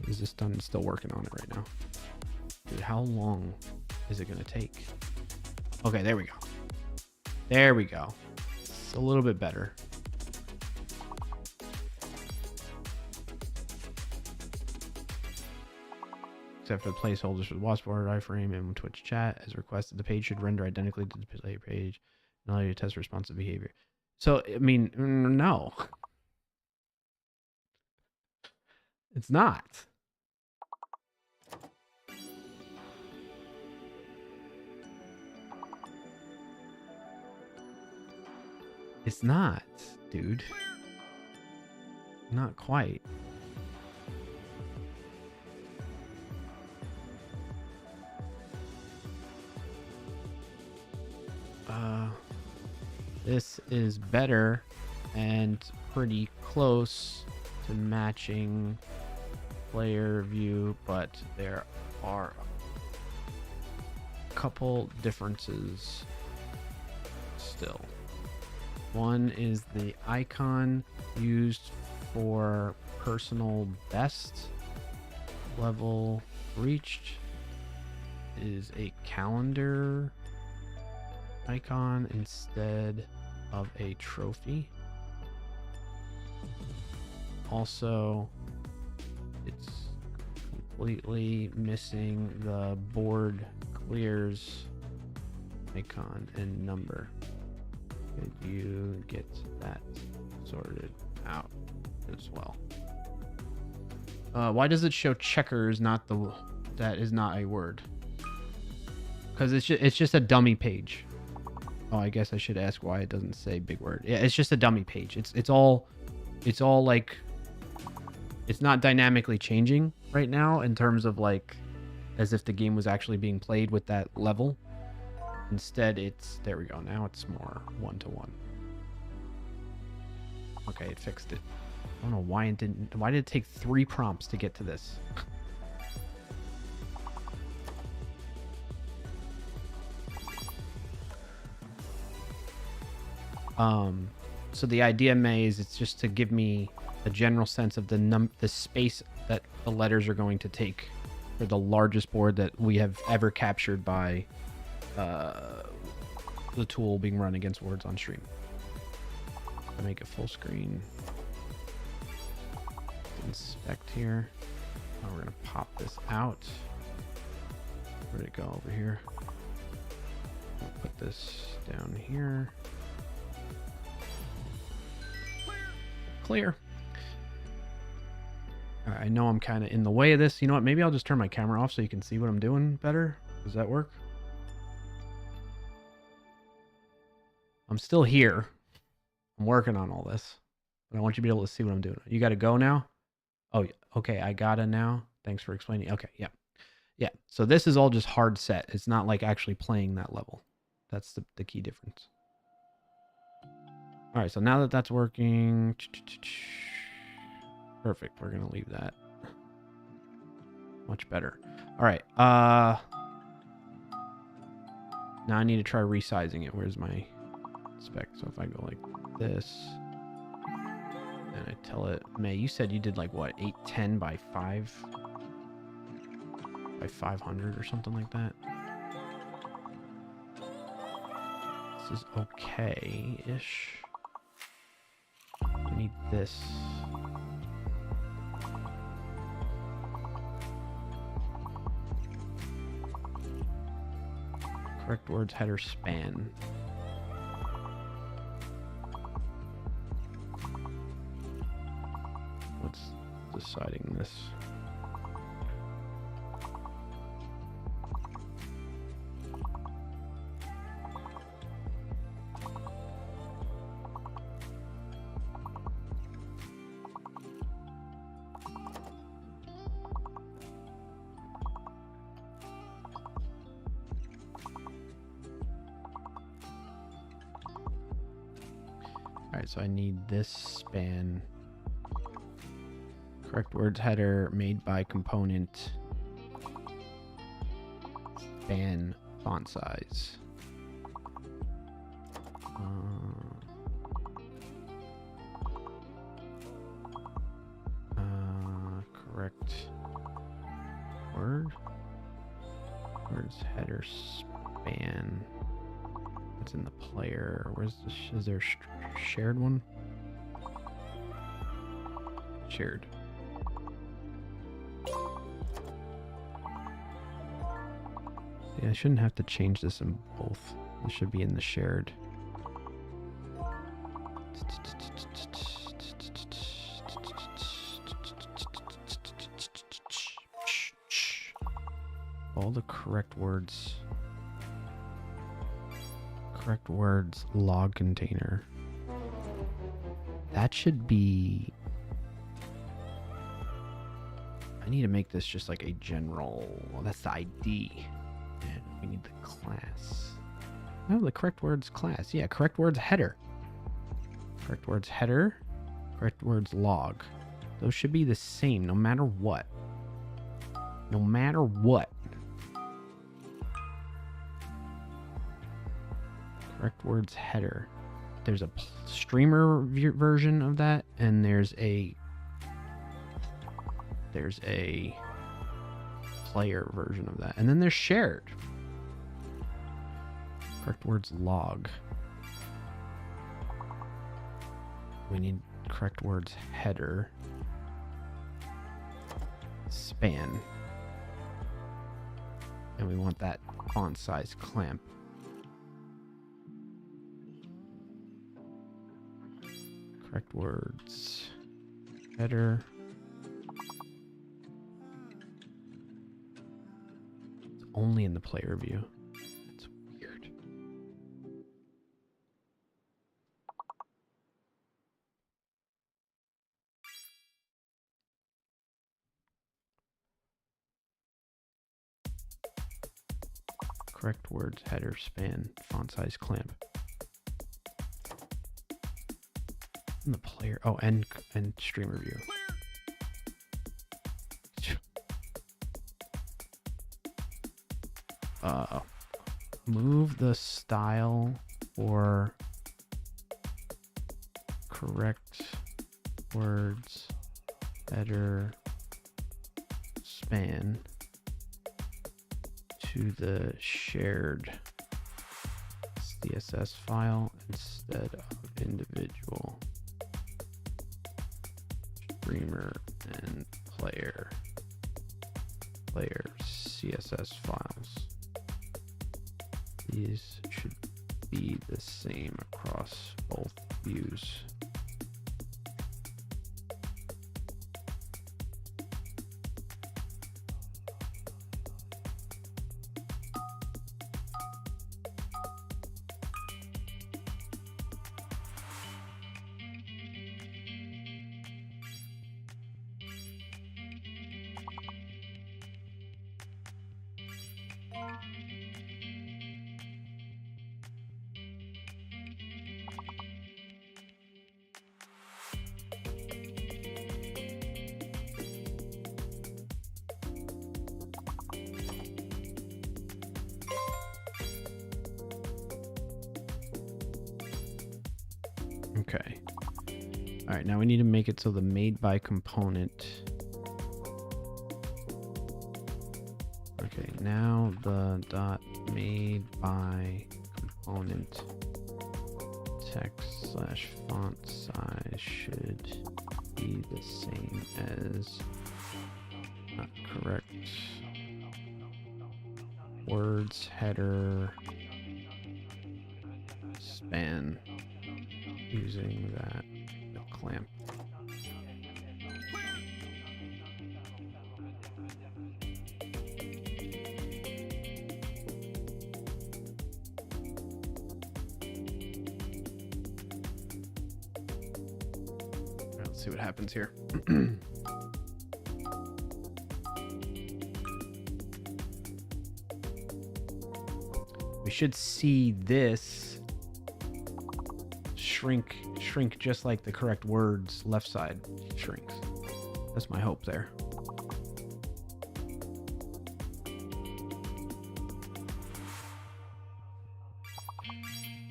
Is this done? It's still working on it right now. Dude, how long is it going to take? Okay, there we go. There we go. It's a little bit better. Except for the placeholders for the WoS board, iframe, and Twitch chat as requested. The page should render identically to the display page and allow you to test responsive behavior. So, I mean, no. It's not. It's not, dude. Not quite. This is better and pretty close to matching player view, but there are a couple differences still. One is the icon used for personal best level reached is a calendar icon instead of a trophy. Also, it's completely missing the board clears icon and number. Could you get that sorted out as well? Why does it show checkers, not the... That is not a word. Because it's just a dummy page. Oh, I guess I should ask why it doesn't say big word. Yeah, it's just a dummy page. It's all like... It's not dynamically changing right now in terms of like as if the game was actually being played with that level. Instead, it's... There we go. Now it's more one-to-one. Okay, it fixed it. I don't know why it didn't... Why did it take 3 prompts to get to this? So the idea, May, is it's just to give me a general sense of the space that the letters are going to take for the largest board that we have ever captured by the tool being run against words on stream. I make it full screen. Inspect here. Oh, we're gonna pop this out. Where'd it go over here? I'll put this down here. Clear. All right, I know I'm kind of in the way of this. You know what? Maybe I'll just turn my camera off so you can see what I'm doing better. Does that work? I'm still here. I'm working on all this, but I want you to be able to see what I'm doing. You got to go now? Oh, okay. I gotta now. Thanks for explaining. Okay, yeah. Yeah, so this is all just hard set. It's not like actually playing that level. That's the key difference. All right, so now that that's working, perfect. We're going to leave that. Much better. All right. Now I need to try resizing it. Where's my spec? So if I go like this, and I tell it, May, you said you did like what, 810 by 5? By 500 or something like that. This is okay-ish. I need this. Correct words, header, span. What's deciding this? Alright, so I need this span. Correct words header made by component. Span font size. Correct word. Words header span. It's in the player. Where's the is there a shared one? Shared. Yeah, I shouldn't have to change this in both. It should be in the shared. All the correct words. Correct words log container. That should be... I need to make this just like a general... Well, that's the ID. And we need the class. Oh, the correct words class. Yeah, correct words header. Correct words header. Correct words log. Those should be the same no matter what. No matter what. Correct words header. There's a streamer version of that, and there's a player version of that, and then there's shared. Correct words log. We need correct words header. Span. And we want that font size clamp. Correct words header. It's only in the player view. It's weird. Correct words header span font size clamp. In the player. Oh, and streamer view. Move the style for correct words header span to the shared CSS file instead of individual streamer and player CSS files. These should be the same across both views. Okay. All right, now we need to make it so the made by component. Okay, now the dot made by component text slash font size should be the same as correct words header span using that clamp. Let's see what happens here. We should see this shrink just like the correct words left side shrinks. That's my hope there.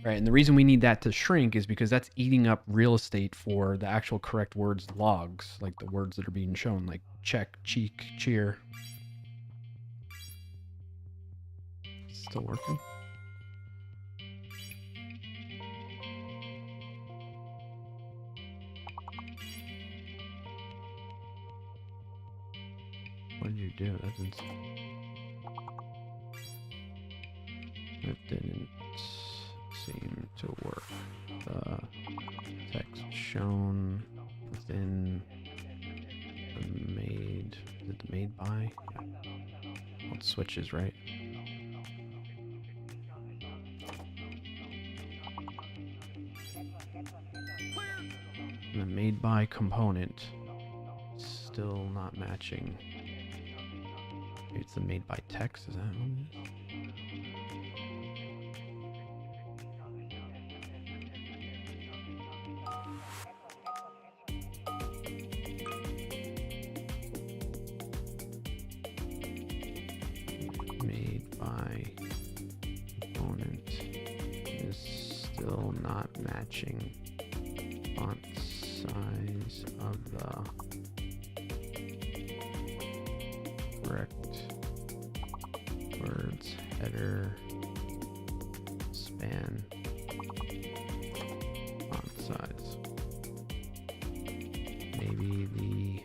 Right, and the reason we need that to shrink is because that's eating up real estate for the actual correct words logs, like the words that are being shown, like check, cheek, cheer. Still working? What did you do? That didn't seem to work. Text shown within the made. Is it the made by? Well, it switches, right? And the made by component still not matching. Maybe it's the made by text. Is that what it is? Made by component is still not matching font size of the correct words header span font size. Maybe the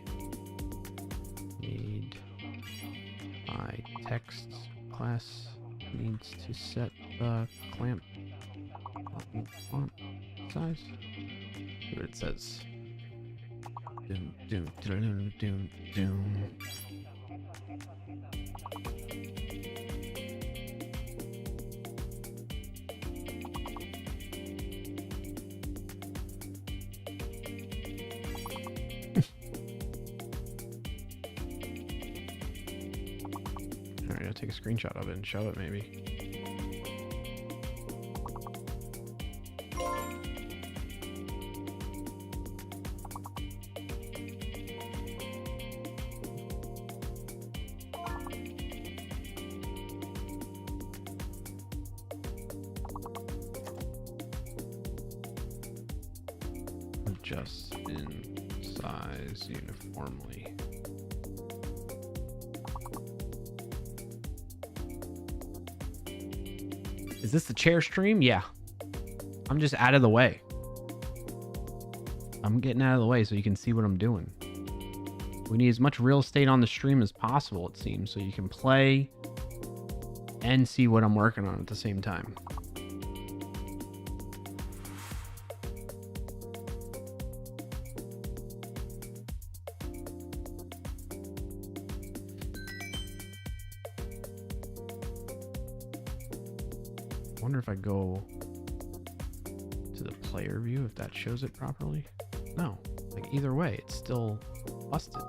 made by text class needs to set the clamp font size. See what it says. Doom, doom, doom, doom, doom. Alright, I'll take a screenshot of it and show it maybe. adjusts in size uniformly. Is this the chair stream? Yeah. I'm just out of the way. I'm getting out of the way so you can see what I'm doing. We need as much real estate on the stream as possible, it seems, so you can play and see what I'm working on at the same time. I wonder if I go to the player view, if that shows it properly. No, like either way, it's still busted.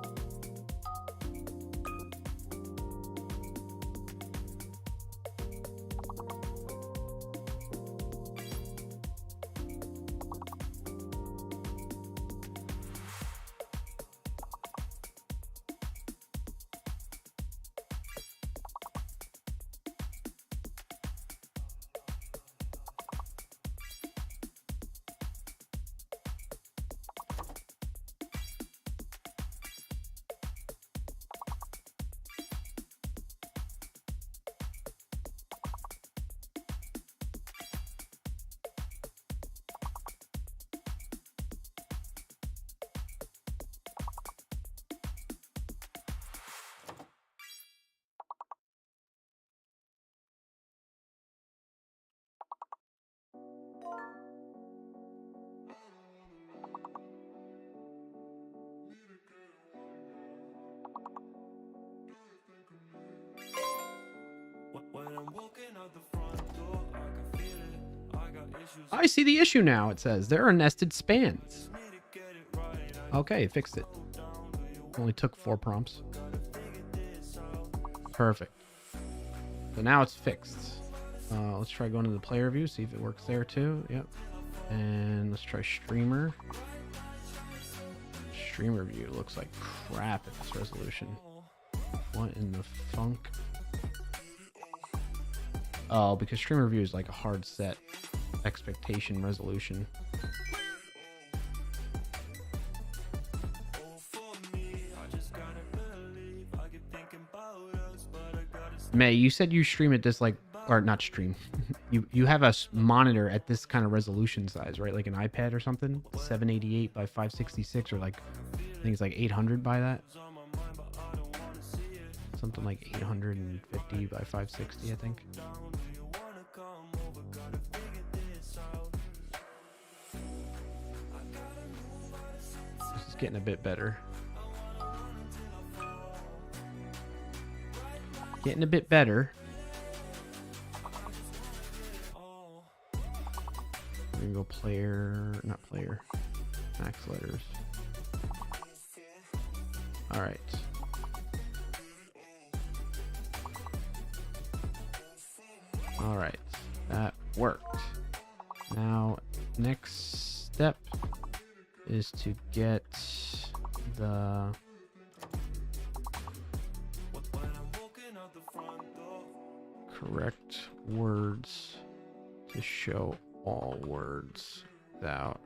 I see the issue now, it says. There are nested spans. Okay, fixed it. Only took 4 prompts. Perfect. So now it's fixed. Let's try going to the player view, see if it works there too. Yep. And let's try streamer. Streamer view looks like crap at this resolution. What in the funk? Oh, because streamer view is like a hard set expectation resolution. May, you said you stream at this like, or not stream. you have a monitor at this kind of resolution size, right? Like an iPad or something, 788 by 566, or like I think it's like 800 by that. Something like 850 by 560, I think. This is getting a bit better. Getting a bit better. We're gonna go player, not player, max letters. All right. All right, that worked. Now, next step is to get the correct words to show all words without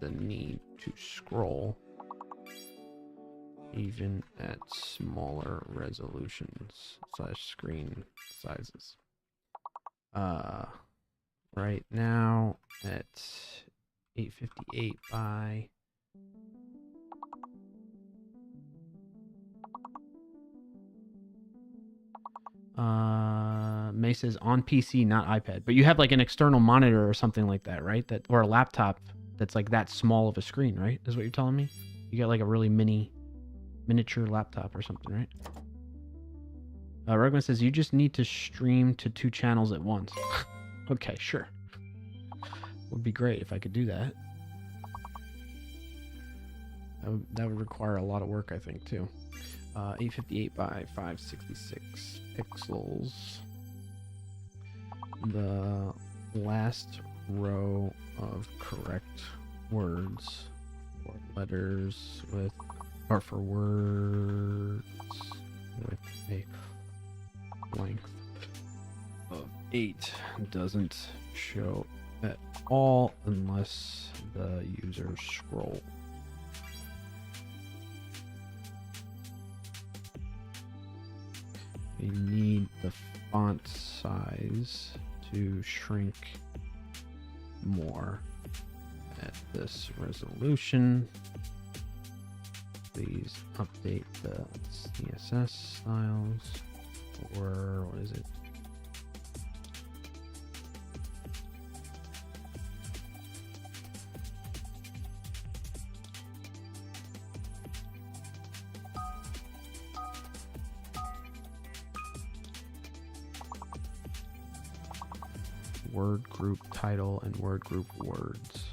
the need to scroll, even at smaller resolutions / screen sizes. Right now at 858 by May says on PC, not iPad, but you have like an external monitor or something like that, right? That, or a laptop that's like that small of a screen, right? Is what you're telling me? You got like a really miniature laptop or something, right? Rugman says you just need to stream to 2 channels at once. Okay, sure. Would be great if I could do that. That would require a lot of work, I think, too. 858 by 566 pixels. The last row of correct words or letters with, or for words with a length of 8 doesn't show at all unless the user scrolls. We need the font size to shrink more at this resolution. Please update the CSS styles, or what is it? Word group title and word group words.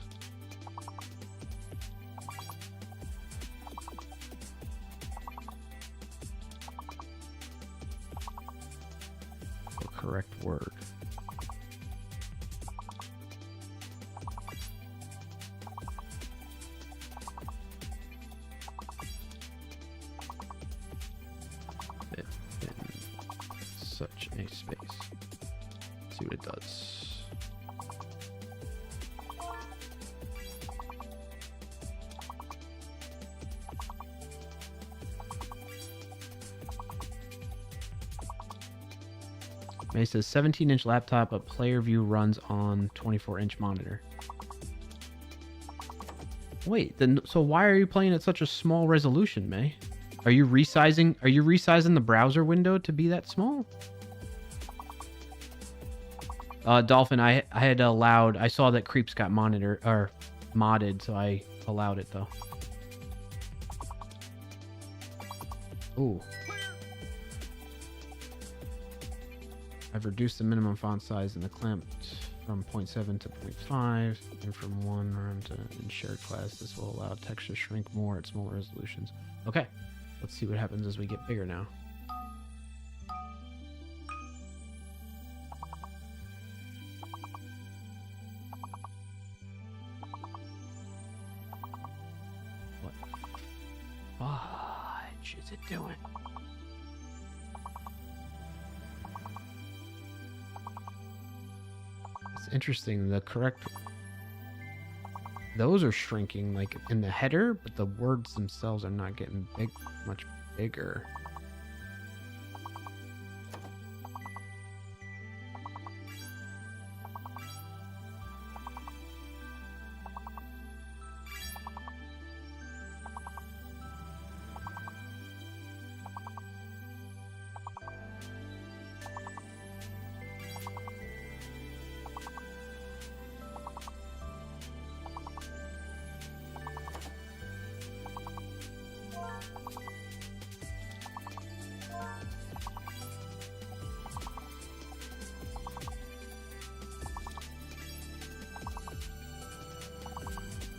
The correct word. Fit in such a space. See what it does. It says 17-inch laptop, but player view runs on 24-inch monitor. Wait, then so why are you playing at such a small resolution, May? Are you resizing the browser window to be that small? Dolphin, I had allowed. I saw that Creeps got modded, so I allowed it though. Ooh. I've reduced the minimum font size in the clamped from 0.7 to 0.5 and from 1 room to in shared class. This will allow text to shrink more at smaller resolutions. Okay, let's see what happens as we get bigger now. What fudge is it doing? Interesting. The correct, those are shrinking like in the header, but the words themselves are not getting much bigger.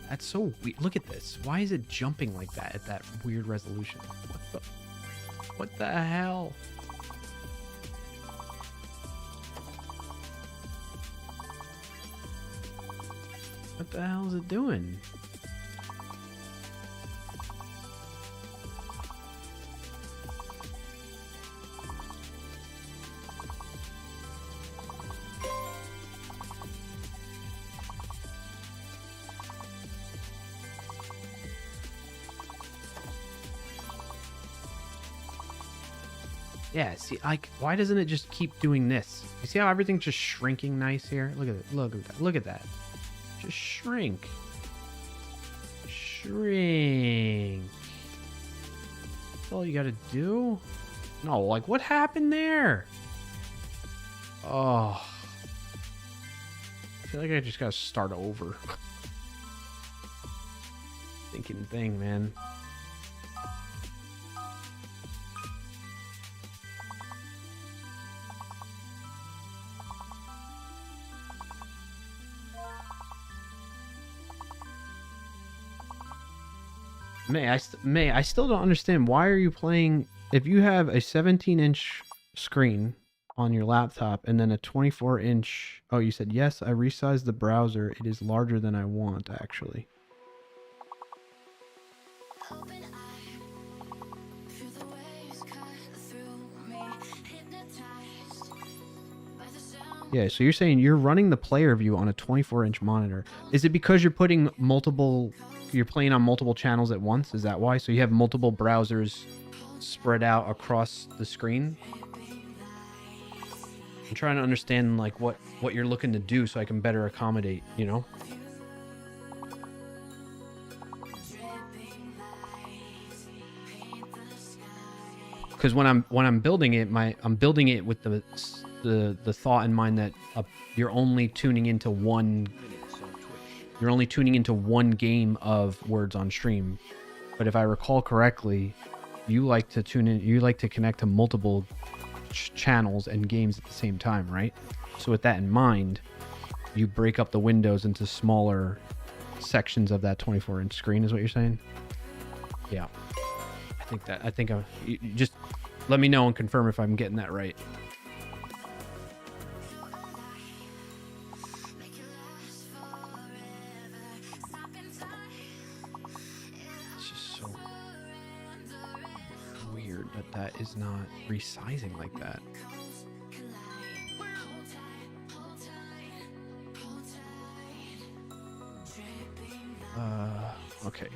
That's so weird. Look at this. Why is it jumping like that at that weird resolution? What the hell? What the hell is it doing? Yeah, see, like, why doesn't it just keep doing this? You see how everything's just shrinking nice here? Look at it. Look at that. Look at that. Just shrink. Shrink. That's all you gotta do? No, like, what happened there? Oh. I feel like I just gotta start over. Thinking thing, man. May, I still don't understand. Why are you playing... If you have a 17-inch screen on your laptop and then a 24-inch... Oh, you said, yes, I resized the browser. It is larger than I want, actually. Yeah, so you're saying you're running the player view on a 24-inch monitor. Is it because you're playing on multiple channels at once? Is that why? So you have multiple browsers spread out across the screen? I'm trying to understand like what you're looking to do so I can better accommodate, you know? Because when I'm building it, I'm building it with the thought in mind that you're only tuning into one game of Words on Stream. But if I recall correctly, you like to connect to multiple channels and games at the same time, right? So with that in mind, you break up the windows into smaller sections of that 24-inch screen, is what you're saying? Yeah. I think you just let me know and confirm if I'm getting that right. It's just so weird that is not resizing like that. Okay.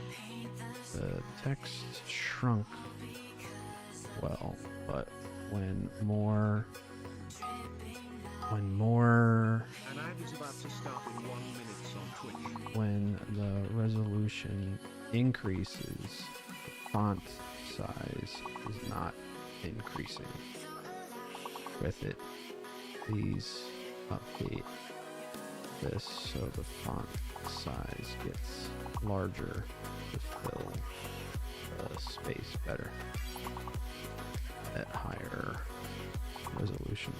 The text shrunk well, but when more An ad is about to start in 1 minute on Twitch. when the resolution increases, the font size is not increasing. With it, please update this so the font size gets larger to fill the space better at higher resolutions.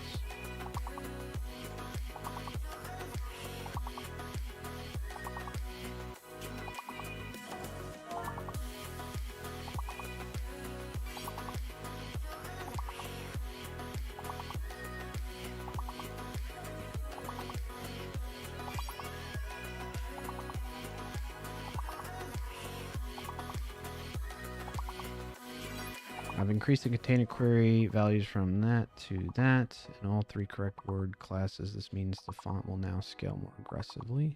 I've increased the container query values from that to that in all 3 correct word classes. This means the font will now scale more aggressively.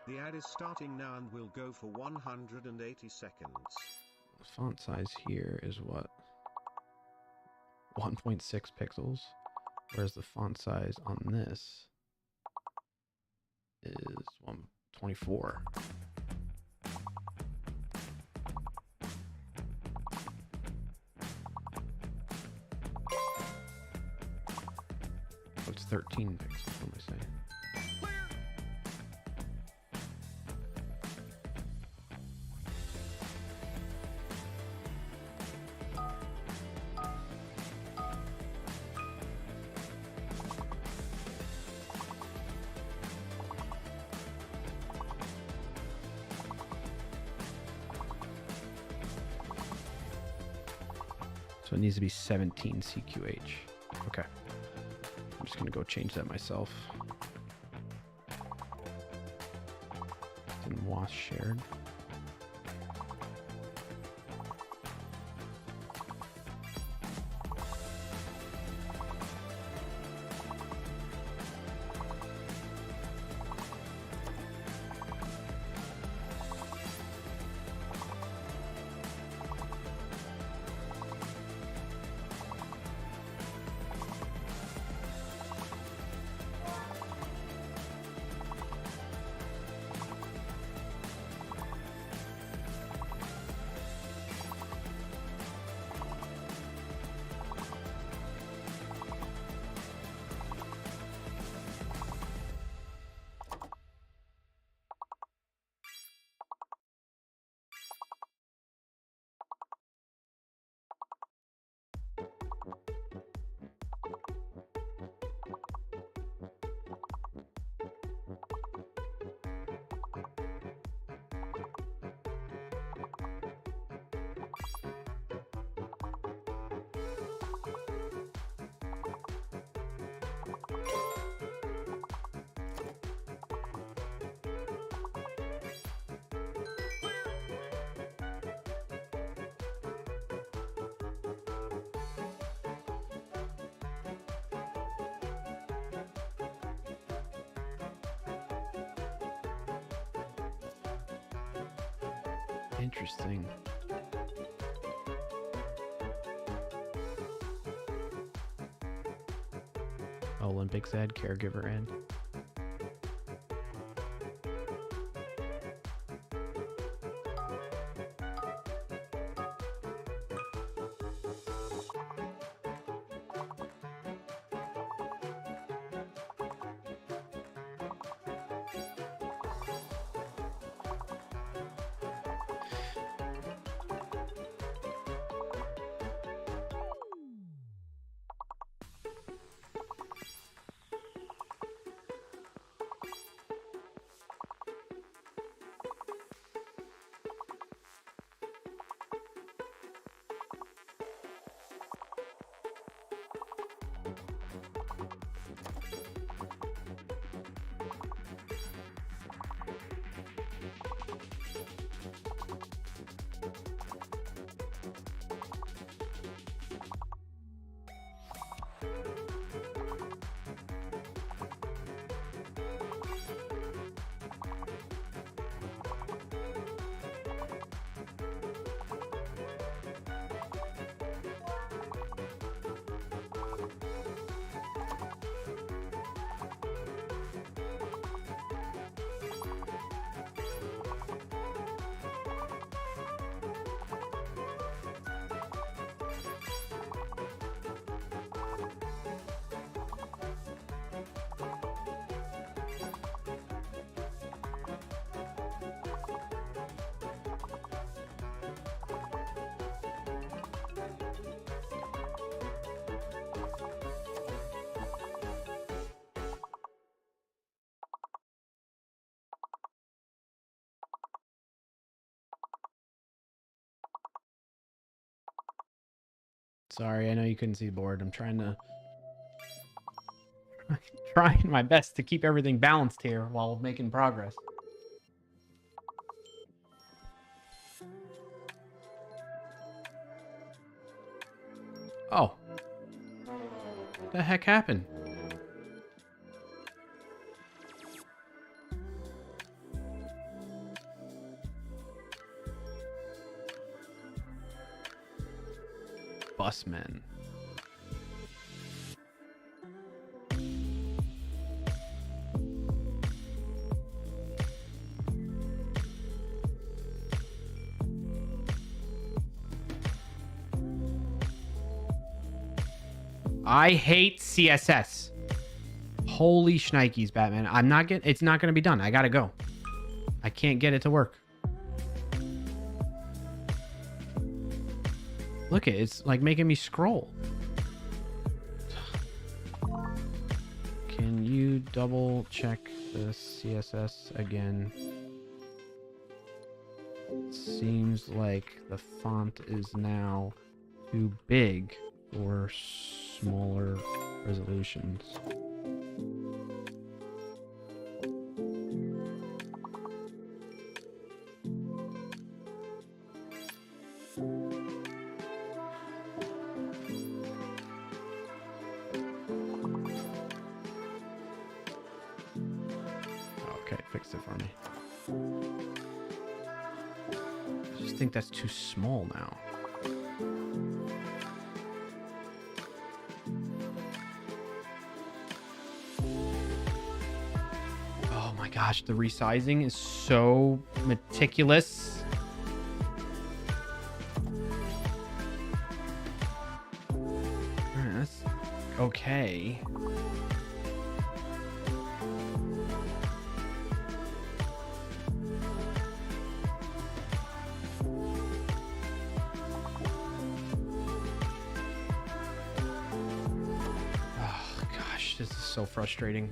The ad is starting now and will go for 180 seconds. The font size here is what? 1.6 pixels, whereas the font size on this is 124. So it's 13 pixels, what am I saying? So it needs to be 17 CQH. Okay. I'm just gonna go change that myself. In WoS shared. Interesting. Olympics ad, caregiver ad. Sorry, I know you couldn't see the board. I'm trying my best to keep everything balanced here while making progress. Oh. What the heck happened? Busmen. I hate CSS. Holy shnikes, Batman. It's not gonna be done. I gotta go. I can't get it to work. Look, it's like making me scroll. Can you double check the CSS again? Seems like the font is now too big for smaller resolutions. Okay, fixed it for me. I just think that's too small now. Oh my gosh, the resizing is so meticulous. Alright, that's okay. Oh gosh, this is so frustrating.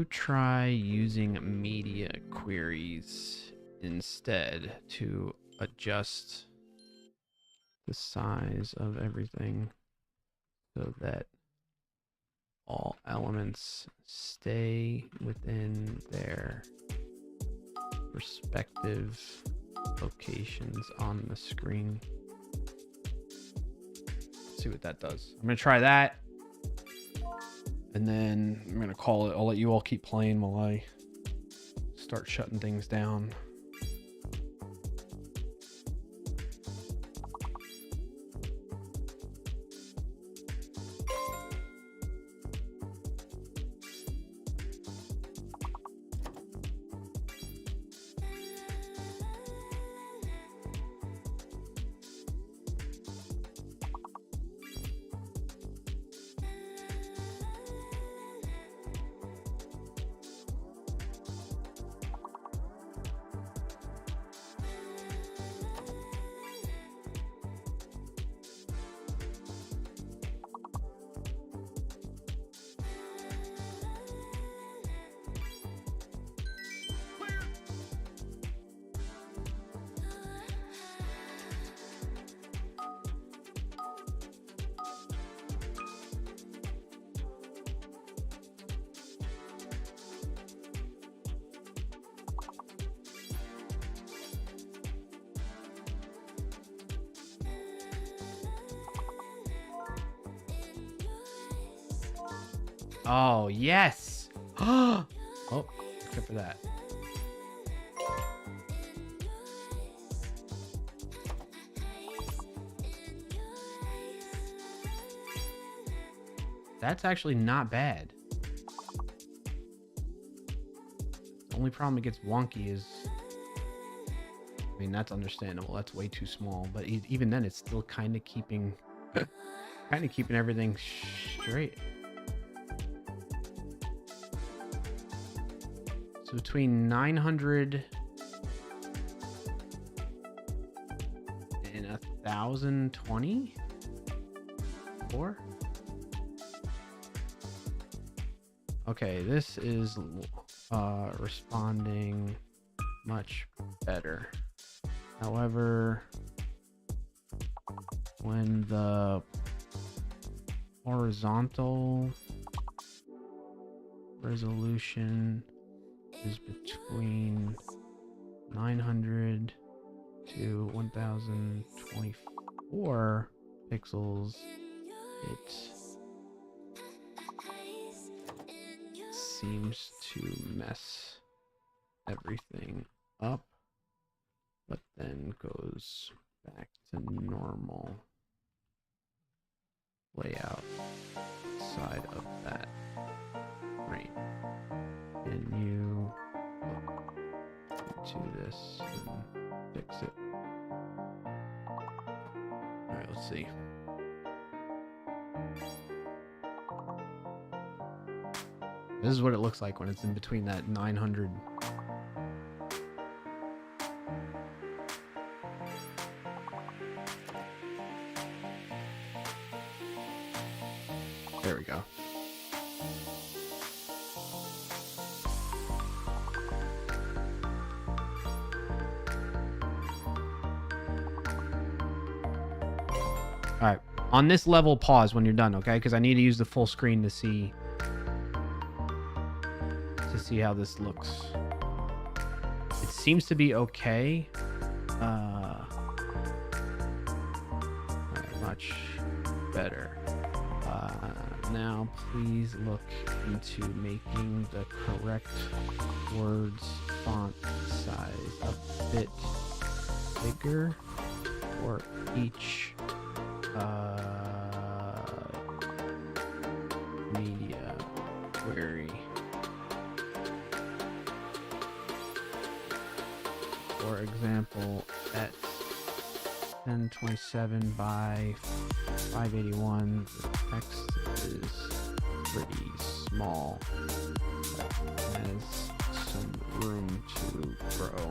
Try using media queries instead to adjust the size of everything so that all elements stay within their respective locations on the screen. Let's see what that does. I'm gonna try that, and then I'm gonna call it. I'll let you all keep playing while I start shutting things down. Oh, yes. Oh, except for that. That's actually not bad. The only problem it gets wonky is, I mean, that's understandable. That's way too small, but even then it's still kind of keeping everything straight. So between 900 and 1020 or okay, this is responding much better. However, when the horizontal resolution is between 900 to 1024 pixels, it seems to mess everything up, but then goes back to normal layout side of that frame. Can you look into this and fix it? All right, let's see. This is what it looks like when it's in between that 900. There we go. All right, on this level, pause when you're done, okay? Because I need to use the full screen to see how this looks. It seems to be okay. Much better. Now, please look into making the correct words font size a bit bigger for each media query. For example, at 1027 by 581, the text is pretty small. That has some room to grow.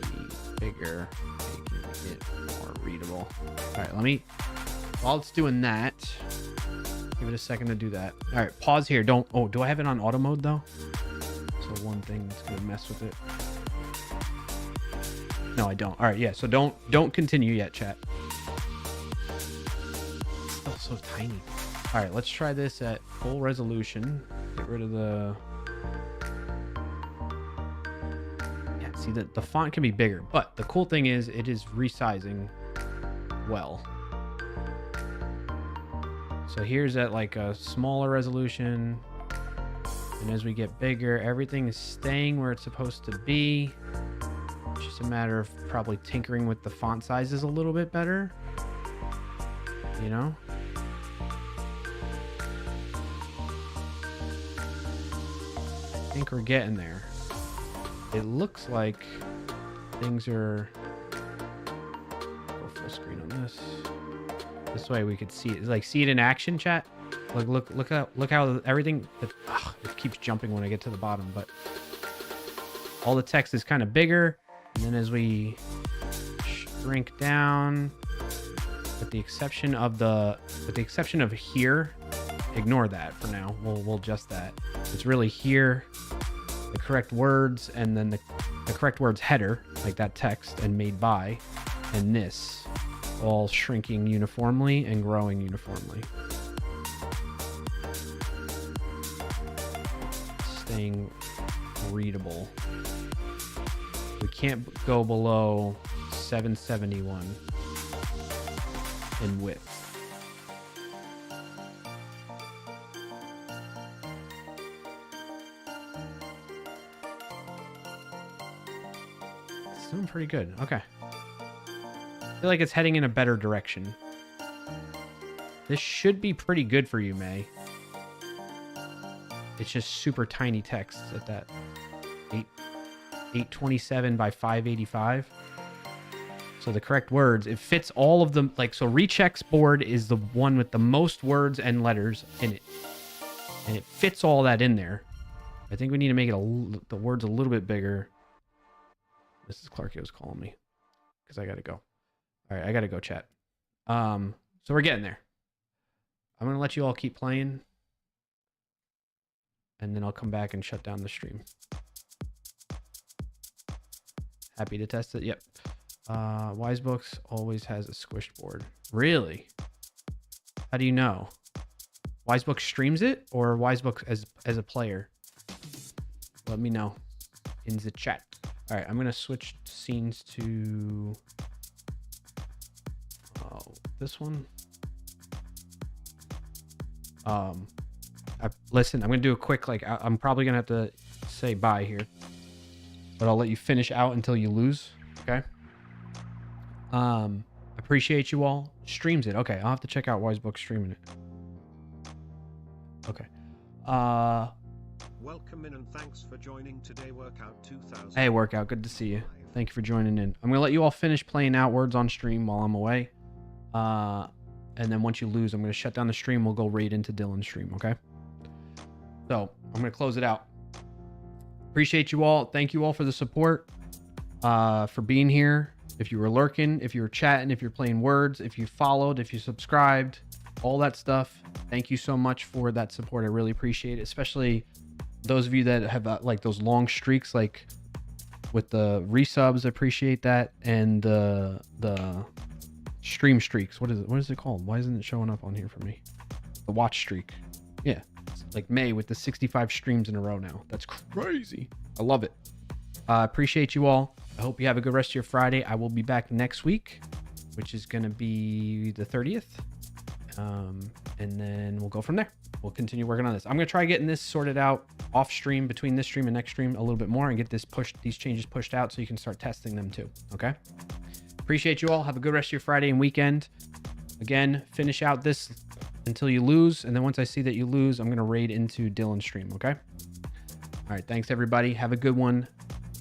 Be bigger, making it more readable. All right, while it's doing that, give it a second to do that. All right, pause here. Do I have it on auto mode though? So one thing that's gonna mess with it. No, I don't. All right, yeah. So don't continue yet, chat. It's still so tiny. All right, let's try this at full resolution. Get rid of the See that the font can be bigger, but the cool thing is it is resizing well. So here's at like a smaller resolution. And as we get bigger, everything is staying where it's supposed to be. It's just a matter of probably tinkering with the font sizes a little bit better. You know? I think we're getting there. It looks like things are... Go full screen on this. This way we could see it. Like, see it in action, chat? Look how everything... it keeps jumping when I get to the bottom, but... all the text is kind of bigger. And then as we shrink down... with the exception of here... ignore that for now. We'll adjust that. It's really here... the correct words, and then the correct words header, like that text, and made by, and this, all shrinking uniformly and growing uniformly. Staying readable. We can't go below 771 in width. Doing pretty good. Okay. I feel like it's heading in a better direction. This should be pretty good for you, May. It's just super tiny text at that 827 by 585. So the correct words, it fits all of them. Like, so Recheck's board is the one with the most words and letters in it. And it fits all that in there. I think we need to make it the words a little bit bigger. Mrs. Clark was calling me because I got to go. All right, I got to go, chat. So we're getting there. I'm going to let you all keep playing. And then I'll come back and shut down the stream. Happy to test it. Yep. Wisebooks always has a squished board. Really? How do you know? Wisebooks streams it, or Wisebooks as a player? Let me know in the chat. All right, I'm going to switch scenes to this one. Listen, I'm going to do a quick, like, I'm probably going to have to say bye here, but I'll let you finish out until you lose. Okay. Appreciate you all. Streams it. Okay. I'll have to check out Wisebook streaming it. Okay. Welcome in and thanks for joining today Workout 2000. Hey, Workout. Good to see you. Thank you for joining in. I'm going to let you all finish playing out words on stream while I'm away. And then once you lose, I'm going to shut down the stream. We'll go right into Dylan's stream. Okay. So I'm going to close it out. Appreciate you all. Thank you all for the support, for being here. If you were lurking, if you were chatting, if you're playing words, if you followed, if you subscribed, all that stuff. Thank you so much for that support. I really appreciate it, especially those of you that have like those long streaks, like with the resubs. I appreciate that. And the stream streaks. What is it called? Why isn't it showing up on here for me? The watch streak. Yeah. It's like May with the 65 streams in a row now. That's crazy. I love it. Appreciate you all. I hope you have a good rest of your Friday. I will be back next week, which is going to be the 30th. And then we'll go from there. We'll continue working on this. I'm going to try getting this sorted out off stream, between this stream and next stream, a little bit more, and get these changes pushed out so you can start testing them too. Okay. Appreciate you all. Have a good rest of your Friday and weekend. Again, finish out this until you lose. And then once I see that you lose, I'm going to raid into Dylan's stream. Okay. All right. Thanks everybody. Have a good one.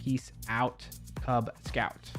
Peace out. Cub Scout.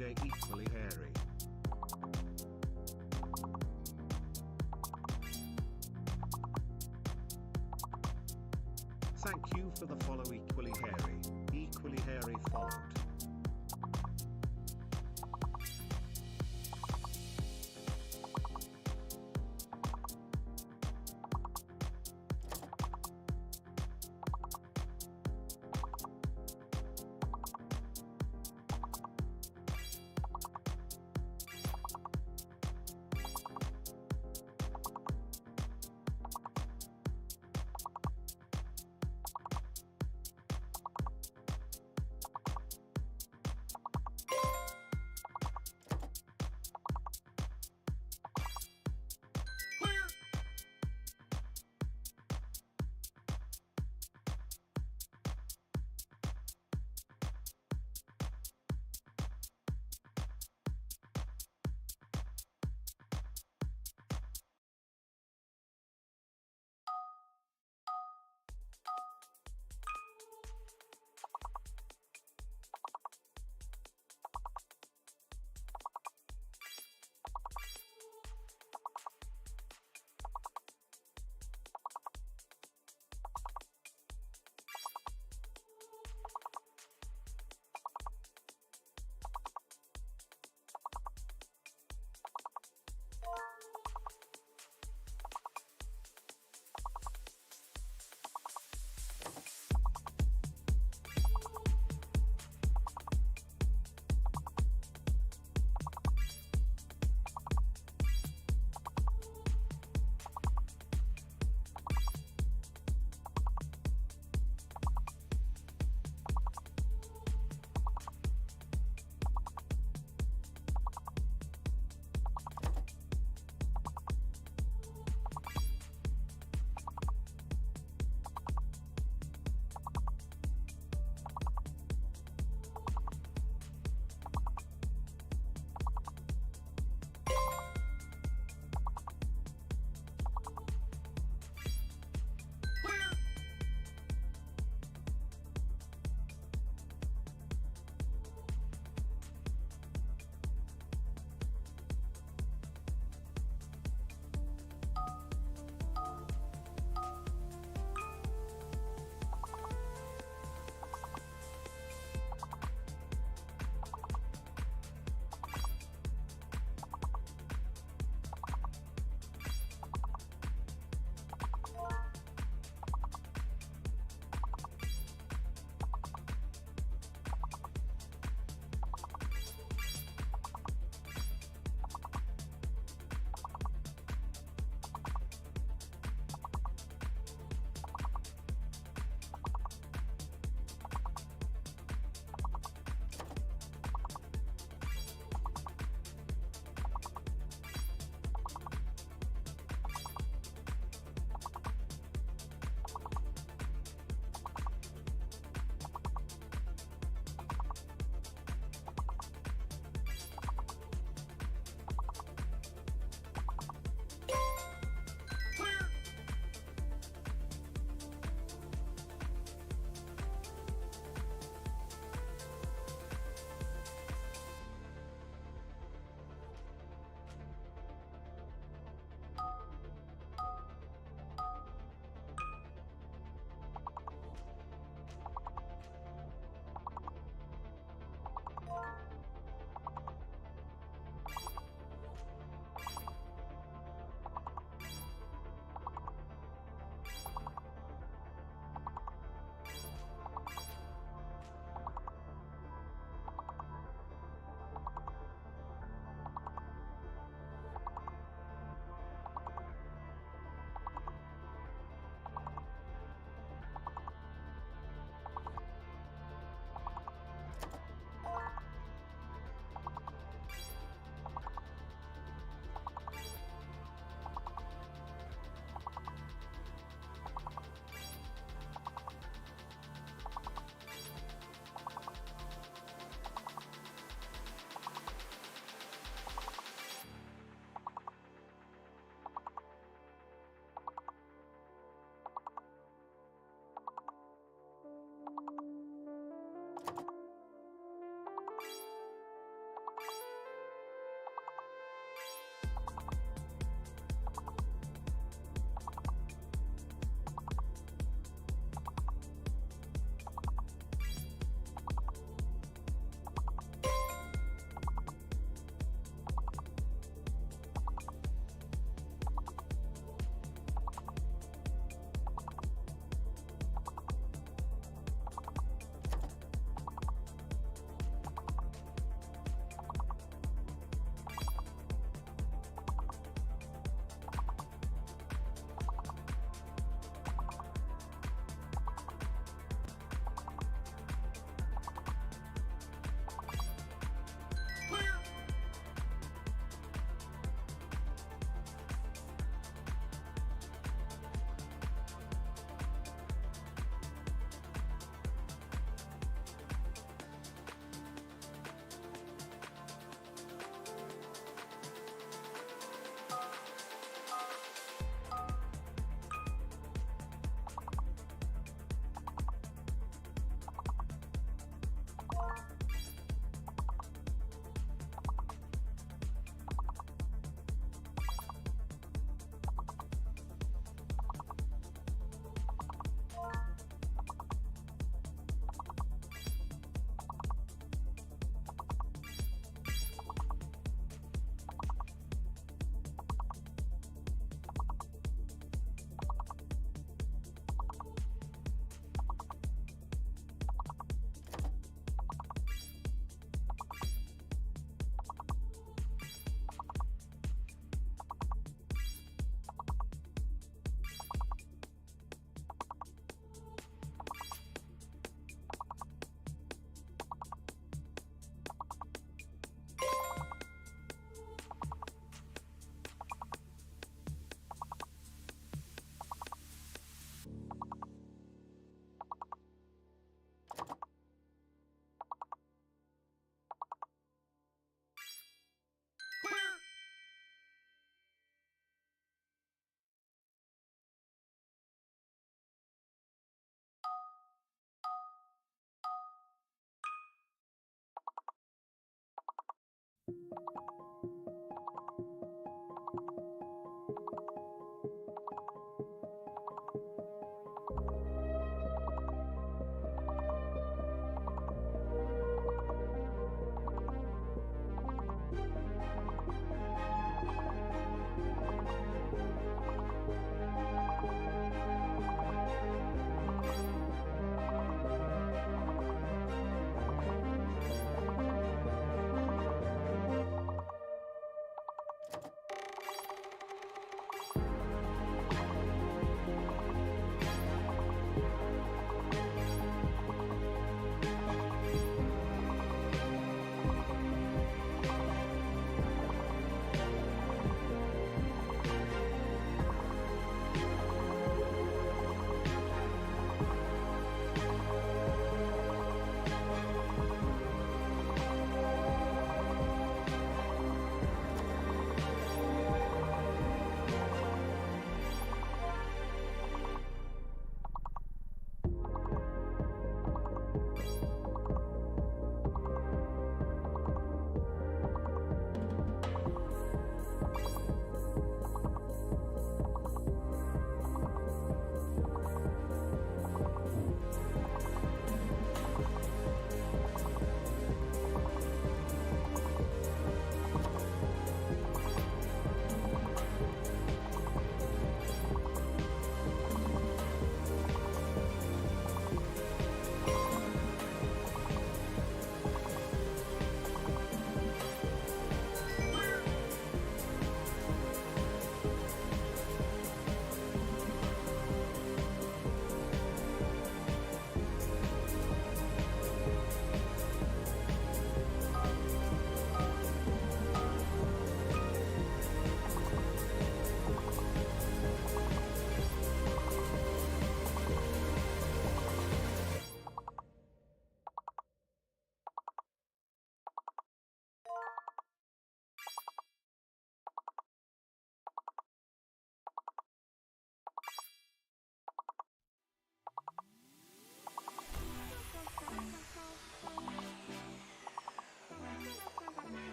day equally hairy. Thank you for the follow. Equally hairy followed.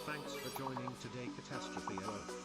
Thanks for joining today, Catastrophe O.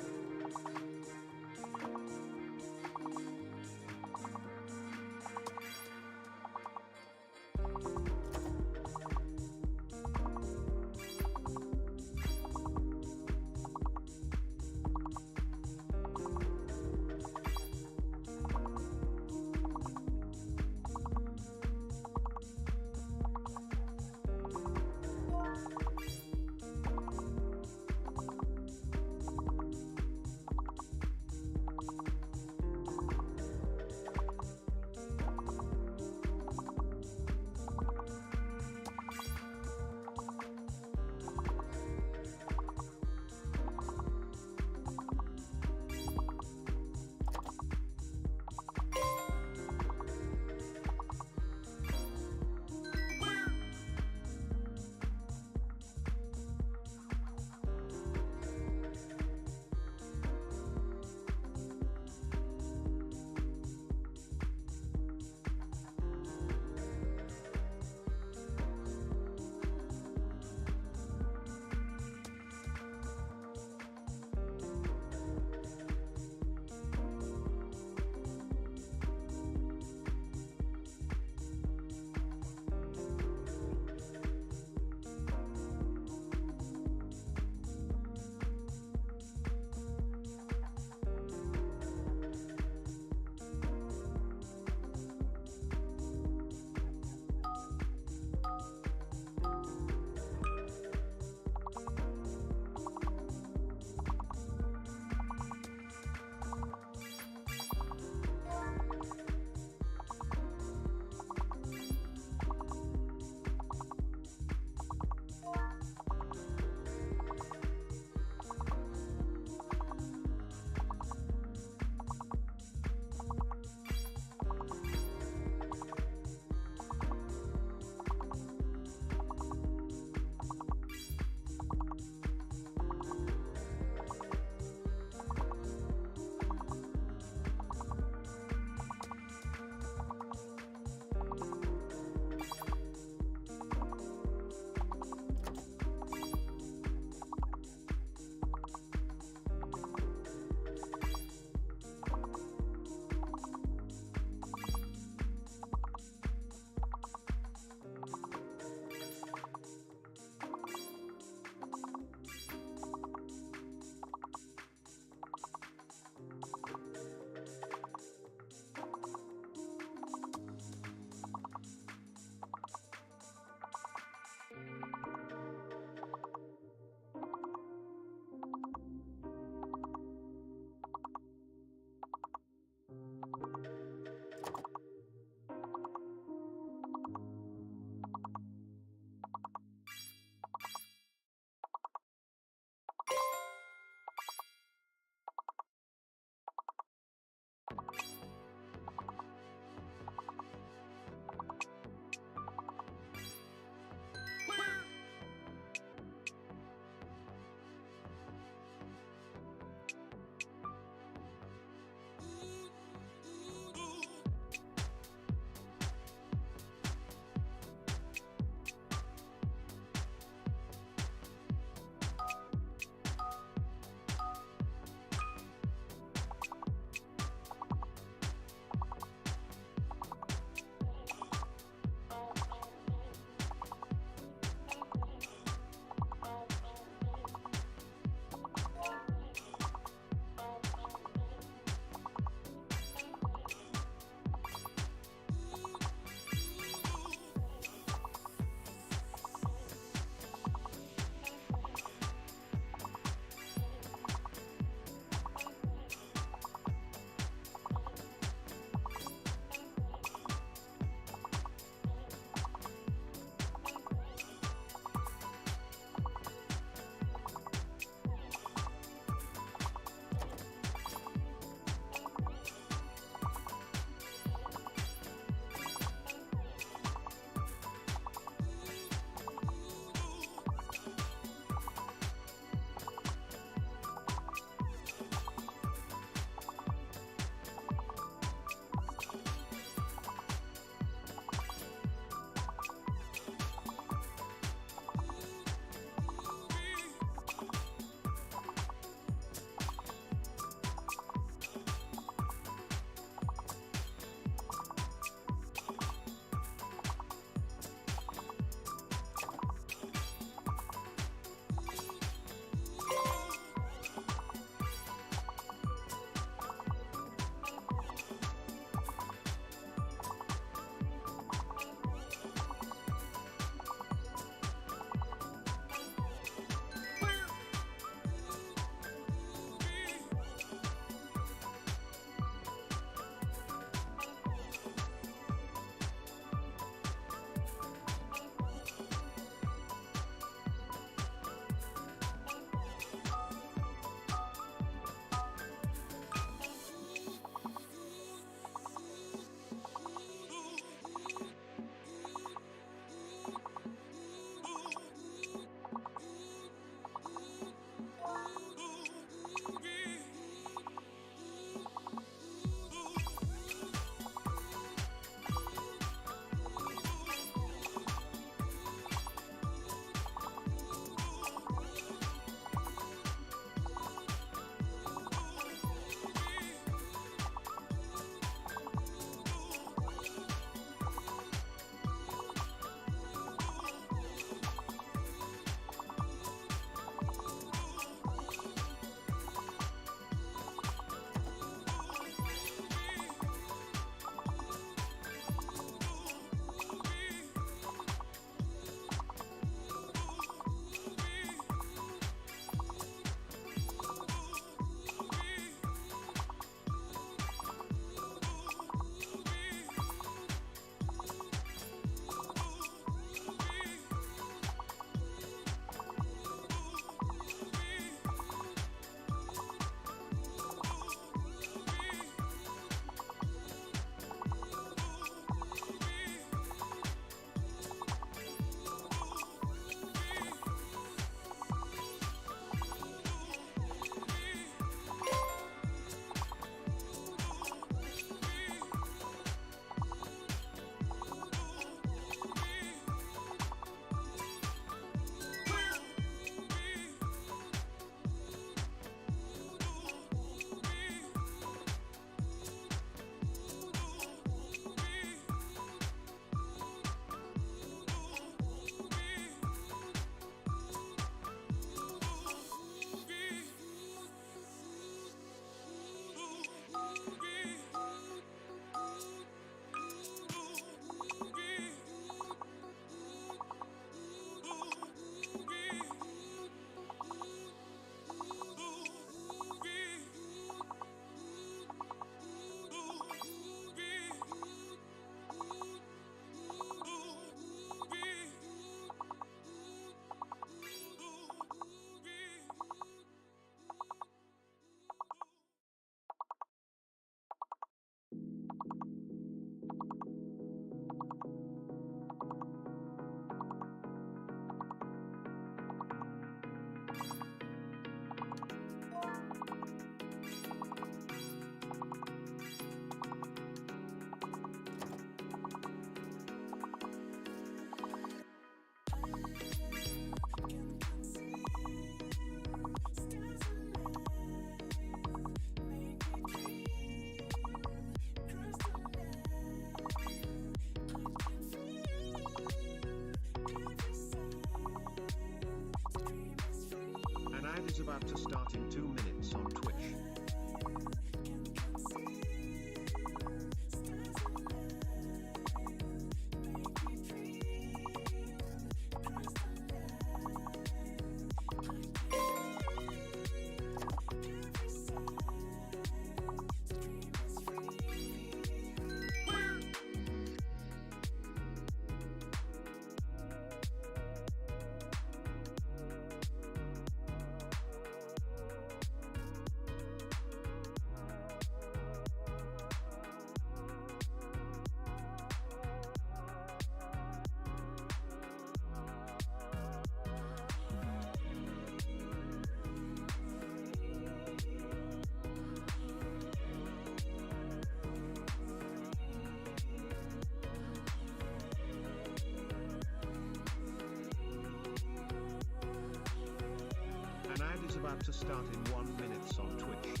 about to start in 1 minute on Twitch.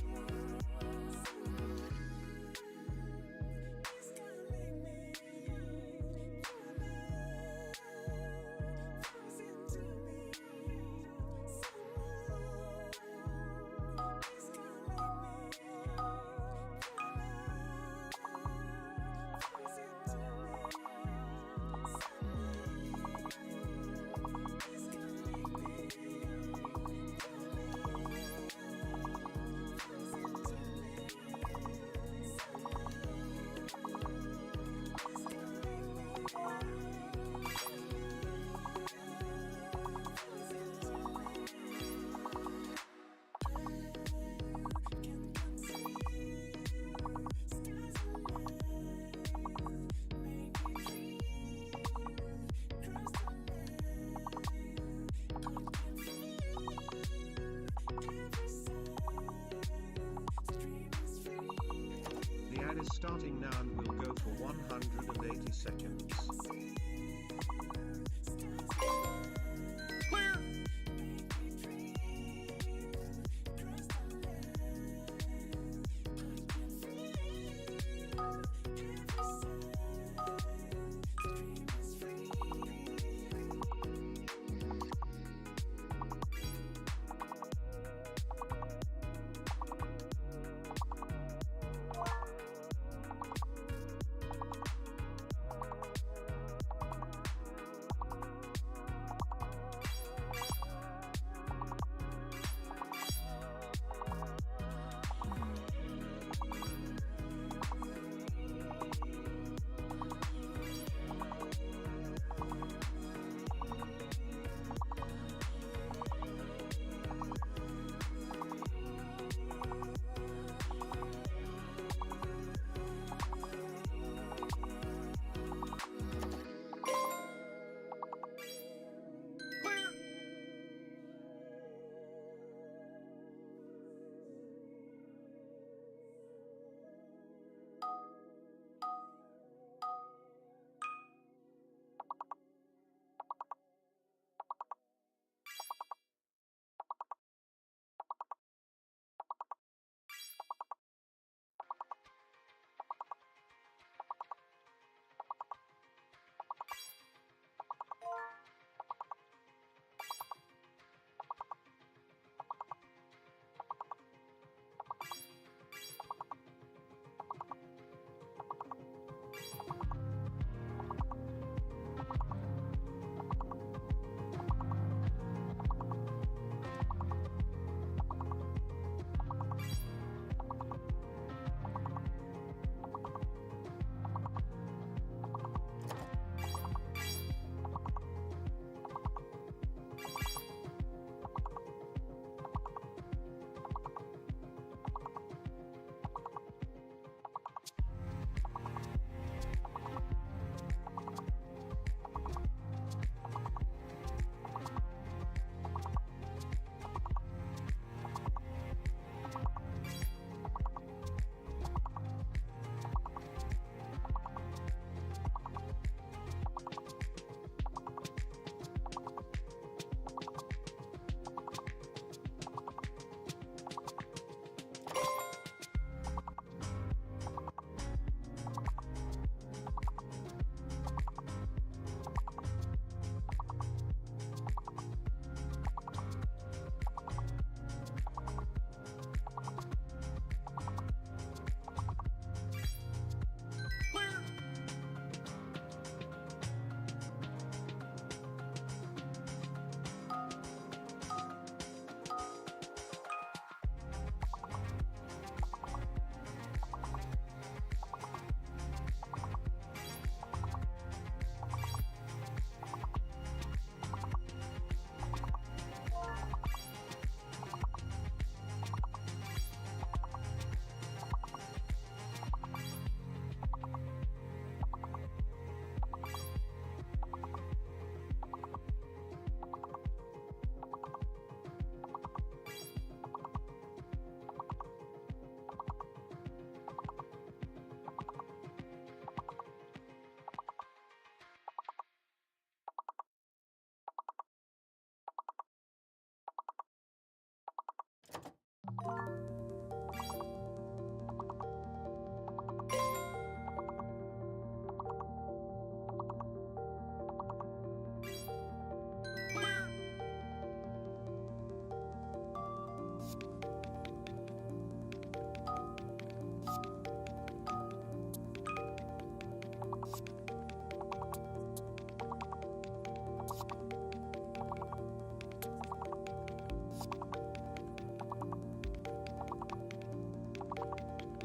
The ad is starting now and will go for 180 seconds.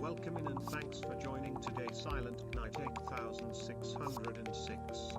Welcome in and thanks for joining today Silent Night 8606.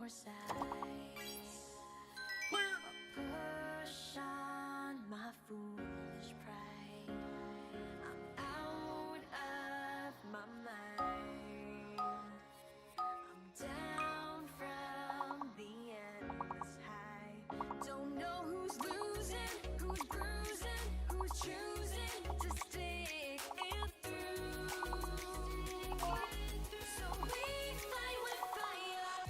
your size. Push on my foolish pride. I'm out of my mind. I'm down from the endless high. Don't know who's losing, who's bruising, who's choosing to stick it through. So we fight with fire.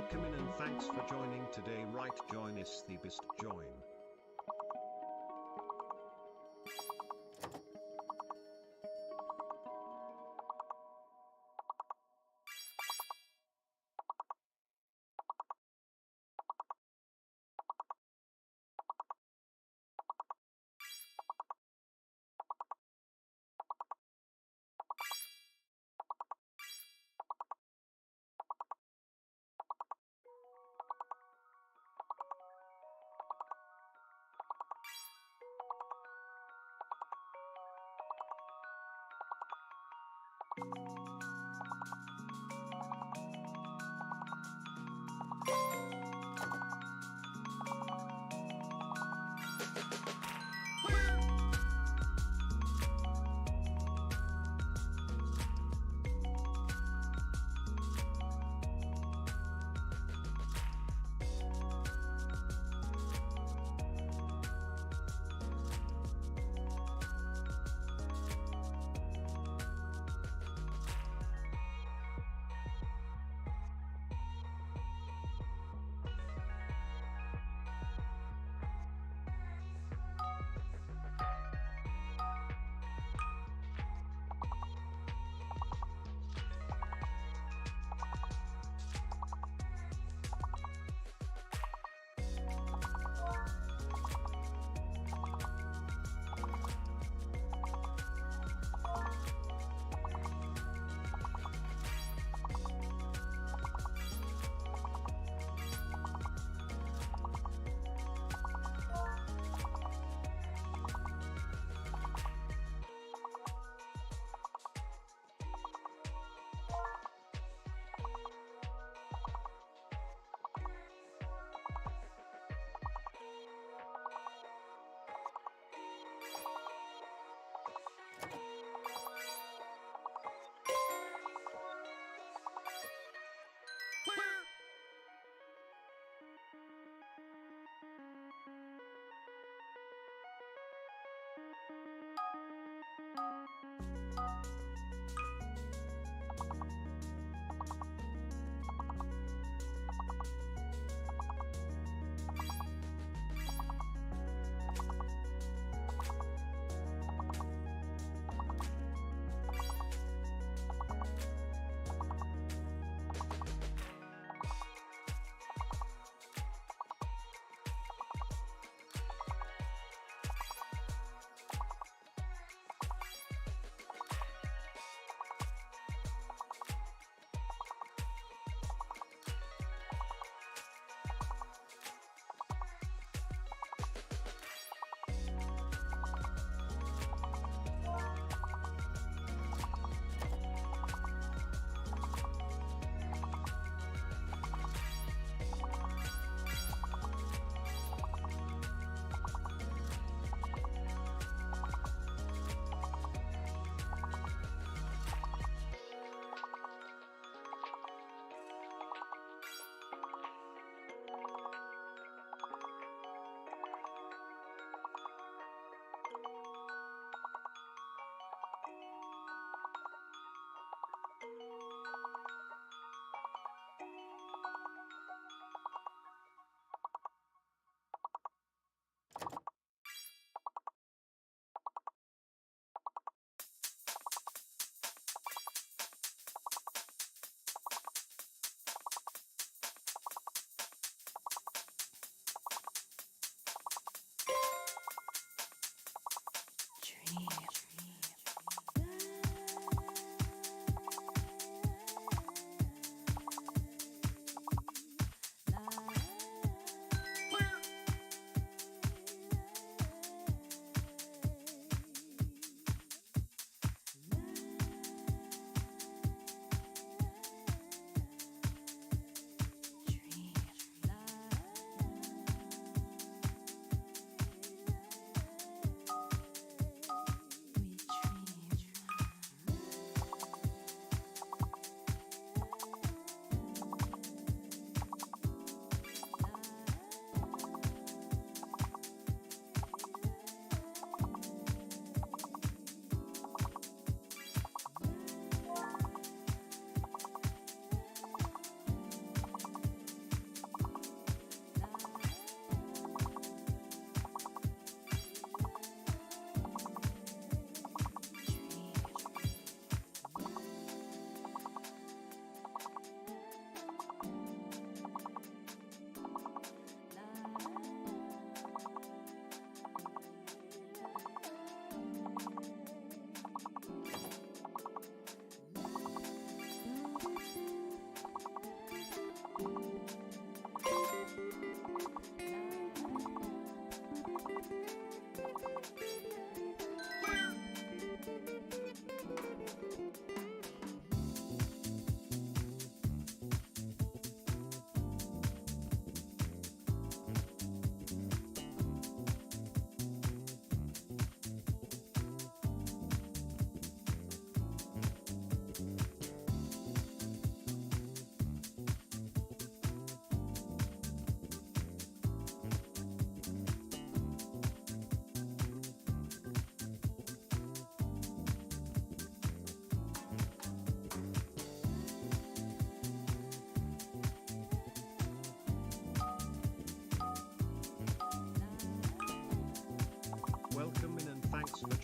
Welcome in and thanks for joining today. Right, join is the best join.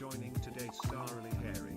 joining today's Starly Harry.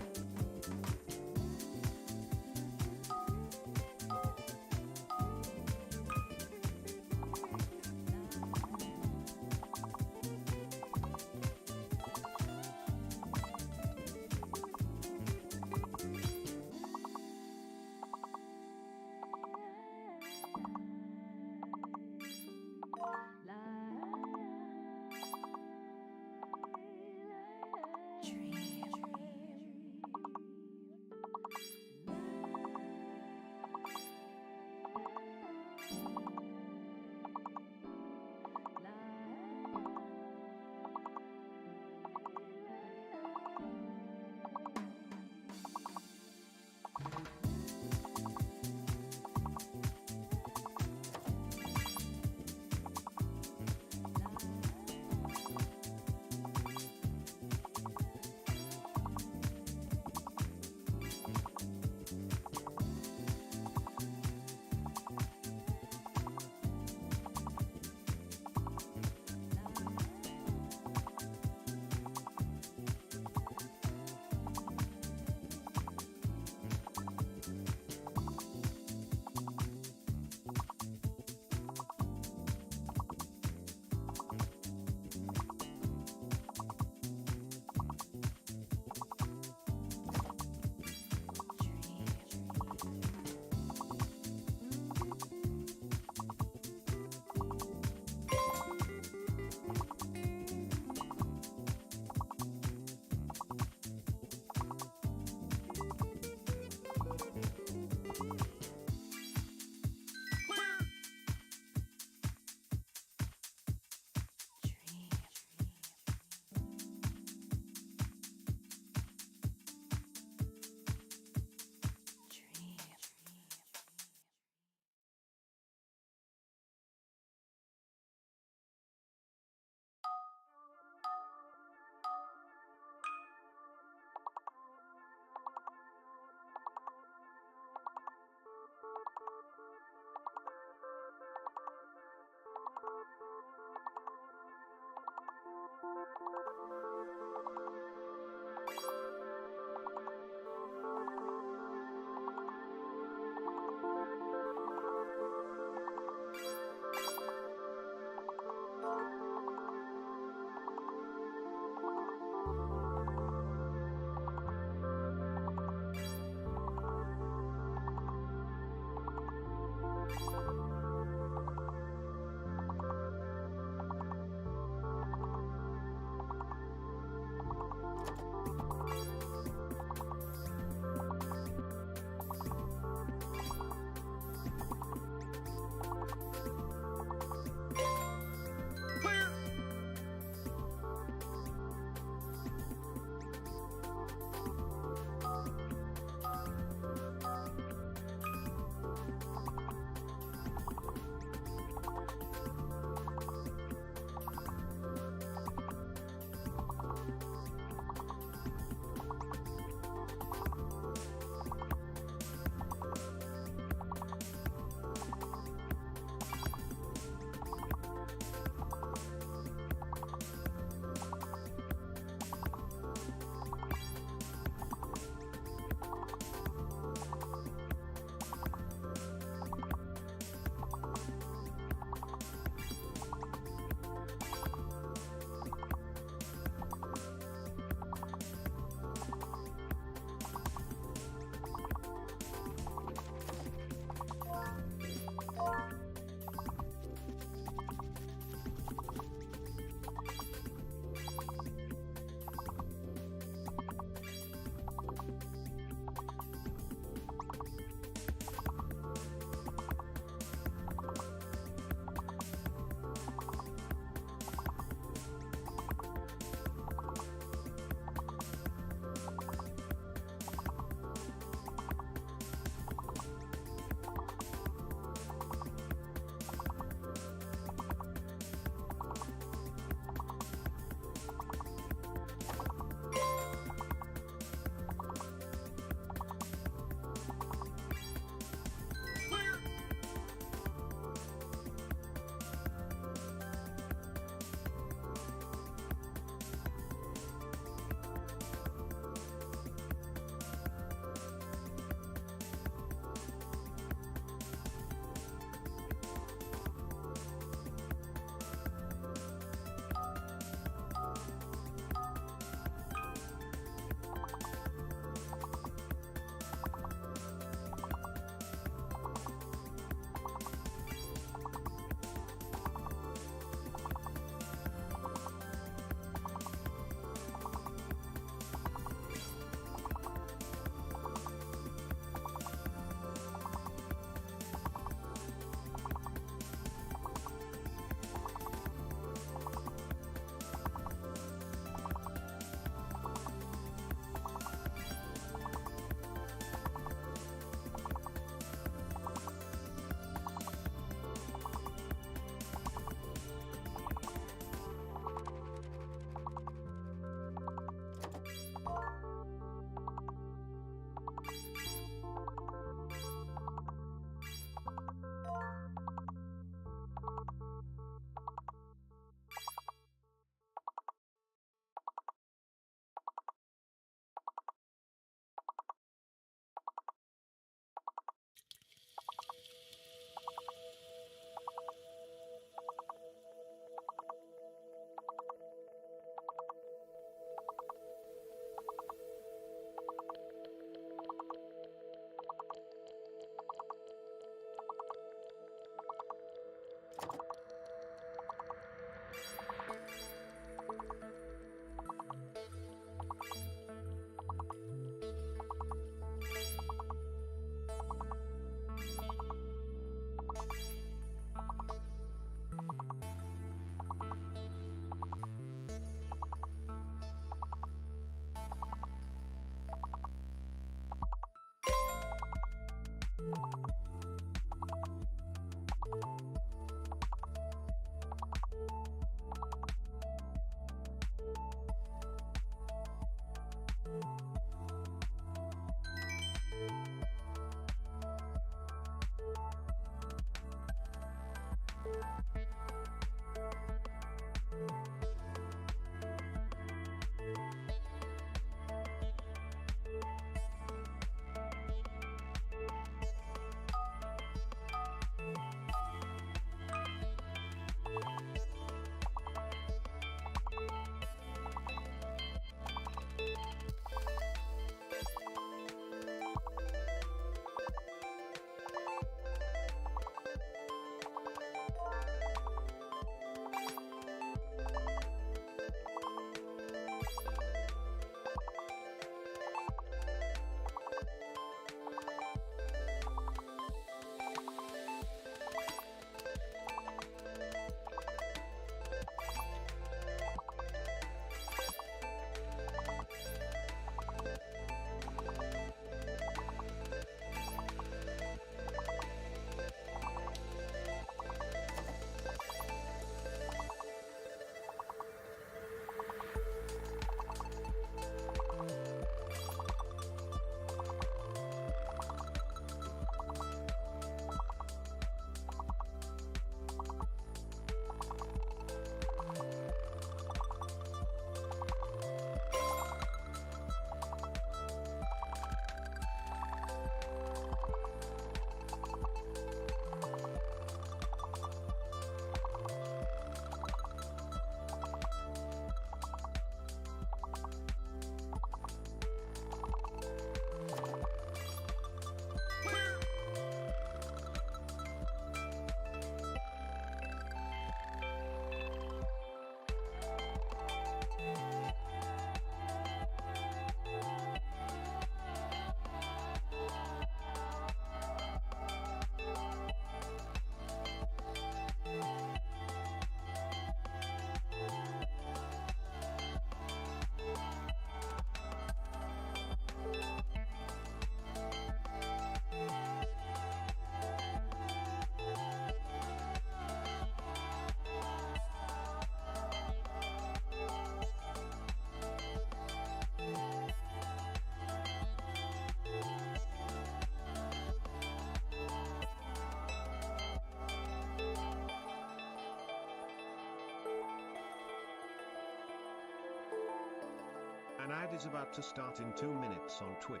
An ad is about to start in 2 minutes on Twitch.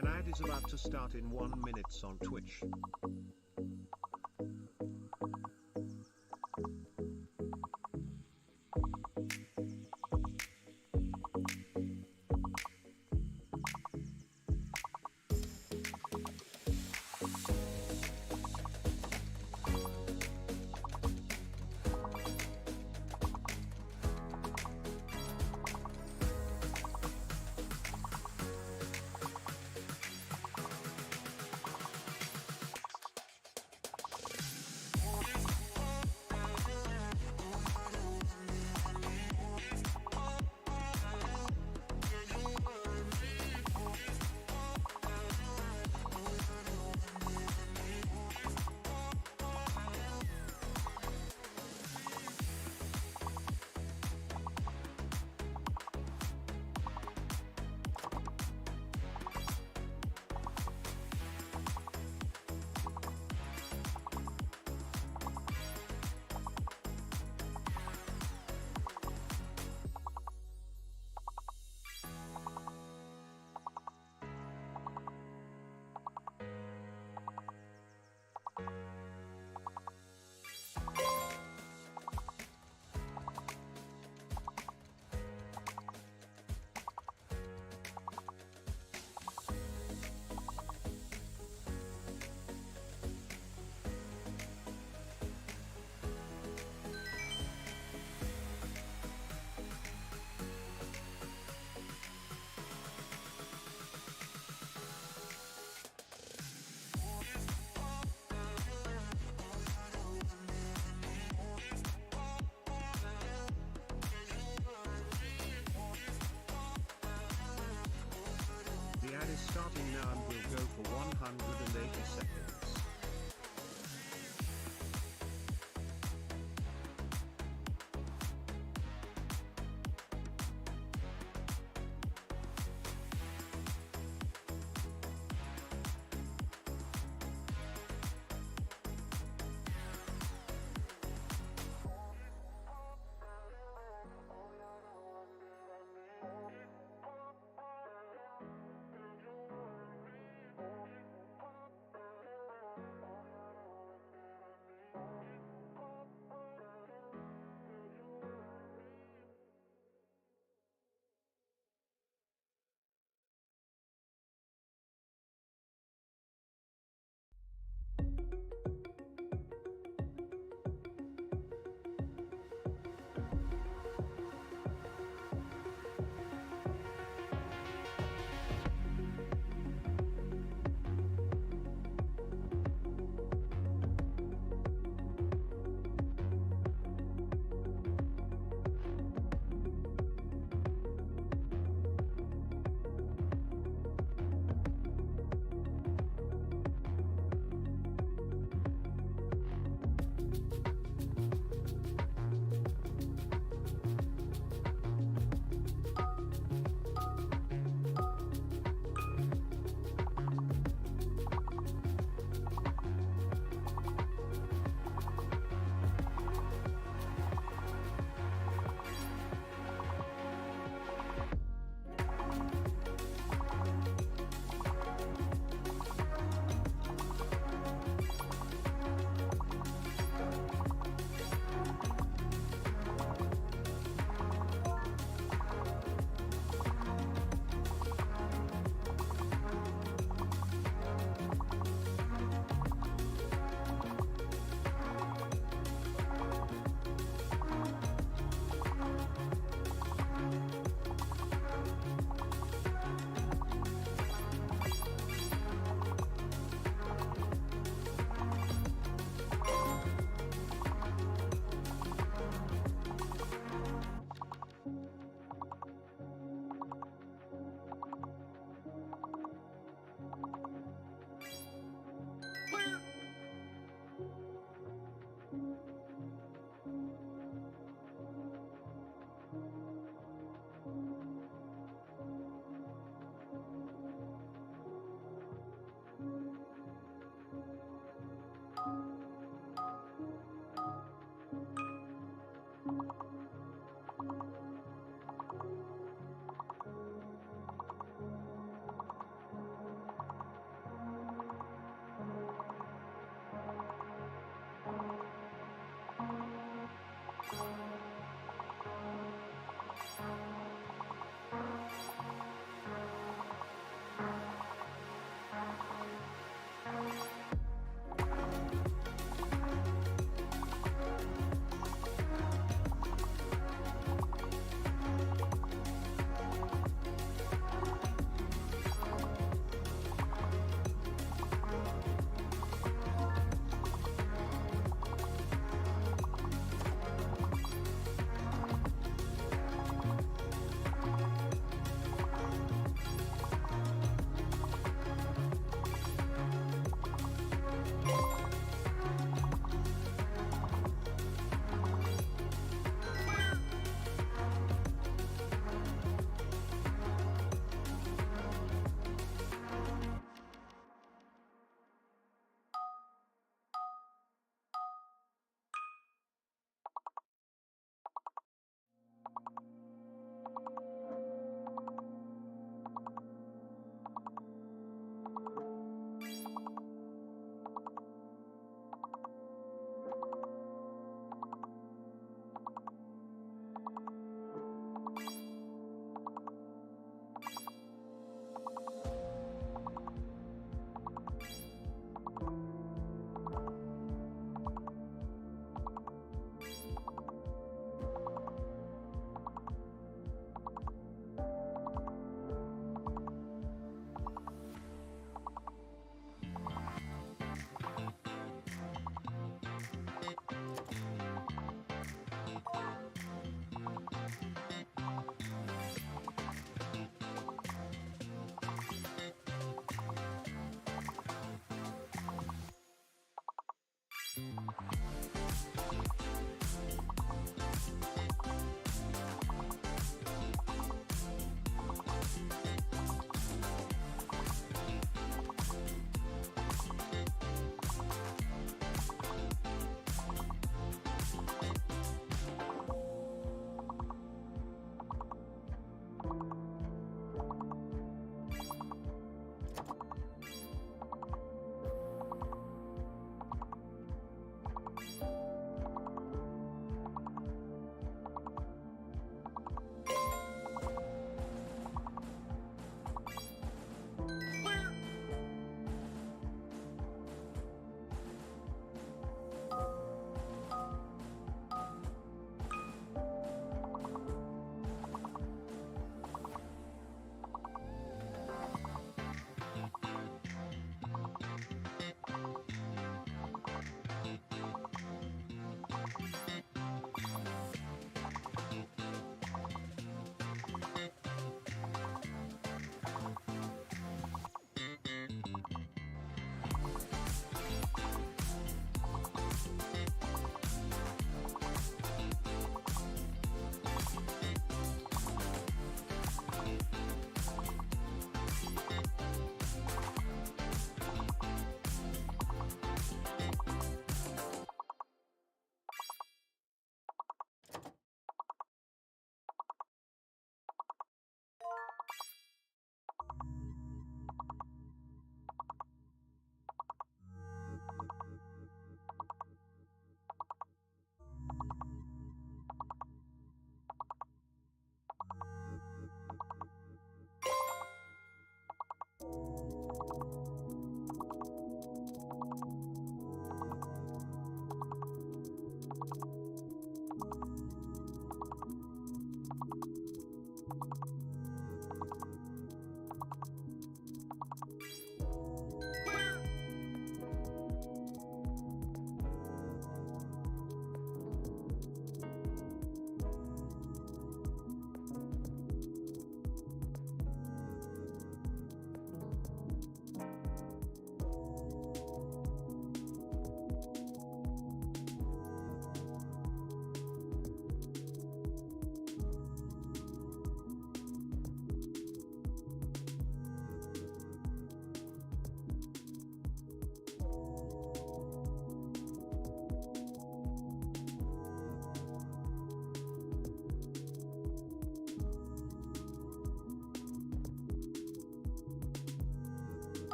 An ad is about to start in 1 minute on Twitch.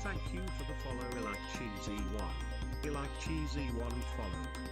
Thank you for the follow like Cheesy1. Like Cheesy1 followed.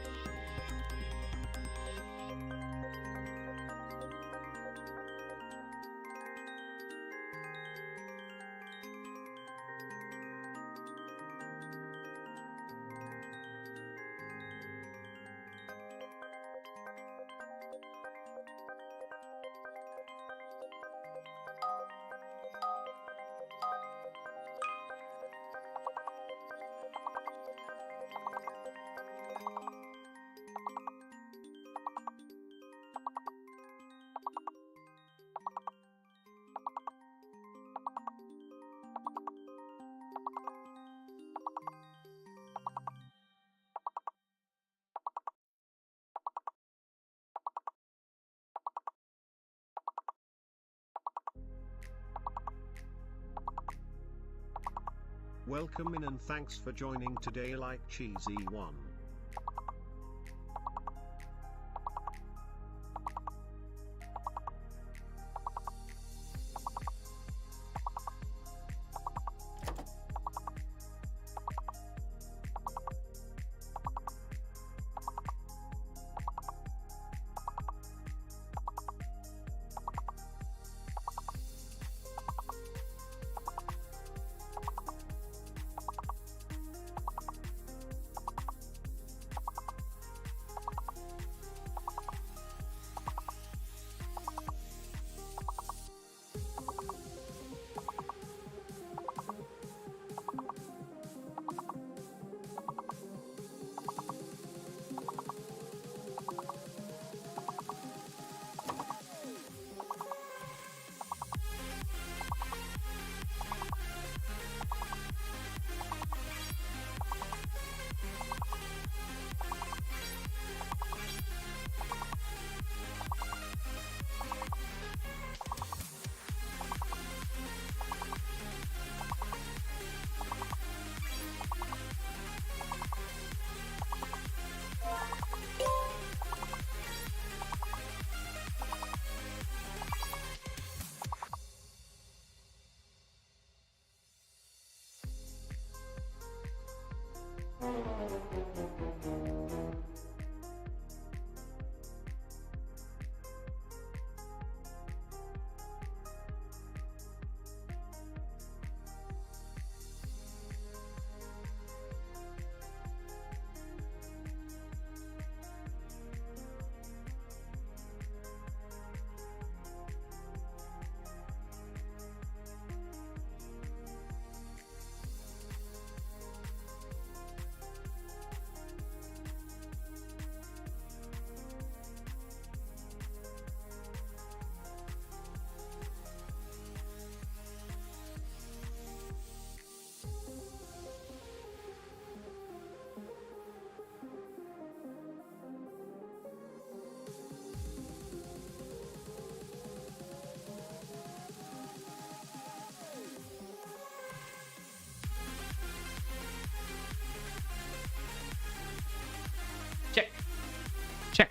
Welcome in and thanks for joining today like Cheesy1.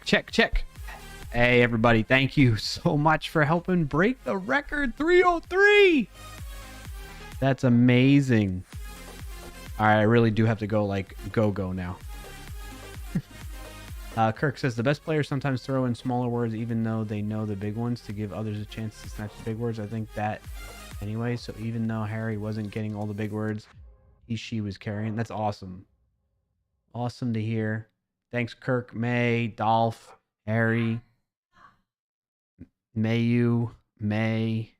Check. Hey, everybody. Thank you so much for helping break the record. 303. That's amazing. All right, I really do have to go, like, go now. Kirk says, the best players sometimes throw in smaller words even though they know the big ones to give others a chance to snatch the big words. I think that anyway. So even though Harry wasn't getting all the big words, she was carrying. That's awesome. Awesome to hear. Thanks, Kirk, May, Dolph, Harry, Mayu, May,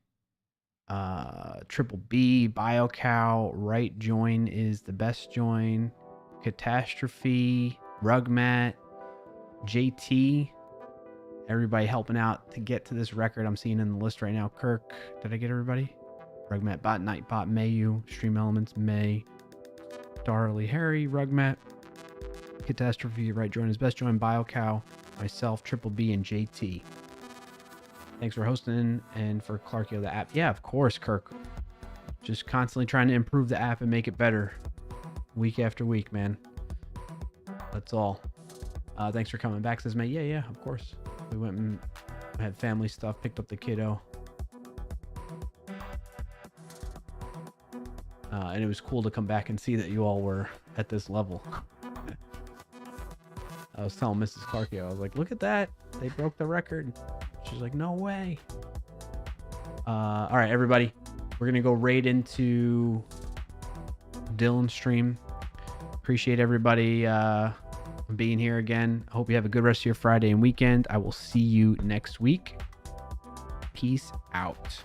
Triple B, BioCow, Right Join is the best join, Catastrophe, Rugmat, JT, everybody helping out to get to this record I'm seeing in the list right now. Kirk, did I get everybody? Rugmat, Bot, Nightbot, Mayu, Stream Elements, May, Darley, Harry, Rugmat, Catastrophe, Right Join is best join, BioCow, myself, Triple B, and JT. Thanks for hosting and for Clarkio the app. Yeah, of course, Kirk. Just constantly trying to improve the app and make it better week after week, man. That's all. Thanks for coming back, says May. Yeah, of course. We went and had family stuff, picked up the kiddo. And it was cool to come back and see that you all were at this level. I was telling Mrs. Clarkio, I was like, look at that. They broke the record. She's like, no way. All right, everybody. We're going to go right into Dylan's stream. Appreciate everybody being here again. I hope you have a good rest of your Friday and weekend. I will see you next week. Peace out.